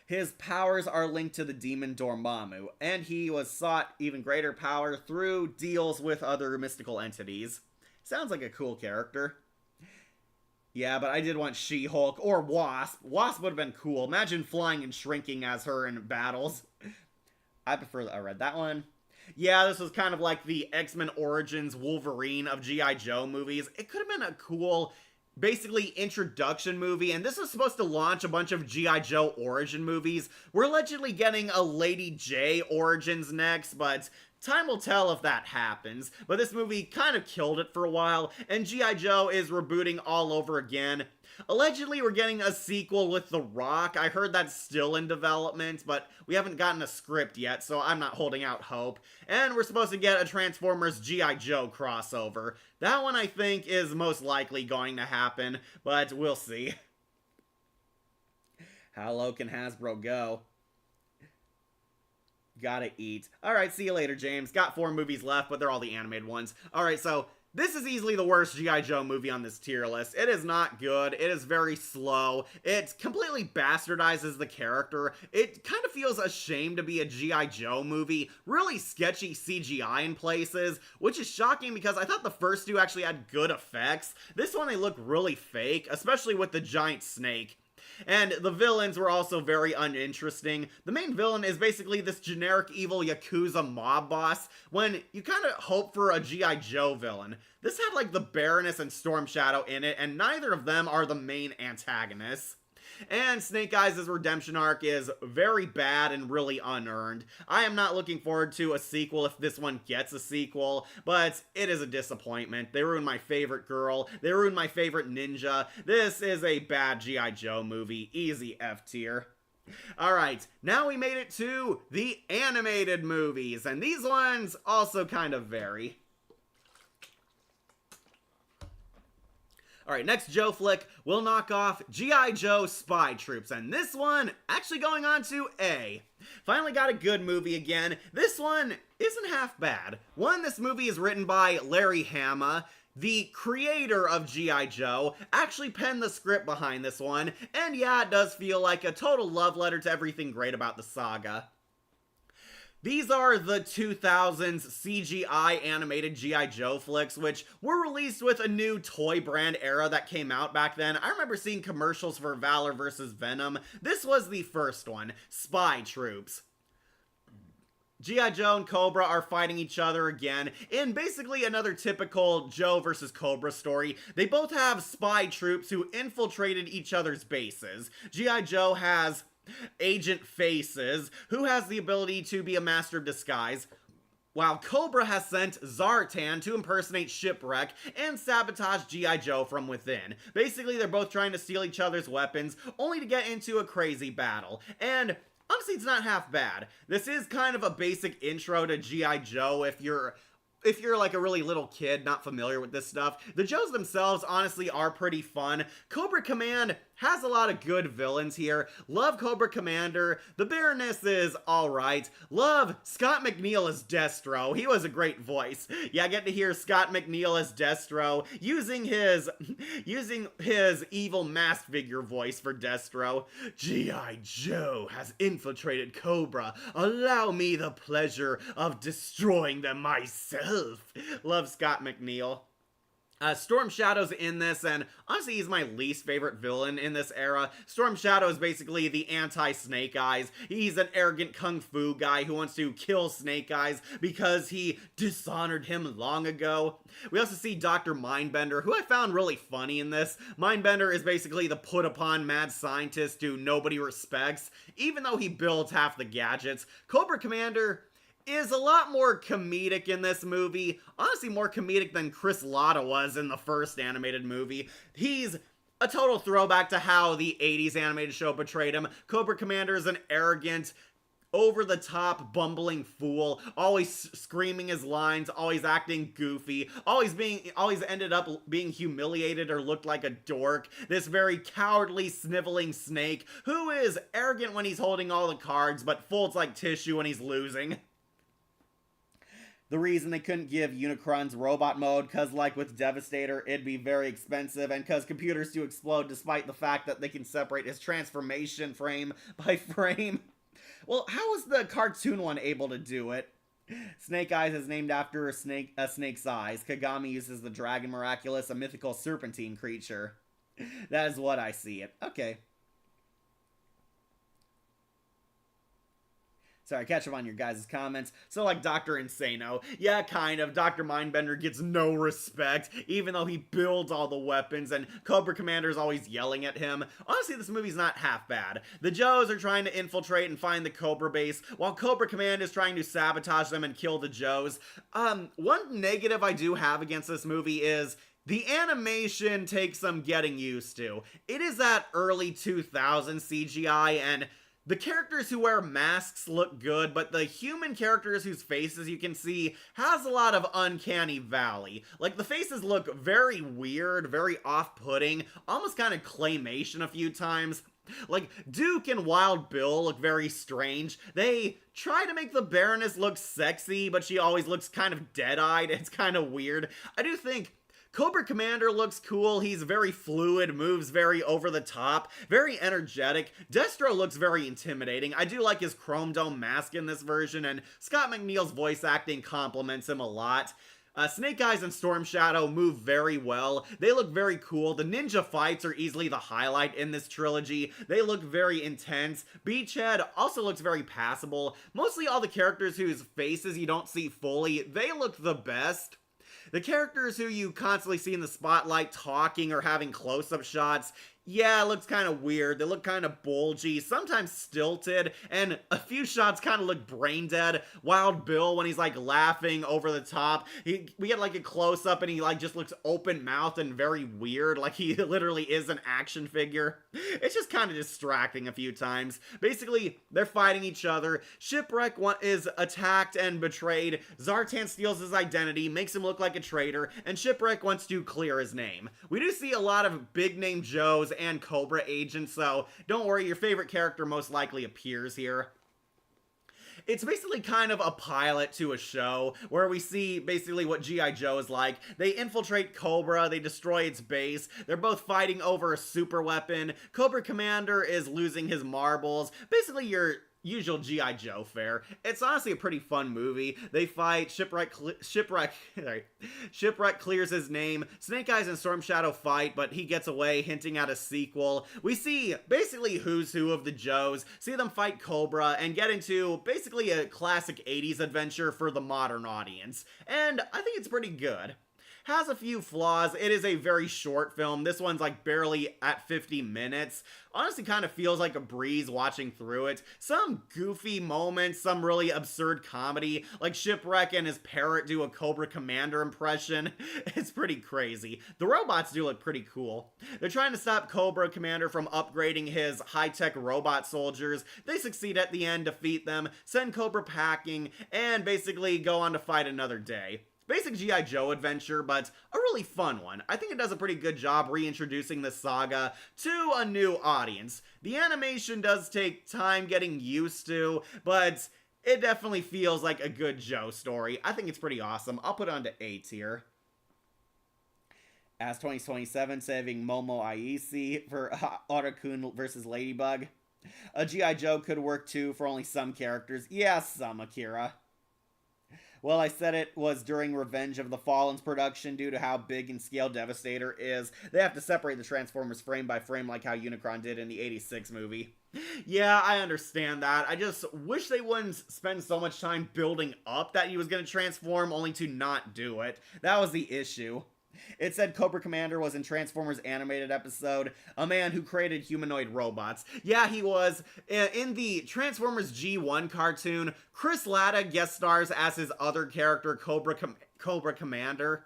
His powers are linked to the demon Dormammu, and he was sought even greater power through deals with other mystical entities. Sounds like a cool character. Yeah, but I did want She-Hulk or Wasp. Wasp would have been cool. Imagine flying and shrinking as her in battles. I prefer that I read that one. Yeah, this was kind of like the X-Men Origins Wolverine of G.I. Joe movies. It could have been a cool, basically, introduction movie, and this was supposed to launch a bunch of G.I. Joe origin movies. We're allegedly getting a Lady J Origins next, but time will tell if that happens. But this movie kind of killed it for a while, and G.I. Joe is rebooting all over again. Allegedly, we're getting a sequel with The Rock. I heard that's still in development, but we haven't gotten a script yet, so I'm not holding out hope. And we're supposed to get a Transformers G.I. Joe crossover. That one, I think, is most likely going to happen, but we'll see. How low can Hasbro go? Gotta eat. Alright, see you later, James. Got 4 movies left, but they're all the animated ones. Alright, so this is easily the worst G.I. Joe movie on this tier list. It is not good. It is very slow. It completely bastardizes the character. It kind of feels ashamed to be a G.I. Joe movie. Really sketchy CGI in places, which is shocking because I thought the first 2 actually had good effects. This one, they look really fake, especially with the giant snake. And the villains were also very uninteresting. The main villain is basically this generic evil Yakuza mob boss, when you kind of hope for a G.I. Joe villain. This had like the Baroness and Storm Shadow in it, and neither of them are the main antagonists. And Snake Eyes' redemption arc is very bad and really unearned. I am not looking forward to a sequel if this one gets a sequel, but it is a disappointment. They ruined my favorite girl. They ruined my favorite ninja. This is a bad G.I. Joe movie. Easy F tier. Alright, now we made it to the animated movies, and these ones also kind of vary. Alright, next Joe flick, we'll knock off G.I. Joe Spy Troops, and this one actually going on to A. Finally got a good movie again. This one isn't half bad. One, this movie is written by Larry Hama. The creator of G.I. Joe actually penned the script behind this one, and yeah, it does feel like a total love letter to everything great about the saga. These are the 2000s CGI animated G.I. Joe flicks, which were released with a new toy brand era that came out back then. I remember seeing commercials for Valor vs. Venom. This was the first one, Spy Troops. G.I. Joe and Cobra are fighting each other again in basically another typical Joe versus Cobra story. They both have spy troops who infiltrated each other's bases. G.I. Joe has Agent Faces, who has the ability to be a master of disguise, while Cobra has sent Zartan to impersonate Shipwreck and sabotage G.I. Joe from within. Basically, they're both trying to steal each other's weapons, only to get into a crazy battle. And honestly, it's not half bad. This is kind of a basic intro to G.I. Joe if you're if you're like a really little kid not familiar with this stuff, the Joes themselves honestly are pretty fun. Cobra Command has a lot of good villains here. Love Cobra Commander. The Baroness is alright. Love Scott McNeil as Destro. He was a great voice. Yeah, I get to hear Scott McNeil as Destro using his evil masked figure voice for Destro. G.I. Joe has infiltrated Cobra. Allow me the pleasure of destroying them myself. Love Scott McNeil. Storm Shadow's in this, and honestly, he's my least favorite villain in this era. Storm Shadow is basically the anti-Snake Eyes. He's an arrogant kung fu guy who wants to kill Snake Eyes because he dishonored him long ago. We also see Dr. Mindbender, who I found really funny in this. Mindbender is basically the put-upon mad scientist who nobody respects, even though he builds half the gadgets. Cobra Commander is a lot more comedic in this movie. Honestly, more comedic than Chris Latta was in the first animated movie. He's a total throwback to how the 80s animated show portrayed him. Cobra Commander is an arrogant, over-the-top, bumbling fool, always screaming his lines, always acting goofy, always ended up being humiliated or looked like a dork. This very cowardly, sniveling snake who is arrogant when he's holding all the cards, but folds like tissue when he's losing. The reason they couldn't give Unicron's robot mode, cause like with Devastator, it'd be very expensive, and cause computers do explode despite the fact that they can separate his transformation frame by frame. Well, how was the cartoon one able to do it? Snake Eyes is named after a snake's eyes. Kagami uses the Dragon Miraculous, a mythical serpentine creature. That is what I see it. Okay. Sorry, catch up on your guys' comments. So, like Dr. Insano. Yeah, kind of. Dr. Mindbender gets no respect, even though he builds all the weapons, and Cobra Commander's always yelling at him. Honestly, this movie's not half bad. The Joes are trying to infiltrate and find the Cobra base, while Cobra Command is trying to sabotage them and kill the Joes. One negative I do have against this movie is the animation takes some getting used to. It is that early 2000s CGI, and the characters who wear masks look good, but the human characters whose faces you can see has a lot of uncanny valley. Like, the faces look very weird, very off-putting, almost kind of claymation a few times. Like, Duke and Wild Bill look very strange. They try to make the Baroness look sexy, but she always looks kind of dead-eyed. It's kind of weird. I do think Cobra Commander looks cool. He's very fluid, moves very over the top, very energetic. Destro looks very intimidating. I do like his chrome dome mask in this version, and Scott McNeil's voice acting compliments him a lot. Snake Eyes and Storm Shadow move very well. They look very cool. The ninja fights are easily the highlight in this trilogy. They look very intense. Beachhead also looks very passable. Mostly all the characters whose faces you don't see fully, they look the best. The characters who you constantly see in the spotlight talking or having close-up shots, yeah, it looks kind of weird. They look kind of bulgy, sometimes stilted, and a few shots kind of look brain dead. Wild Bill, when he's like laughing over the top, we get like a close-up and he like just looks open-mouthed and very weird, like he literally is an action figure. It's just kind of distracting a few times. Basically, they're fighting each other. Shipwreck is attacked and betrayed. Zartan steals his identity, makes him look like a traitor, and Shipwreck wants to clear his name. We do see a lot of big-name Joes and Cobra agents, so don't worry, your favorite character most likely appears here. It's basically kind of a pilot to a show where we see basically what G.I. Joe is like. They infiltrate Cobra, they destroy its base, they're both fighting over a super weapon. Cobra Commander is losing his marbles. Basically your usual G.I. Joe fare. It's honestly a pretty fun movie. They fight, Shipwreck clears his name, Snake Eyes and Storm Shadow fight, but he gets away, hinting at a sequel. We see basically who's who of the Joes, see them fight Cobra, and get into basically a classic 80s adventure for the modern audience. And I think it's pretty good. Has a few flaws. It is a very short film. This one's like barely at 50 minutes. Honestly kind of feels like a breeze watching through it. Some goofy moments, some really absurd comedy, like Shipwreck and his parrot do a Cobra Commander impression. It's pretty crazy. The robots do look pretty cool. They're trying to stop Cobra Commander from upgrading his high-tech robot soldiers. They succeed at the end, defeat them, send Cobra packing, and basically go on to fight another day. basic G.I. Joe adventure, but a really fun one. I think it does a pretty good job reintroducing the saga to a new audience. The animation does take time getting used to, but it definitely feels like a good Joe story. I think it's pretty awesome. I'll put it onto A tier. As 2027 saving Momo Aisi for Otakun versus Ladybug. A G.I. Joe could work too for only some characters. Yeah, some Akira. Well, I said it was during Revenge of the Fallen's production due to how big in scale Devastator is. They have to separate the Transformers frame by frame like how Unicron did in the 86 movie. Yeah, I understand that. I just wish they wouldn't spend so much time building up that he was going to transform only to not do it. That was the issue. It said Cobra Commander was in Transformers animated episode, a man who created humanoid robots. Yeah, he was. In the Transformers G1 cartoon, Chris Latta guest stars as his other character, Cobra Commander.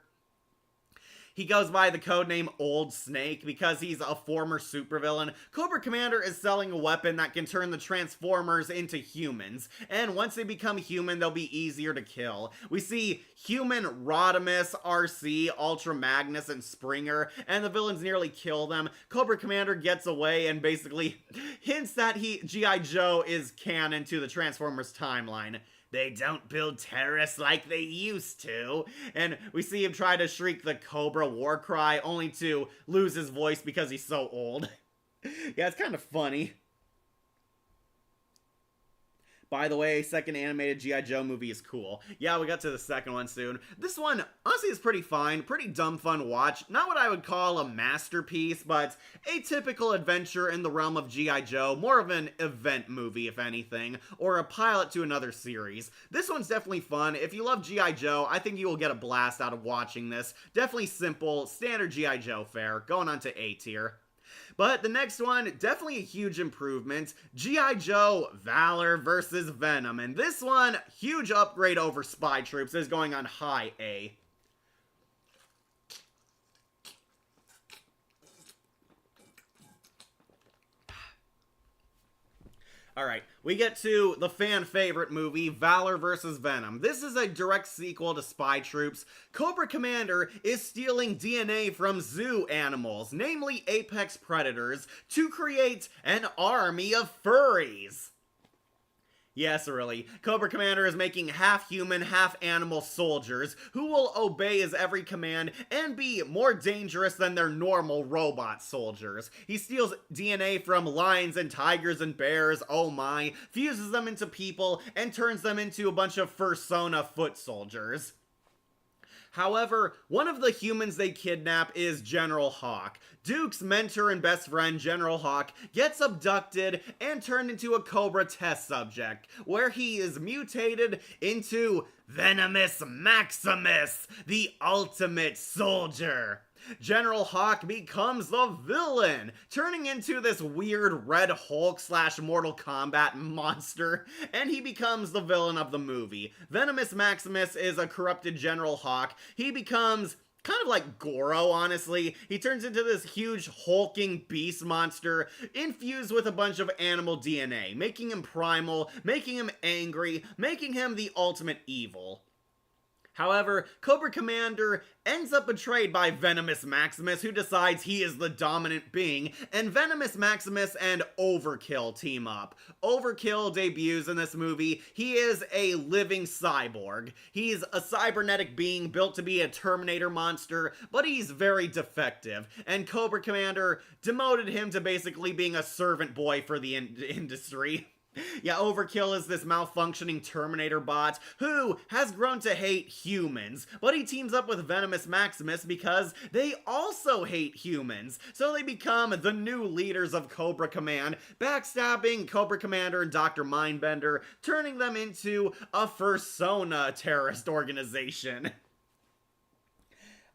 He goes by the codename Old Snake because he's a former supervillain. Cobra Commander is selling a weapon that can turn the Transformers into humans, and once they become human, they'll be easier to kill. We see human Rodimus, RC, Ultra Magnus, and Springer, and the villains nearly kill them. Cobra Commander gets away and basically hints that G.I. Joe is canon to the Transformers timeline. They don't build terrorists like they used to. And we see him try to shriek the Cobra war cry, only to lose his voice because he's so old. Yeah, it's kind of funny. By the way, second animated G.I. Joe movie is cool. Yeah, we got to the second one soon. This one, honestly, is pretty fine. Pretty dumb fun watch. Not what I would call a masterpiece, but a typical adventure in the realm of G.I. Joe. More of an event movie, if anything, or a pilot to another series. This one's definitely fun. If you love G.I. Joe, I think you will get a blast out of watching this. Definitely simple, standard G.I. Joe fare. Going on to A tier. But the next one, definitely a huge improvement. G.I. Joe Valor versus Venom. And this one, huge upgrade over Spy Troops, is going on high A. Alright, we get to the fan favorite movie, Valor vs. Venom. This is a direct sequel to Spy Troops. Cobra Commander is stealing DNA from zoo animals, namely apex predators, to create an army of furries. Yes, really. Cobra Commander is making half-human, half-animal soldiers who will obey his every command and be more dangerous than their normal robot soldiers. He steals DNA from lions and tigers and bears, oh my, fuses them into people, and turns them into a bunch of Fursona foot soldiers. However, one of the humans they kidnap is General Hawk. Duke's mentor and best friend, General Hawk, gets abducted and turned into a Cobra test subject, where he is mutated into Venomous Maximus, the ultimate soldier. General Hawk becomes the villain, turning into this weird Red Hulk / Mortal Kombat monster, and he becomes the villain of the movie. Venomous Maximus is a corrupted General Hawk. He becomes kind of like Goro, honestly. He turns into this huge hulking beast monster infused with a bunch of animal DNA, making him primal, making him angry, making him the ultimate evil. However, Cobra Commander ends up betrayed by Venomous Maximus, who decides he is the dominant being, and Venomous Maximus and Overkill team up. Overkill debuts in this movie. He is a living cyborg. He's a cybernetic being built to be a Terminator monster, but he's very defective, and Cobra Commander demoted him to basically being a servant boy for the industry. Yeah, Overkill is this malfunctioning Terminator bot who has grown to hate humans, but he teams up with Venomous Maximus because they also hate humans, so they become the new leaders of Cobra Command, backstabbing Cobra Commander and Dr. Mindbender, turning them into a Fursona terrorist organization.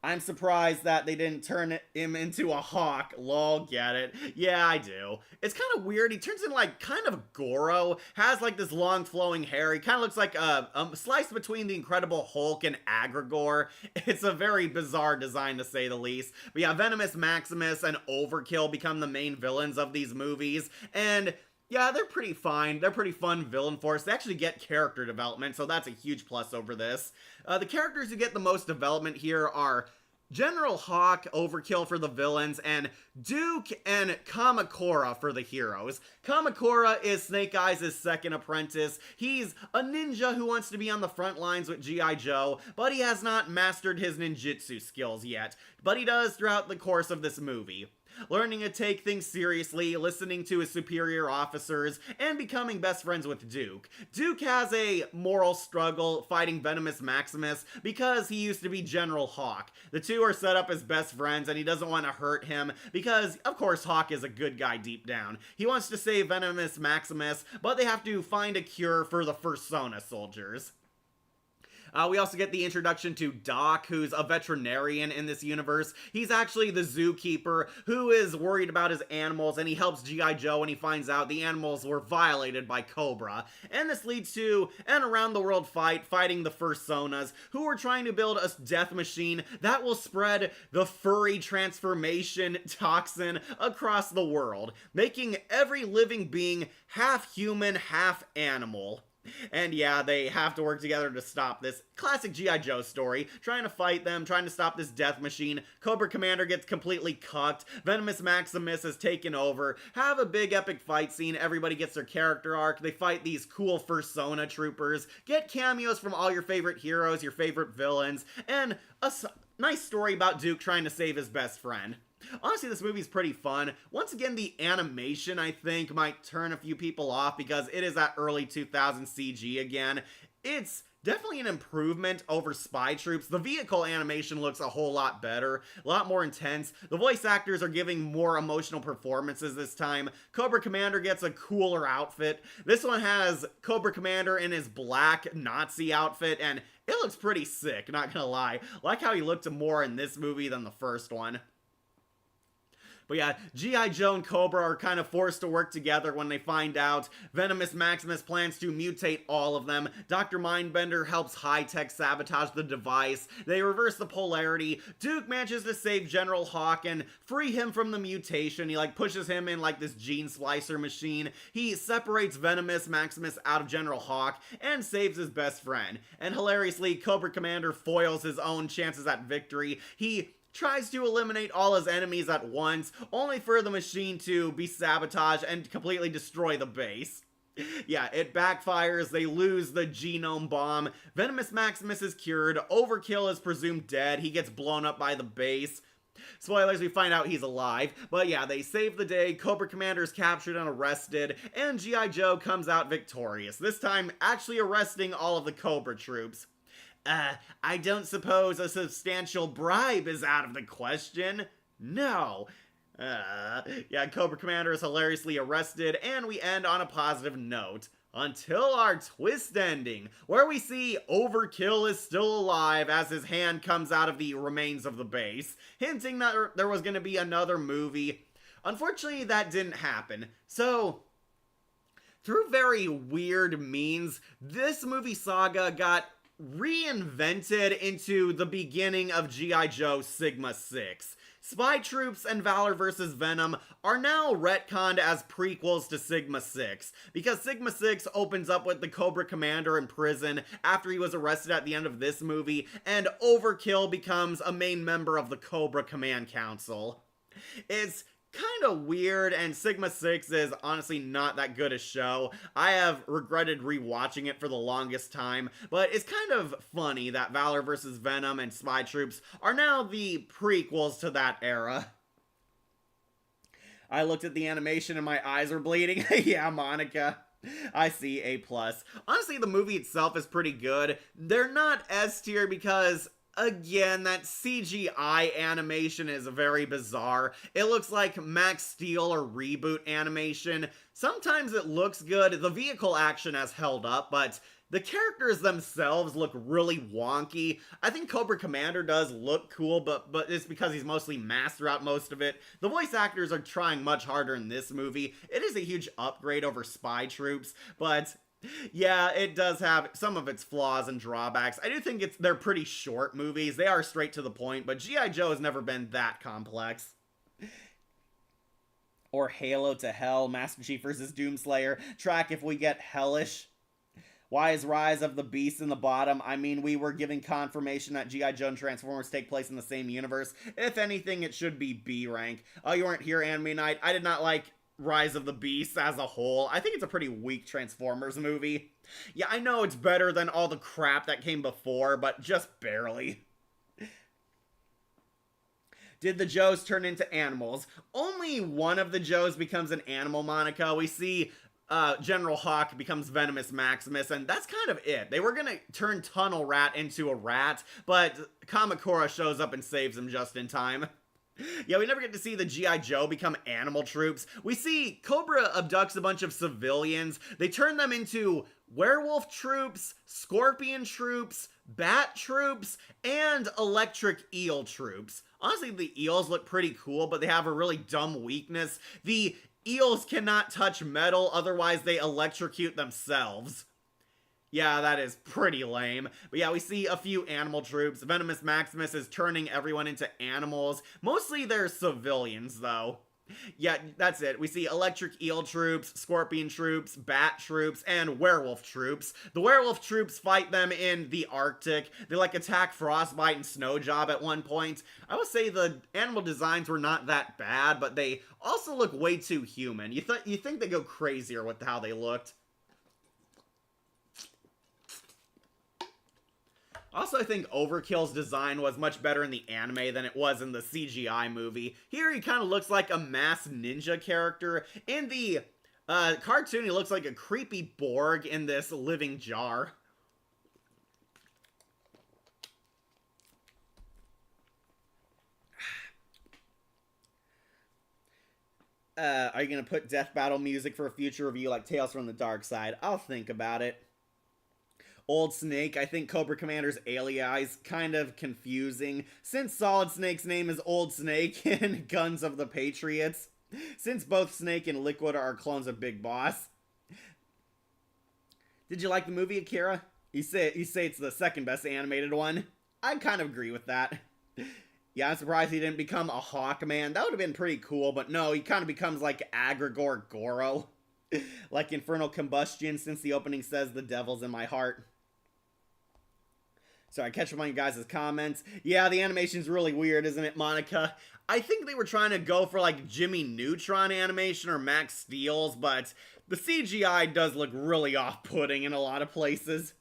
I'm surprised that they didn't turn him into a hawk. Lol, get it? Yeah, I do. It's kind of weird. He turns into like kind of Goro. Has like this long flowing hair. He kind of looks like a slice between the Incredible Hulk and Agrigor. It's a very bizarre design to say the least. But yeah, Venomous Maximus and Overkill become the main villains of these movies. And Yeah, they're pretty fine. They're pretty fun villain force. They actually get character development, so that's a huge plus over this. The characters who get the most development here are General Hawk, Overkill for the villains, and Duke and Kamakura for the heroes. Kamakura is Snake Eyes' second apprentice. He's a ninja who wants to be on the front lines with G.I. Joe, but he has not mastered his ninjutsu skills yet. But he does throughout the course of this movie. Learning to take things seriously, listening to his superior officers, and becoming best friends with Duke. Duke has a moral struggle fighting Venomous Maximus because he used to be General Hawk. The two are set up as best friends and he doesn't want to hurt him because, of course, Hawk is a good guy deep down. He wants to save Venomous Maximus, but they have to find a cure for the Fursona soldiers. We also get the introduction to Doc, who's a veterinarian in this universe. He's actually the zookeeper who is worried about his animals, and he helps G.I. Joe when he finds out the animals were violated by Cobra. And this leads to an around-the-world fight, fighting the Fursonas, who are trying to build a death machine that will spread the furry transformation toxin across the world, making every living being half human, half animal. And yeah, they have to work together to stop this. Classic G.I. Joe story. Trying to fight them, trying to stop this death machine. Cobra Commander gets completely cucked. Venomous Maximus has taken over. Have a big epic fight scene. Everybody gets their character arc. They fight these cool Fursona troopers. Get cameos from all your favorite heroes, your favorite villains. And a nice story about Duke trying to save his best friend. Honestly, this movie's pretty fun. Once again, the animation, I think, might turn a few people off because it is that early 2000s CG again. It's definitely an improvement over Spy Troops. The vehicle animation looks a whole lot better, a lot more intense. The voice actors are giving more emotional performances this time. Cobra Commander gets a cooler outfit. This one has Cobra Commander in his black Nazi outfit, and it looks pretty sick, not gonna lie. I like how he looked more in this movie than the first one. But yeah, G.I. Joe and Cobra are kind of forced to work together when they find out Venomous Maximus plans to mutate all of them. Dr. Mindbender helps High-Tech sabotage the device. They reverse the polarity. Duke manages to save General Hawk and free him from the mutation. He pushes him in this gene splicer machine. He separates Venomous Maximus out of General Hawk and saves his best friend. And hilariously, Cobra Commander foils his own chances at victory. He tries to eliminate all his enemies at once, only for the machine to be sabotaged and completely destroy the base. Yeah, it backfires, they lose the genome bomb, Venomous Maximus is cured, Overkill is presumed dead, he gets blown up by the base. Spoilers, we find out he's alive, but yeah, they save the day, Cobra Commander is captured and arrested, and G.I. Joe comes out victorious, this time actually arresting all of the Cobra troops. I don't suppose a substantial bribe is out of the question? No. Yeah, Cobra Commander is hilariously arrested, and we end on a positive note. Until our twist ending, where we see Overkill is still alive as his hand comes out of the remains of the base, hinting that there was going to be another movie. Unfortunately, that didn't happen. So, through very weird means, this movie saga got reinvented into the beginning of G.I. Joe Sigma 6. Spy Troops and Valor vs. Venom are now retconned as prequels to Sigma 6, because Sigma 6 opens up with the Cobra Commander in prison after he was arrested at the end of this movie, and Overkill becomes a main member of the Cobra Command Council. It's kind of weird, and Sigma 6 is honestly not that good a show. I have regretted rewatching it for the longest time, but it's kind of funny that Valor vs. Venom and Spy Troops are now the prequels to that era. I looked at the animation and my eyes were bleeding. Yeah, Monica. I see, A+. Honestly, the movie itself is pretty good. They're not S tier because, again, that CGI animation is very bizarre. It looks like Max Steel or Reboot animation. Sometimes it looks good. The vehicle action has held up, but the characters themselves look really wonky. I think Cobra Commander does look cool, but it's because he's mostly masked throughout most of it. The voice actors are trying much harder in this movie. It is a huge upgrade over Spy Troops, but yeah, it does have some of its flaws and drawbacks. I do think they're pretty short movies. They are straight to the point, but G.I. Joe has never been that complex. Or Halo to Hell, Master Chief versus Doomslayer. Track if we get hellish. Why is Rise of the Beast in the bottom? I mean, we were given confirmation that G.I. Joe and Transformers take place in the same universe. If anything, it should be B rank. Oh, you weren't here, Anime Night. I did not like Rise of the Beast as a whole. I think it's a pretty weak Transformers movie. Yeah, I know it's better than all the crap that came before, but just barely. Did the Joes turn into animals? Only one of the Joes becomes an animal, Monica. We see General Hawk becomes Venomous Maximus, and that's kind of it. They were gonna turn Tunnel Rat into a rat, but Kamakura shows up and saves him just in time. Yeah, we never get to see the G.I. Joe become animal troops. We see Cobra abducts a bunch of civilians. They turn them into werewolf troops, scorpion troops, bat troops, and electric eel troops. Honestly, the eels look pretty cool, but they have a really dumb weakness. The eels cannot touch metal, otherwise they electrocute themselves. Yeah, that is pretty lame. But yeah, we see a few animal troops. Venomous Maximus is turning everyone into animals. Mostly they're civilians, though. Yeah, that's it. We see electric eel troops, scorpion troops, bat troops, and werewolf troops. The werewolf troops fight them in the Arctic. They attack Frostbite and Snowjob at one point. I would say the animal designs were not that bad, but they also look way too human. You think they go crazier with how they looked. Also, I think Overkill's design was much better in the anime than it was in the CGI movie. Here, he kind of looks like a masked ninja character. In the cartoon, he looks like a creepy Borg in this living jar. Are you going to put death battle music for a future review like Tales from the Dark Side? I'll think about it. Old Snake, I think Cobra Commander's alias kind of confusing, since Solid Snake's name is Old Snake in Guns of the Patriots, since both Snake and Liquid are clones of Big Boss. Did you like the movie, Akira? You say it's the second best animated one? I kind of agree with that. Yeah, I'm surprised he didn't become a Hawkman. That would have been pretty cool, but no, he kind of becomes like Agrigor Goro. Like Infernal Combustion, since the opening says the devil's in my heart. So I catch up on you guys' comments. Yeah, the animation's really weird, isn't it, Monica? I think they were trying to go for like Jimmy Neutron animation or Max Steel's, but the CGI does look really off-putting in a lot of places.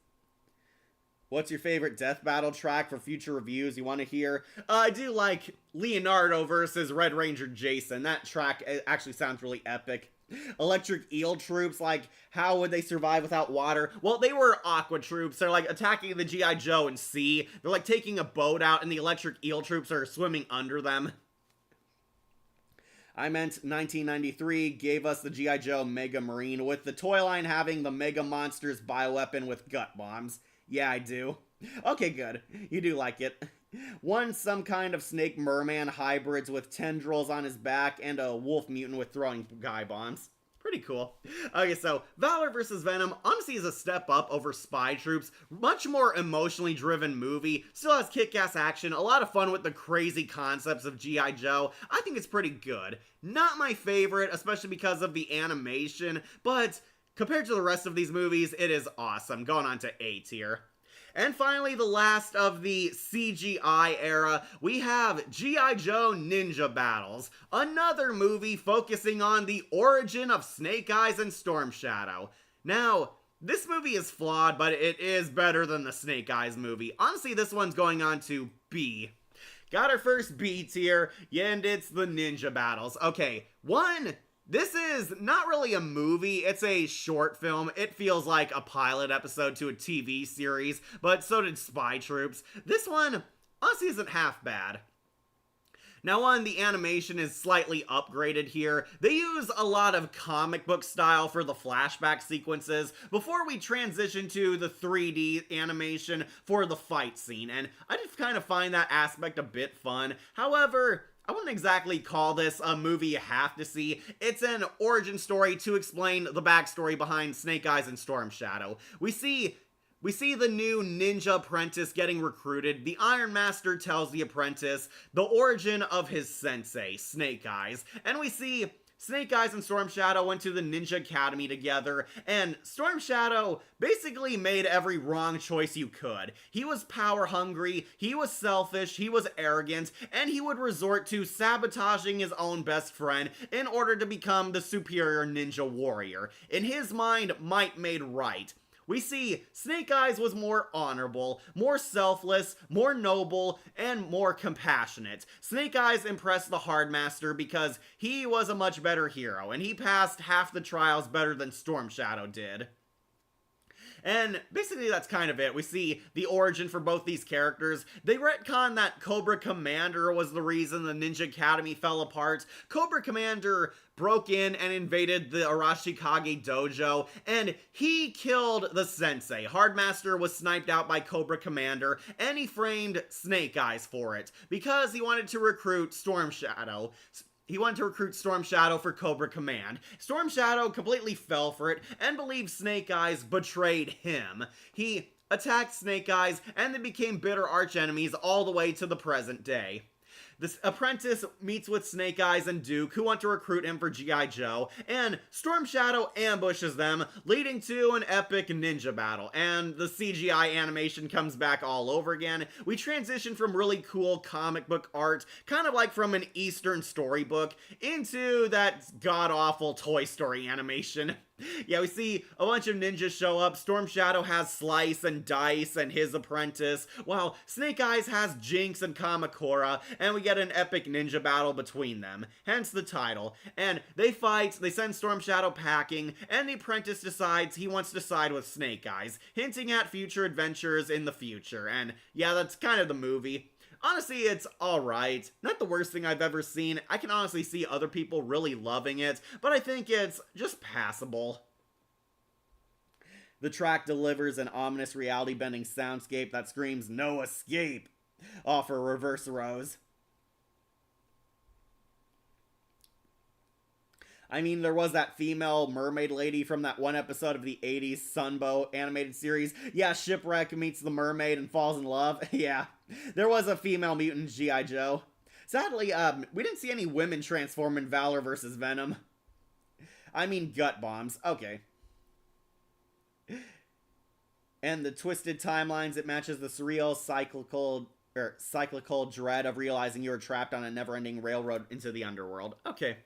What's your favorite death battle track for future reviews you want to hear? I do like Leonardo versus Red Ranger Jason. That track actually sounds really epic. Electric eel troops, like, how would they survive without water? Well, they were aqua troops. They're like attacking the G.I. Joe in sea. They're like taking a boat out and the electric eel troops are swimming under them. I meant 1993 gave us the G.I. Joe Mega Marine, with the toy line having the Mega Monsters bioweapon with gut bombs. Yeah, I do. Okay, good. You do like it. One, some kind of snake merman hybrids with tendrils on his back, and a wolf mutant with throwing guy bombs. Pretty cool. Okay, so Valor vs. Venom honestly is a step up over Spy Troops. Much more emotionally driven movie. Still has kick-ass action. A lot of fun with the crazy concepts of G.I. Joe. I think it's pretty good. Not my favorite, especially because of the animation, but compared to the rest of these movies, it is awesome. Going on to A tier. And finally, the last of the CGI era, we have G.I. Joe Ninja Battles, another movie focusing on the origin of Snake Eyes and Storm Shadow. Now, this movie is flawed, but it is better than the Snake Eyes movie. Honestly, this one's going on to B. Got our first B tier, and it's the Ninja Battles. Okay, this is not really a movie, it's a short film. It feels like a pilot episode to a TV series, but so did Spy Troops. This one, honestly, isn't half bad. Now, the animation is slightly upgraded here. They use a lot of comic book style for the flashback sequences before we transition to the 3D animation for the fight scene, and I just kind of find that aspect a bit fun. However, I wouldn't exactly call this a movie you have to see. It's an origin story to explain the backstory behind Snake Eyes and Storm Shadow. We see the new ninja apprentice getting recruited. The Iron Master tells the apprentice the origin of his sensei, Snake Eyes. And we see Snake Eyes and Storm Shadow went to the Ninja Academy together, and Storm Shadow basically made every wrong choice you could. He was power hungry, he was selfish, he was arrogant, and he would resort to sabotaging his own best friend in order to become the superior ninja warrior. In his mind, might made right. We see Snake Eyes was more honorable, more selfless, more noble, and more compassionate. Snake Eyes impressed the Hardmaster because he was a much better hero, and he passed half the trials better than Storm Shadow did. And basically that's kind of it. We see the origin for both these characters. They retcon that Cobra Commander was the reason the Ninja Academy fell apart. Cobra Commander broke in and invaded the Arashikage dojo, and he killed the sensei. Hardmaster was sniped out by Cobra Commander, and he framed Snake Eyes for it, because he wanted to recruit Storm Shadow. He wanted to recruit Storm Shadow for Cobra Command. Storm Shadow completely fell for it and believed Snake Eyes betrayed him. He attacked Snake Eyes, and they became bitter archenemies all the way to the present day. This apprentice meets with Snake Eyes and Duke, who want to recruit him for G.I. Joe, and Storm Shadow ambushes them, leading to an epic ninja battle, and the CGI animation comes back all over again. We transition from really cool comic book art, kind of like from an Eastern storybook, into that god-awful Toy Story animation. Yeah, we see a bunch of ninjas show up. Storm Shadow has Slice and Dice and his apprentice, while Snake Eyes has Jinx and Kamakura, and we get an epic ninja battle between them, hence the title. And they fight, they send Storm Shadow packing, and the apprentice decides he wants to side with Snake Eyes, hinting at future adventures in the future. And yeah, that's kind of the movie. Honestly, it's alright. Not the worst thing I've ever seen. I can honestly see other people really loving it, but I think it's just passable. The track delivers an ominous reality-bending soundscape that screams, "No escape!" off a reverse rose. I mean, there was that female mermaid lady from that one episode of the 80s Sunbow animated series. Yeah, Shipwreck meets the mermaid and falls in love. Yeah, there was a female mutant G.I. Joe. Sadly, we didn't see any women transform in Valor vs. Venom. I mean, gut bombs. Okay. And the twisted timelines, it matches the surreal, cyclical dread of realizing you are trapped on a never-ending railroad into the underworld. Okay.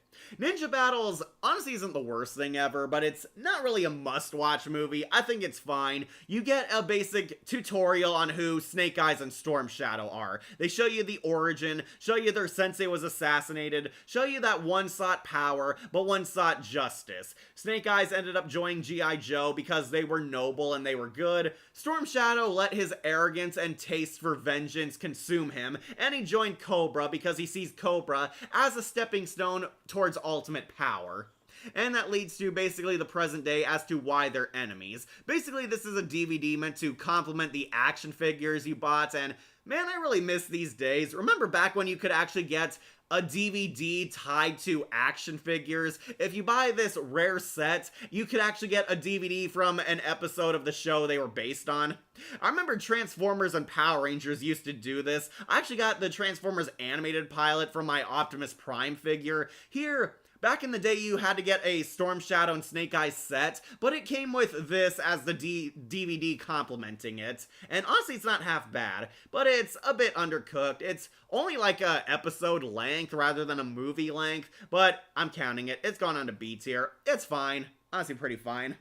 Ninja Battles honestly isn't the worst thing ever, but it's not really a must-watch movie. I think it's fine. You get a basic tutorial on who Snake Eyes and Storm Shadow are. They show you the origin, show you their sensei was assassinated, show you that one sought power, but one sought justice. Snake Eyes ended up joining G.I. Joe because they were noble and they were good. Storm Shadow let his arrogance and taste for vengeance consume him, and he joined Cobra because he sees Cobra as a stepping stone towards ultimate power. And that leads to basically the present day as to why they're enemies. Basically, this is a DVD meant to complement the action figures you bought, and man, I really miss these days. Remember back when you could actually get a DVD tied to action figures? If you buy this rare set, you could actually get a DVD from an episode of the show they were based on. I remember Transformers and Power Rangers used to do this. I actually got the Transformers animated pilot from my Optimus Prime figure. Here, back in the day, you had to get a Storm Shadow and Snake Eyes set, but it came with this as the DVD complementing it. And honestly, it's not half bad, but it's a bit undercooked. It's only like a episode length rather than a movie length, but I'm counting it. It's gone on to B tier. It's fine. Honestly, pretty fine.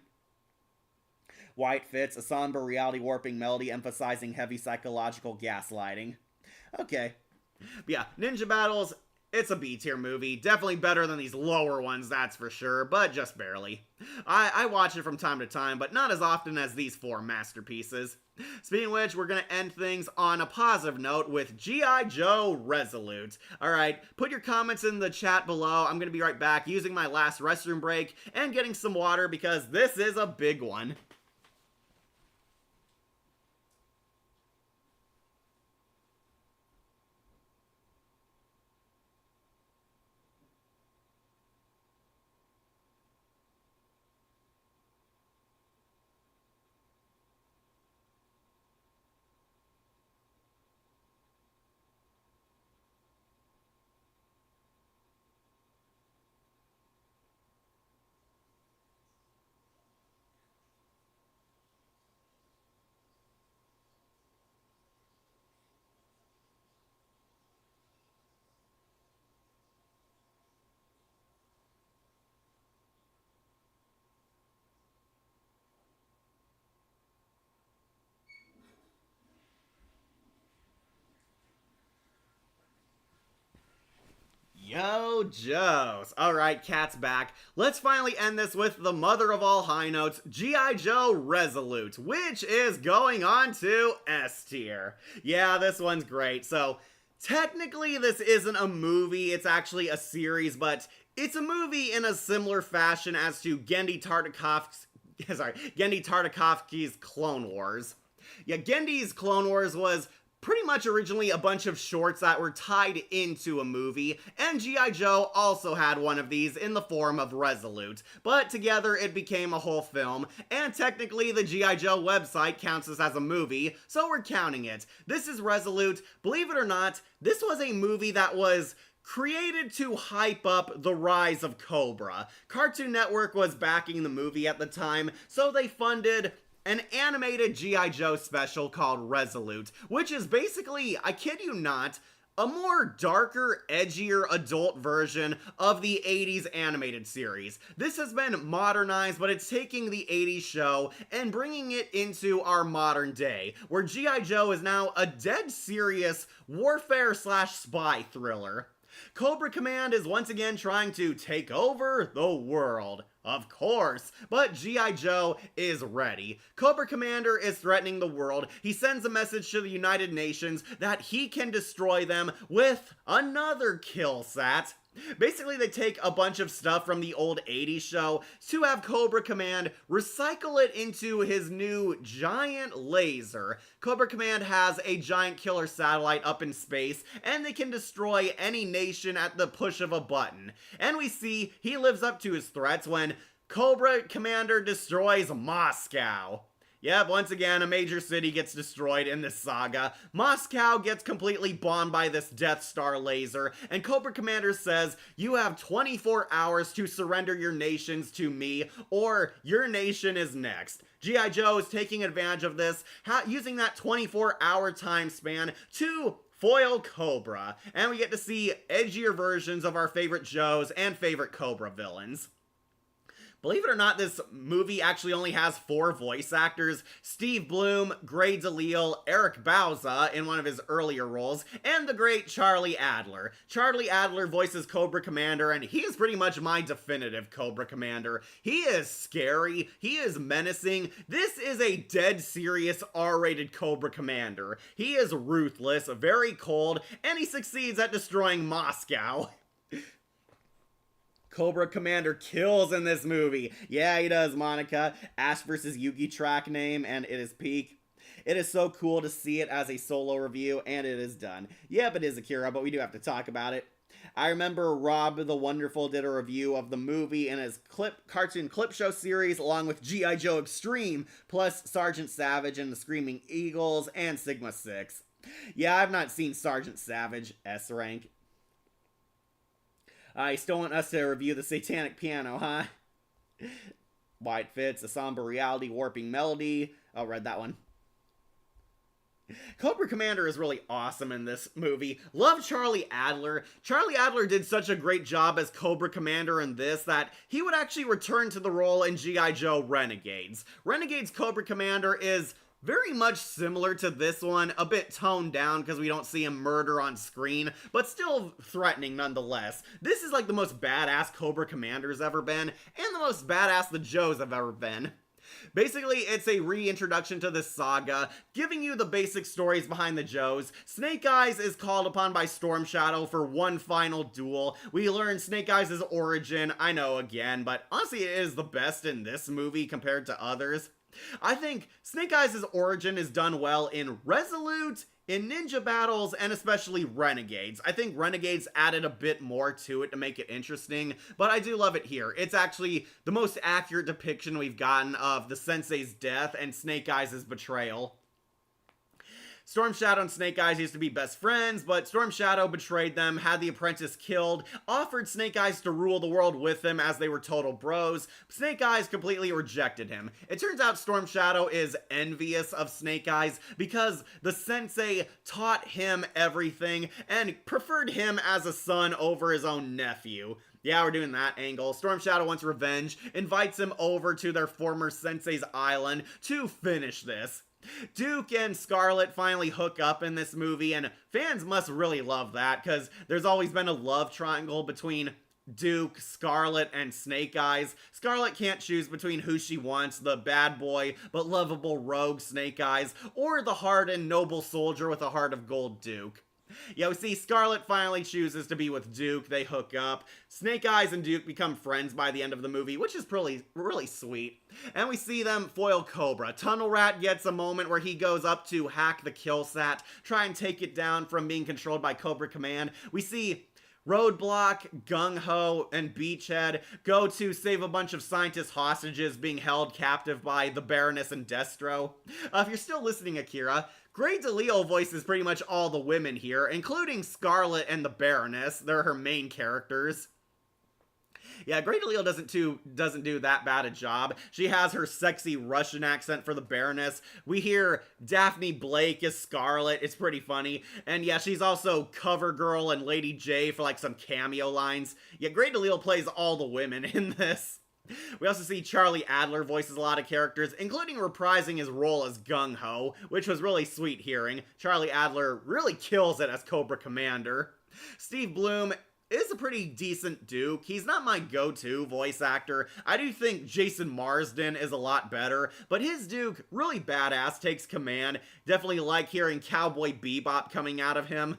Why it fits, a somber reality warping melody emphasizing heavy psychological gaslighting. Okay. But yeah, Ninja Battles, it's a B-tier movie. Definitely better than these lower ones, that's for sure, but just barely. I watch it from time to time, but not as often as these four masterpieces. Speaking of which, we're gonna end things on a positive note with G.I. Joe Resolute. Alright, put your comments in the chat below. I'm gonna be right back using my last restroom break and getting some water because this is a big one. Joes. Alright, cat's back. Let's finally end this with the mother of all high notes, G.I. Joe Resolute, which is going on to S tier. Yeah, this one's great. So, technically this isn't a movie, it's actually a series, but it's a movie in a similar fashion as to Genndy Tartakovsky's Clone Wars. Yeah, Gendy's Clone Wars was pretty much originally a bunch of shorts that were tied into a movie, and G.I. Joe also had one of these in the form of Resolute, but together it became a whole film, and technically the G.I. Joe website counts this as a movie, so we're counting it. This is Resolute. Believe it or not, this was a movie that was created to hype up the rise of Cobra. Cartoon Network was backing the movie at the time, so they funded an animated G.I. Joe special called Resolute, which is basically, I kid you not, a more darker, edgier adult version of the 80s animated series. This has been modernized, but it's taking the 80s show and bringing it into our modern day, where G.I. Joe is now a dead serious warfare/spy thriller. Cobra Command is once again trying to take over the world. Of course, but G.I. Joe is ready. Cobra Commander is threatening the world. He sends a message to the United Nations that he can destroy them with another kill sat. Basically, they take a bunch of stuff from the old 80s show to have Cobra Command recycle it into his new giant laser. Cobra Command has a giant killer satellite up in space, and they can destroy any nation at the push of a button. And we see he lives up to his threats when Cobra Commander destroys Moscow. Yep, once again, a major city gets destroyed in this saga. Moscow gets completely bombed by this Death Star laser, and Cobra Commander says, "You have 24 hours to surrender your nations to me, or your nation is next." G.I. Joe is taking advantage of this, using that 24-hour time span to foil Cobra, and we get to see edgier versions of our favorite Joes and favorite Cobra villains. Believe it or not, this movie actually only has 4 voice actors: Steve Bloom, Gray DeLisle, Eric Bauza in one of his earlier roles, and the great Charlie Adler. Charlie Adler voices Cobra Commander, and he is pretty much my definitive Cobra Commander. He is scary, he is menacing. This is a dead serious R-rated Cobra Commander. He is ruthless, very cold, and he succeeds at destroying Moscow. Cobra Commander kills in this movie. Yeah, he does, Monica. Ash vs. Yugi track name, and it is peak. It is so cool to see it as a solo review, and it is done. Yep, it is Akira, but we do have to talk about it. I remember Rob the Wonderful did a review of the movie in his cartoon clip show series, along with G.I. Joe Extreme, plus Sergeant Savage and the Screaming Eagles, and Sigma 6. Yeah, I've not seen Sergeant Savage, S rank. You still want us to review the Satanic Piano, huh? Why it fits, a somber reality warping melody. Oh, read that one. Cobra Commander is really awesome in this movie. Love Charlie Adler. Charlie Adler did such a great job as Cobra Commander in this that he would actually return to the role in G.I. Joe Renegades. Renegades Cobra Commander is very much similar to this one, a bit toned down because we don't see him murder on screen, but still threatening nonetheless. This is like the most badass Cobra Commander's ever been, and the most badass the Joes have ever been. Basically, it's a reintroduction to this saga, giving you the basic stories behind the Joes. Snake Eyes is called upon by Storm Shadow for one final duel. We learn Snake Eyes' origin, I know again, but honestly it is the best in this movie compared to others. I think Snake Eyes' origin is done well in Resolute, in Ninja Battles, and especially Renegades. I think Renegades added a bit more to it to make it interesting, but I do love it here. It's actually the most accurate depiction we've gotten of the Sensei's death and Snake Eyes' betrayal. Storm Shadow and Snake Eyes used to be best friends, but Storm Shadow betrayed them, had the apprentice killed, offered Snake Eyes to rule the world with him as they were total bros. Snake Eyes completely rejected him. It turns out Storm Shadow is envious of Snake Eyes because the sensei taught him everything and preferred him as a son over his own nephew. Yeah, we're doing that angle. Storm Shadow wants revenge, invites him over to their former sensei's island to finish this. Duke and Scarlet finally hook up in this movie, and fans must really love that, because there's always been a love triangle between Duke, Scarlet, and Snake Eyes. Scarlet can't choose between who she wants, the bad boy but lovable rogue Snake Eyes, or the hardened noble soldier with a heart of gold Duke. Yeah, we see Scarlet finally chooses to be with Duke, they hook up. Snake Eyes and Duke become friends by the end of the movie, which is really sweet. And we see them foil Cobra. Tunnel Rat gets a moment where he goes up to hack the Killsat, try and take it down from being controlled by Cobra Command. We see Roadblock, Gung-Ho, and Beachhead go to save a bunch of scientist hostages being held captive by the Baroness and Destro. If you're still listening, Akira, Grey DeLisle voices pretty much all the women here, including Scarlet and the Baroness. They're her main characters. Yeah, Grey DeLisle doesn't do that bad a job. She has her sexy Russian accent for the Baroness. We hear Daphne Blake as Scarlet. It's pretty funny. And yeah, she's also Cover Girl and Lady J for like some cameo lines. Yeah, Grey DeLisle plays all the women in this. We also see Charlie Adler voices a lot of characters, including reprising his role as Gung-Ho, which was really sweet hearing. Charlie Adler really kills it as Cobra Commander. Steve Blum is a pretty decent Duke. He's not my go-to voice actor. I do think Jason Marsden is a lot better, but his Duke, really badass, takes command. Definitely like hearing Cowboy Bebop coming out of him.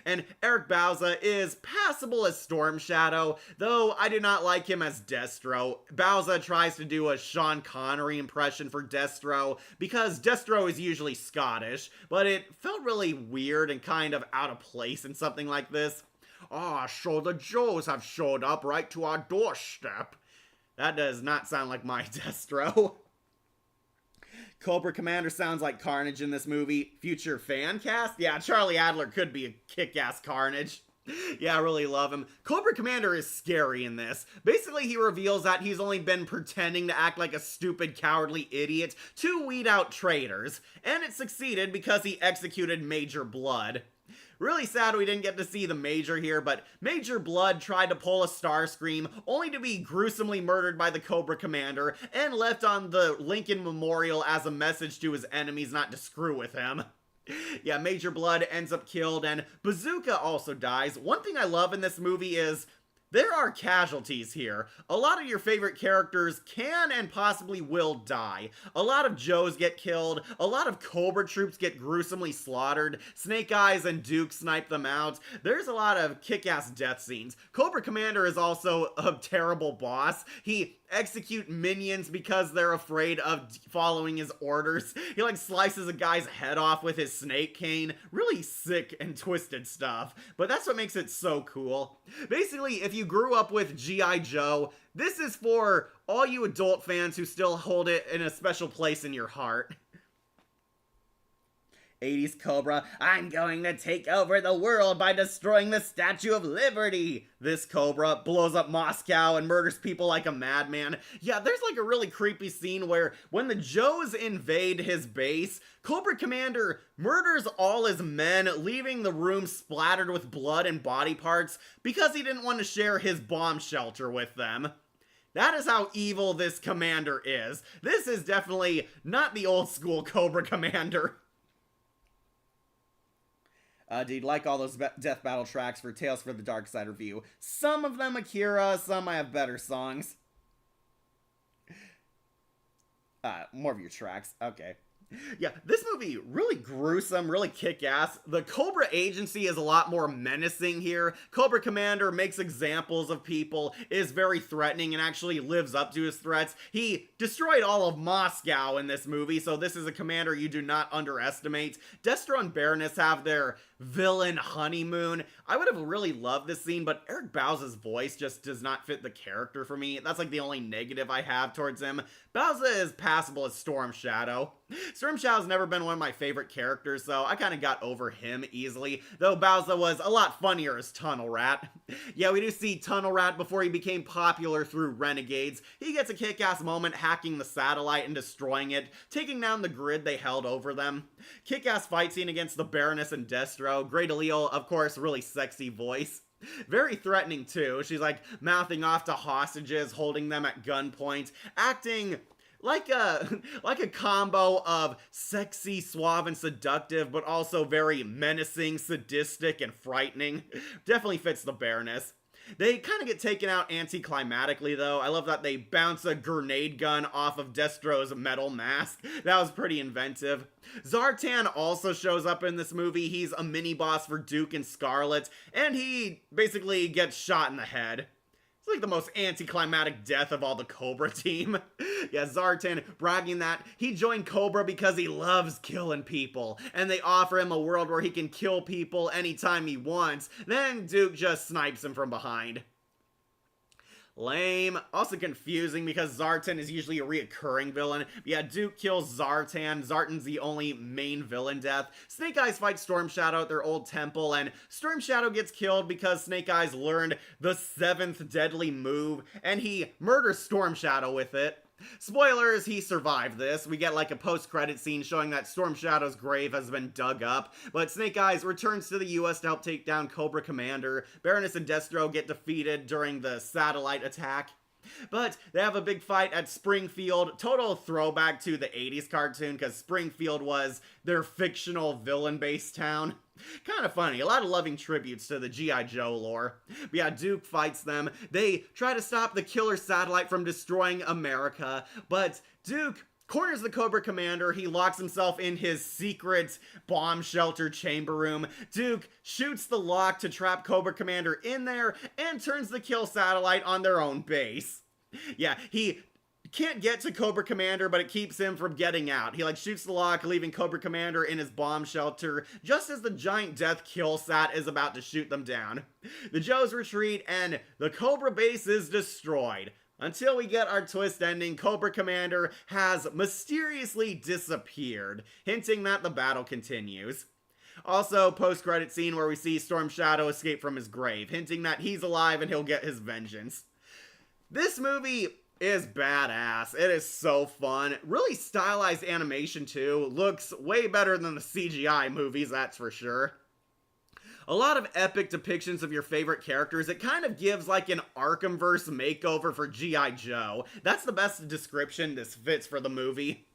And Eric Bauza is passable as Storm Shadow, though I do not like him as Destro. Bauza tries to do a Sean Connery impression for Destro, because Destro is usually Scottish, but it felt really weird and kind of out of place in something like this. "Ah, so the Joes have showed up right to our doorstep." That does not sound like my Destro. Cobra Commander sounds like Carnage in this movie. Future fan cast? Yeah, Charlie Adler could be a kick-ass Carnage. Yeah, I really love him. Cobra Commander is scary in this. Basically, he reveals that he's only been pretending to act like a stupid, cowardly idiot to weed out traitors. And it succeeded because he executed Major Blood. Really sad we didn't get to see the Major here, but Major Blood tried to pull a Starscream, only to be gruesomely murdered by the Cobra Commander, and left on the Lincoln Memorial as a message to his enemies not to screw with him. Yeah, Major Blood ends up killed, and Bazooka also dies. One thing I love in this movie is there are casualties here. A lot of your favorite characters can and possibly will die. A lot of Joes get killed. A lot of Cobra troops get gruesomely slaughtered. Snake Eyes and Duke snipe them out. There's a lot of kick-ass death scenes. Cobra Commander is also a terrible boss. He execute minions because they're afraid of following his orders. He like slices a guy's head off with his snake cane. Really sick and twisted stuff. But that's what makes it so cool. Basically, if you grew up with G.I. Joe, this is for all you adult fans who still hold it in a special place in your heart. 80s Cobra, "I'm going to take over the world by destroying the Statue of Liberty." This Cobra blows up Moscow and murders people like a madman. Yeah, there's like a really creepy scene where when the Joes invade his base, Cobra Commander murders all his men, leaving the room splattered with blood and body parts because he didn't want to share his bomb shelter with them. That is how evil this commander is. This is definitely not the old school Cobra Commander. Dude, like all those Death Battle tracks for Tales for the Dark Side review. Some of them Akira, some I have better songs. More of your tracks. Okay. Yeah, this movie, really gruesome, really kick-ass. The Cobra Agency is a lot more menacing here. Cobra Commander makes examples of people, is very threatening, and actually lives up to his threats. He destroyed all of Moscow in this movie, so this is a commander you do not underestimate. Destro and Baroness have their villain honeymoon. I would have really loved this scene, but Eric Bauza's voice just does not fit the character for me. That's like the only negative I have towards him. Bauza is passable as Storm Shadow. Storm Shadow's never been one of my favorite characters, so I kind of got over him easily, though Bauza was a lot funnier as Tunnel Rat. Yeah, we do see Tunnel Rat before he became popular through Renegades. He gets a kick-ass moment hacking the satellite and destroying it, taking down the grid they held over them. Kick-ass fight scene against the Baroness and Destro. Grey DeLisle, of course, really sexy voice. Very threatening too. She's like mouthing off to hostages, holding them at gunpoint, acting like a like a combo of sexy, suave, and seductive, but also very menacing, sadistic, and frightening. Definitely fits the Baroness. They kind of get taken out anticlimactically, though. I love that they bounce a grenade gun off of Destro's metal mask. That was pretty inventive. Zartan also shows up in this movie. He's a mini-boss for Duke and Scarlet, and he basically gets shot in the head. It's like the most anticlimactic death of all the Cobra team. Yeah, Zartan bragging that he joined Cobra because he loves killing people, and they offer him a world where he can kill people anytime he wants. Then Duke just snipes him from behind. Lame. Also confusing because Zartan is usually a reoccurring villain. But yeah, Duke kills Zartan. Zartan's the only main villain death. Snake Eyes fights Storm Shadow at their old temple, and Storm Shadow gets killed because Snake Eyes learned the 7th deadly move, and he murders Storm Shadow with it. Spoilers, he survived this. We get like a post-credit scene showing that Storm Shadow's grave has been dug up, but Snake Eyes returns to the US to help take down Cobra Commander. Baroness and Destro get defeated during the satellite attack. But they have a big fight at Springfield. Total throwback to the 80s cartoon because Springfield was their fictional villain-based town. Kind of funny. A lot of loving tributes to the G.I. Joe lore. But yeah, Duke fights them. They try to stop the killer satellite from destroying America, but Duke corners the Cobra Commander. He locks himself in his secret bomb shelter chamber room. Duke shoots the lock to trap Cobra Commander in there and turns the kill satellite on their own base. Yeah, he can't get to Cobra Commander, but it keeps him from getting out. He shoots the lock, leaving Cobra Commander in his bomb shelter just as the giant death kill sat is about to shoot them down. The Joes retreat and the Cobra base is destroyed. Until we get our twist ending, Cobra Commander has mysteriously disappeared, hinting that the battle continues. Also, post-credit scene where we see Storm Shadow escape from his grave, hinting that he's alive and he'll get his vengeance. This movie is badass. It is so fun. Really stylized animation too. Looks way better than the CGI movies, that's for sure. A lot of epic depictions of your favorite characters. It kind of gives like an Arkhamverse makeover for G.I. Joe. That's the best description this fits for the movie.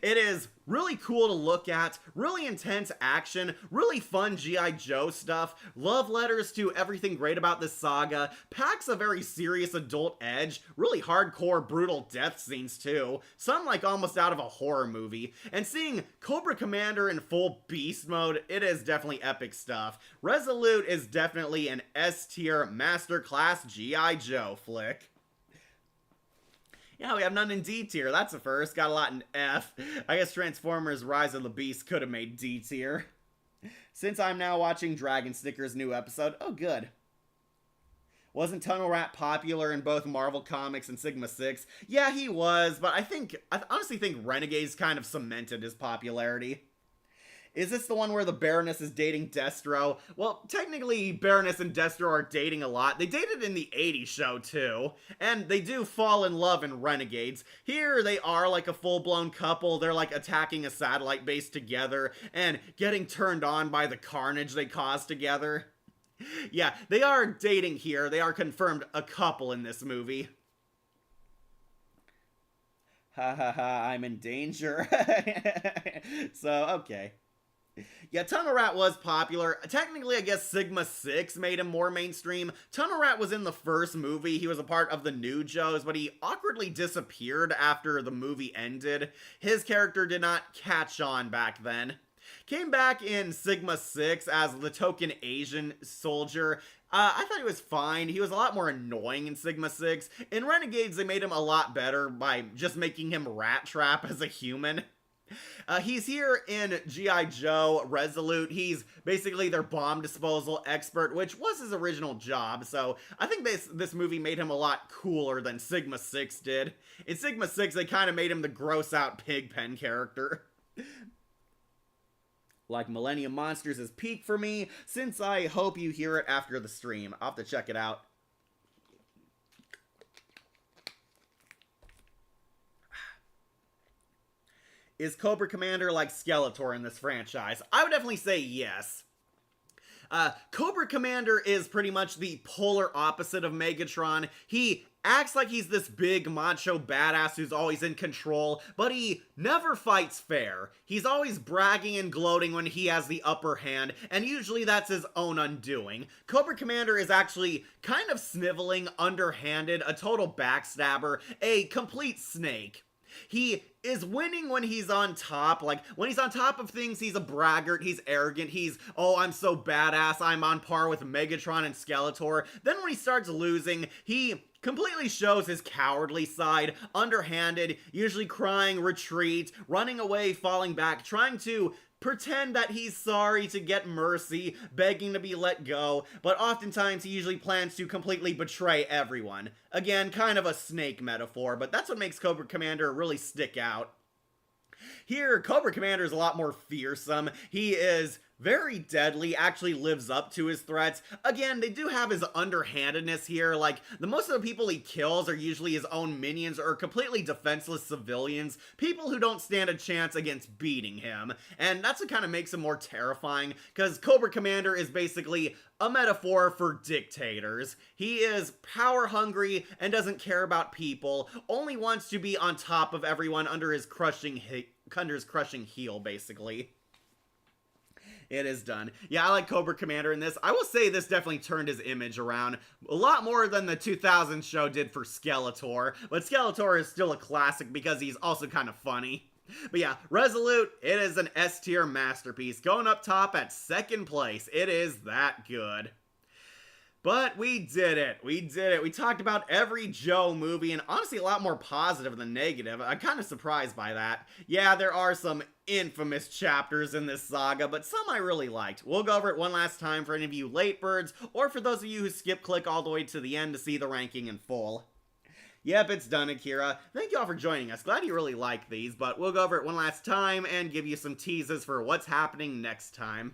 It is really cool to look at, really intense action, really fun G.I. Joe stuff, love letters to everything great about this saga, packs a very serious adult edge, really hardcore brutal death scenes too, some like almost out of a horror movie, and seeing Cobra Commander in full beast mode, it is definitely epic stuff. Resolute is definitely an S-tier masterclass G.I. Joe flick. Yeah, we have none in D tier. That's a first. Got a lot in F. I guess Transformers Rise of the Beast could have made D tier. Since I'm now watching Dragon Sticker's new episode, oh good. Wasn't Tunnel Rat popular in both Marvel Comics and Sigma 6? Yeah, he was, but I honestly think Renegades kind of cemented his popularity. Is this the one where the Baroness is dating Destro? Well, technically, Baroness and Destro are dating a lot. They dated in the 80s show, too. And they do fall in love in Renegades. Here, they are like a full-blown couple. They're like attacking a satellite base together and getting turned on by the carnage they cause together. Yeah, they are dating here. They are confirmed a couple in this movie. Ha ha ha, I'm in danger. So, okay. Yeah, Tunnel Rat was popular. Technically, I guess Sigma 6 made him more mainstream. Tunnel Rat was in the first movie. He was a part of the New Joes, but he awkwardly disappeared after the movie ended. His character did not catch on back then. Came back in Sigma 6 as the token Asian soldier. I thought he was fine. He was a lot more annoying in Sigma 6. In Renegades, they made him a lot better by just making him Rat Trap as a human. He's here in G.I. Joe Resolute. He's basically their bomb disposal expert, which was his original job, so I think this movie made him a lot cooler than Sigma 6 did. In Sigma 6, they kind of made him the gross-out Pigpen character. Like Millennium Monsters is peak for me, since I hope you hear it after the stream. I'll have to check it out. Is Cobra Commander like Skeletor in this franchise? I would definitely say yes. Cobra Commander is pretty much the polar opposite of Megatron. He acts like he's this big macho badass who's always in control, but he never fights fair. He's always bragging and gloating when he has the upper hand, and usually that's his own undoing. Cobra Commander is actually kind of sniveling, underhanded, a total backstabber, a complete snake. He is winning when he's on top. Like, when he's on top of things, he's a braggart, he's arrogant, he's, oh, I'm so badass, I'm on par with Megatron and Skeletor. Then when he starts losing, he completely shows his cowardly side, underhanded, usually crying, retreat, running away, falling back, trying to pretend that he's sorry to get mercy, begging to be let go, but oftentimes he usually plans to completely betray everyone. Again, kind of a snake metaphor, but that's what makes Cobra Commander really stick out. Here, Cobra Commander is a lot more fearsome. He is very deadly, actually lives up to his threats. Again, they do have his underhandedness here. Like, most of the people he kills are usually his own minions or completely defenseless civilians, people who don't stand a chance against beating him. And that's what kind of makes him more terrifying, because Cobra Commander is basically a metaphor for dictators. He is power hungry and doesn't care about people, only wants to be on top of everyone under his crushing heel, basically. It is done. Yeah, I like Cobra Commander in this. I will say this definitely turned his image around a lot more than the 2000 show did for Skeletor, but Skeletor is still a classic because he's also kind of funny. But yeah, Resolute, it is an S-tier masterpiece, going up top at second place. It is that good. But we did it. We did it. We talked about every Joe movie, and honestly a lot more positive than negative. I'm kind of surprised by that. Yeah, there are some infamous chapters in this saga, but some I really liked. We'll go over it one last time for any of you late birds, or for those of you who skip click all the way to the end to see the ranking in full. Yep, it's done, Akira. Thank you all for joining us. Glad you really like these, but we'll go over it one last time and give you some teases for what's happening next time.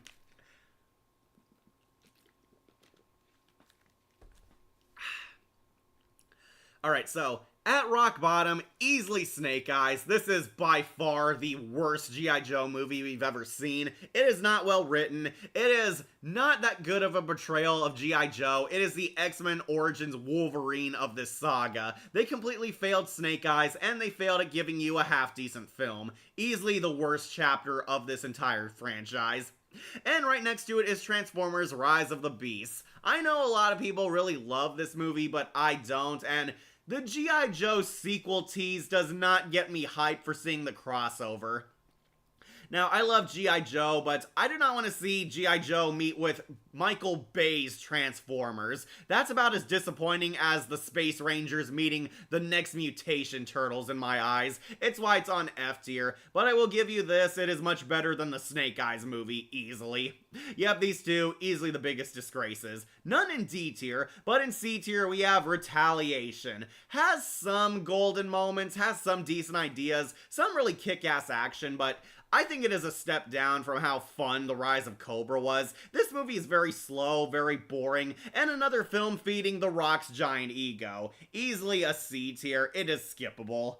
Alright, so, at rock bottom, easily Snake Eyes. This is by far the worst G.I. Joe movie we've ever seen. It is not well written. It is not that good of a portrayal of G.I. Joe. It is the X-Men Origins Wolverine of this saga. They completely failed Snake Eyes, and they failed at giving you a half-decent film. Easily the worst chapter of this entire franchise. And right next to it is Transformers Rise of the Beasts. I know a lot of people really love this movie, but I don't, and the G.I. Joe sequel tease does not get me hyped for seeing the crossover. Now, I love G.I. Joe, but I do not want to see G.I. Joe meet with Michael Bay's Transformers. That's about as disappointing as the Space Rangers meeting the Next Mutation Turtles in my eyes. It's why it's on F tier, but I will give you this, it is much better than the Snake Eyes movie, easily. Yep, these two, easily the biggest disgraces. None in D tier, but in C tier we have Retaliation. Has some golden moments, has some decent ideas, some really kick-ass action, but I think it is a step down from how fun The Rise of Cobra was. This movie is very slow, very boring, and another film feeding The Rock's giant ego. Easily a C tier, it is skippable.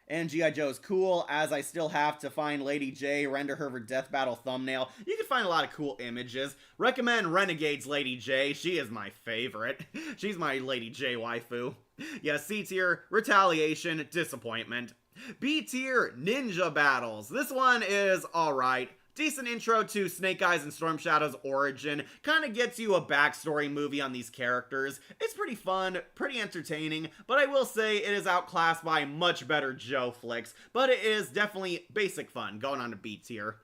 And G.I. Joe is cool, as I still have to find Lady J, render her Death Battle thumbnail. You can find a lot of cool images. Recommend Renegade's Lady J, she is my favorite. She's my Lady J waifu. Yeah, C tier, Retaliation, disappointment. B tier, Ninja Battles. This one is alright. Decent intro to Snake Eyes and Storm Shadow's origin. Kind of gets you a backstory movie on these characters. It's pretty fun, pretty entertaining, but I will say it is outclassed by much better Joe flicks. But it is definitely basic fun, going on to B tier.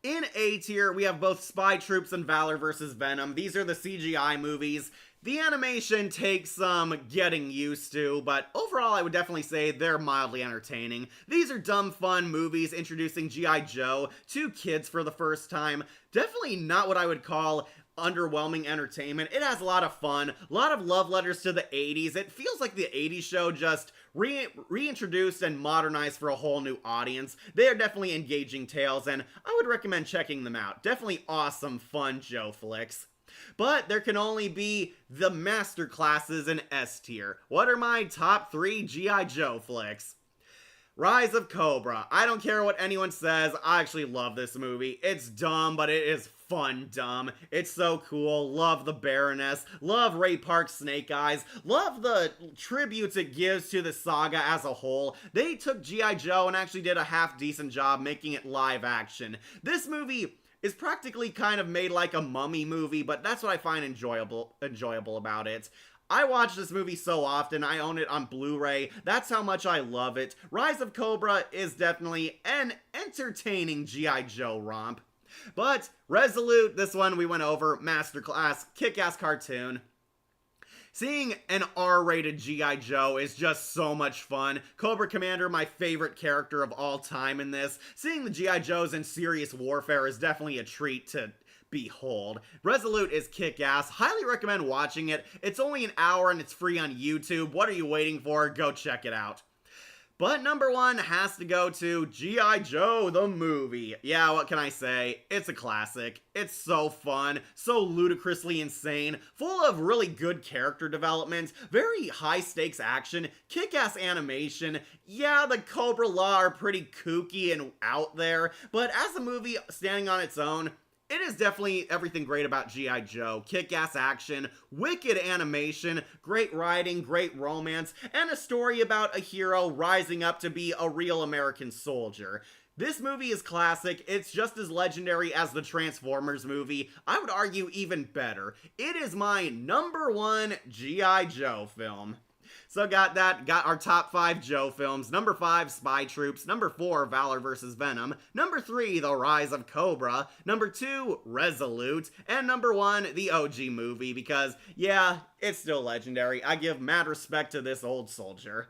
In A tier, we have both Spy Troops and Valor vs. Venom. These are the CGI movies. The animation takes some getting used to, but overall I would definitely say they're mildly entertaining. These are dumb fun movies introducing G.I. Joe to kids for the first time. Definitely not what I would call underwhelming entertainment. It has a lot of fun, a lot of love letters to the 80s. It feels like the 80s show just reintroduced and modernized for a whole new audience. They are definitely engaging tales, and I would recommend checking them out. Definitely awesome, fun Joe flicks. But there can only be the master classes in S tier. What are my top 3 G.I. Joe flicks? Rise of Cobra. I don't care what anyone says, I actually love this movie. It's dumb, but it is fun dumb. It's so cool. Love the Baroness. Love Ray Park's Snake Eyes. Love the tributes it gives to the saga as a whole. They took G.I. Joe and actually did a half-decent job making it live action. This movie is practically kind of made like a Mummy movie, but that's what I find enjoyable about it. I watch this movie so often, I own it on Blu-ray, that's how much I love it. Rise of Cobra is definitely an entertaining G.I. Joe romp. But Resolute, this one we went over, masterclass, kick-ass cartoon. Seeing an R-rated G.I. Joe is just so much fun. Cobra Commander, my favorite character of all time in this. Seeing the G.I. Joes in serious warfare is definitely a treat to behold. Resolute is kick-ass. Highly recommend watching it. It's only an hour and it's free on YouTube. What are you waiting for? Go check it out. But number one has to go to G.I. Joe the movie. Yeah, what can I say? It's a classic. It's so fun, so ludicrously insane, full of really good character development, very high stakes action, kick-ass animation. Yeah, the Cobra Law are pretty kooky and out there, but as a movie standing on its own, it is definitely everything great about G.I. Joe. Kick-ass action, wicked animation, great writing, great romance, and a story about a hero rising up to be a real American soldier. This movie is classic. It's just as legendary as the Transformers movie. I would argue even better. It is my number one G.I. Joe film. So got our top 5 Joe films. Number 5, Spy Troops. Number 4, Valor vs. Venom. Number 3, The Rise of Cobra. Number 2, Resolute. And number 1, the OG movie, because, yeah, it's still legendary. I give mad respect to this old soldier.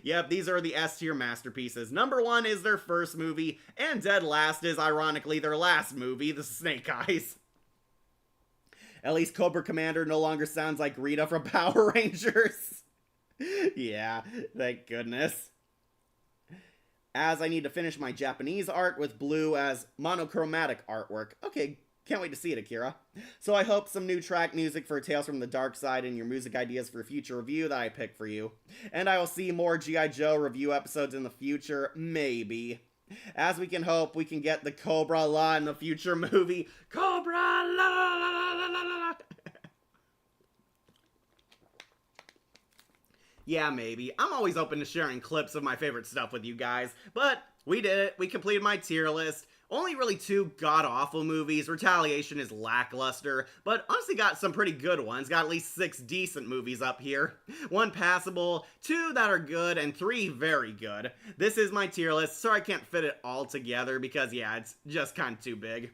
Yep, these are the S-tier masterpieces. Number 1 is their first movie, and dead last is, ironically, their last movie, The Snake Eyes. At least Cobra Commander no longer sounds like Rita from Power Rangers. Yeah, thank goodness. As I need to finish my Japanese art with blue as monochromatic artwork. Okay, can't wait to see it, Akira. So I hope some new track music for Tales from the Dark Side and your music ideas for future review that I pick for you. And I will see more G.I. Joe review episodes in the future, maybe. As we can hope, we can get the Cobra Law in the future movie. Cobra La La La La La La. Yeah, maybe. I'm always open to sharing clips of my favorite stuff with you guys, but we did it. We completed my tier list. Only really 2 god-awful movies. Retaliation is lackluster, but honestly got some pretty good ones. Got at least 6 decent movies up here. 1 passable, 2 that are good, and 3 very good. This is my tier list, so I can't fit it all together because, yeah, it's just kind of too big.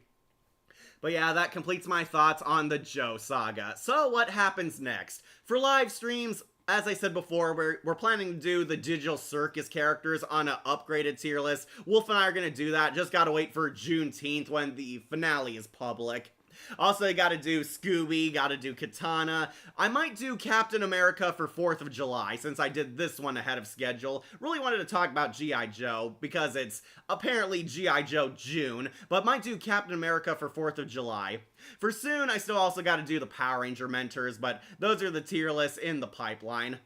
But yeah, that completes my thoughts on the Joe saga. So what happens next? For live streams, as I said before, we're planning to do the Digital Circus characters on an upgraded tier list. Wolf and I are going to do that. Just got to wait for Juneteenth when the finale is public. Also, got to do Scooby, got to do Katana. I might do Captain America for 4th of July, since I did this one ahead of schedule. Really wanted to talk about G.I. Joe, because it's apparently G.I. Joe June, but might do Captain America for 4th of July. For soon, I still also got to do the Power Ranger Mentors, but those are the tier lists in the pipeline.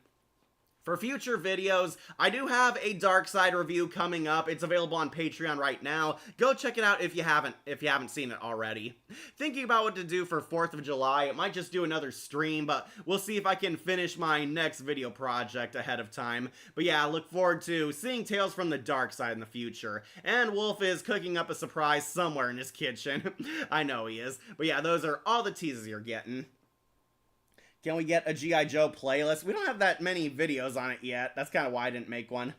For future videos, I do have a Dark Side review coming up. It's available on Patreon right now. Go check it out if you haven't seen it already. Thinking about what to do for 4th of July. I might just do another stream, but we'll see if I can finish my next video project ahead of time. But yeah, I look forward to seeing Tales from the Dark Side in the future. And Wolf is cooking up a surprise somewhere in his kitchen. I know he is. But yeah, those are all the teases you're getting. Can we get a G.I. Joe playlist? We don't have that many videos on it yet. That's kind of why I didn't make one.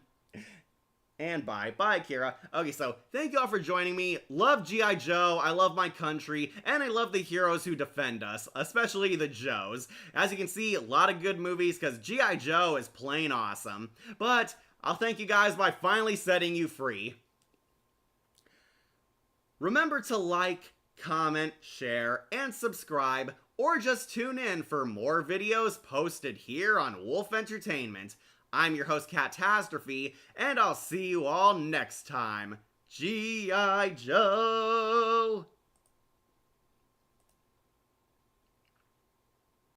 And bye. Bye, Kira. Okay, so thank you all for joining me. Love G.I. Joe. I love my country. And I love the heroes who defend us, especially the Joes. As you can see, a lot of good movies because G.I. Joe is plain awesome. But I'll thank you guys by finally setting you free. Remember to like, comment, share, and subscribe, or just tune in for more videos posted here on Wolf Entertainment. I'm your host, Catastrophe, and I'll see you all next time. G.I. Joe!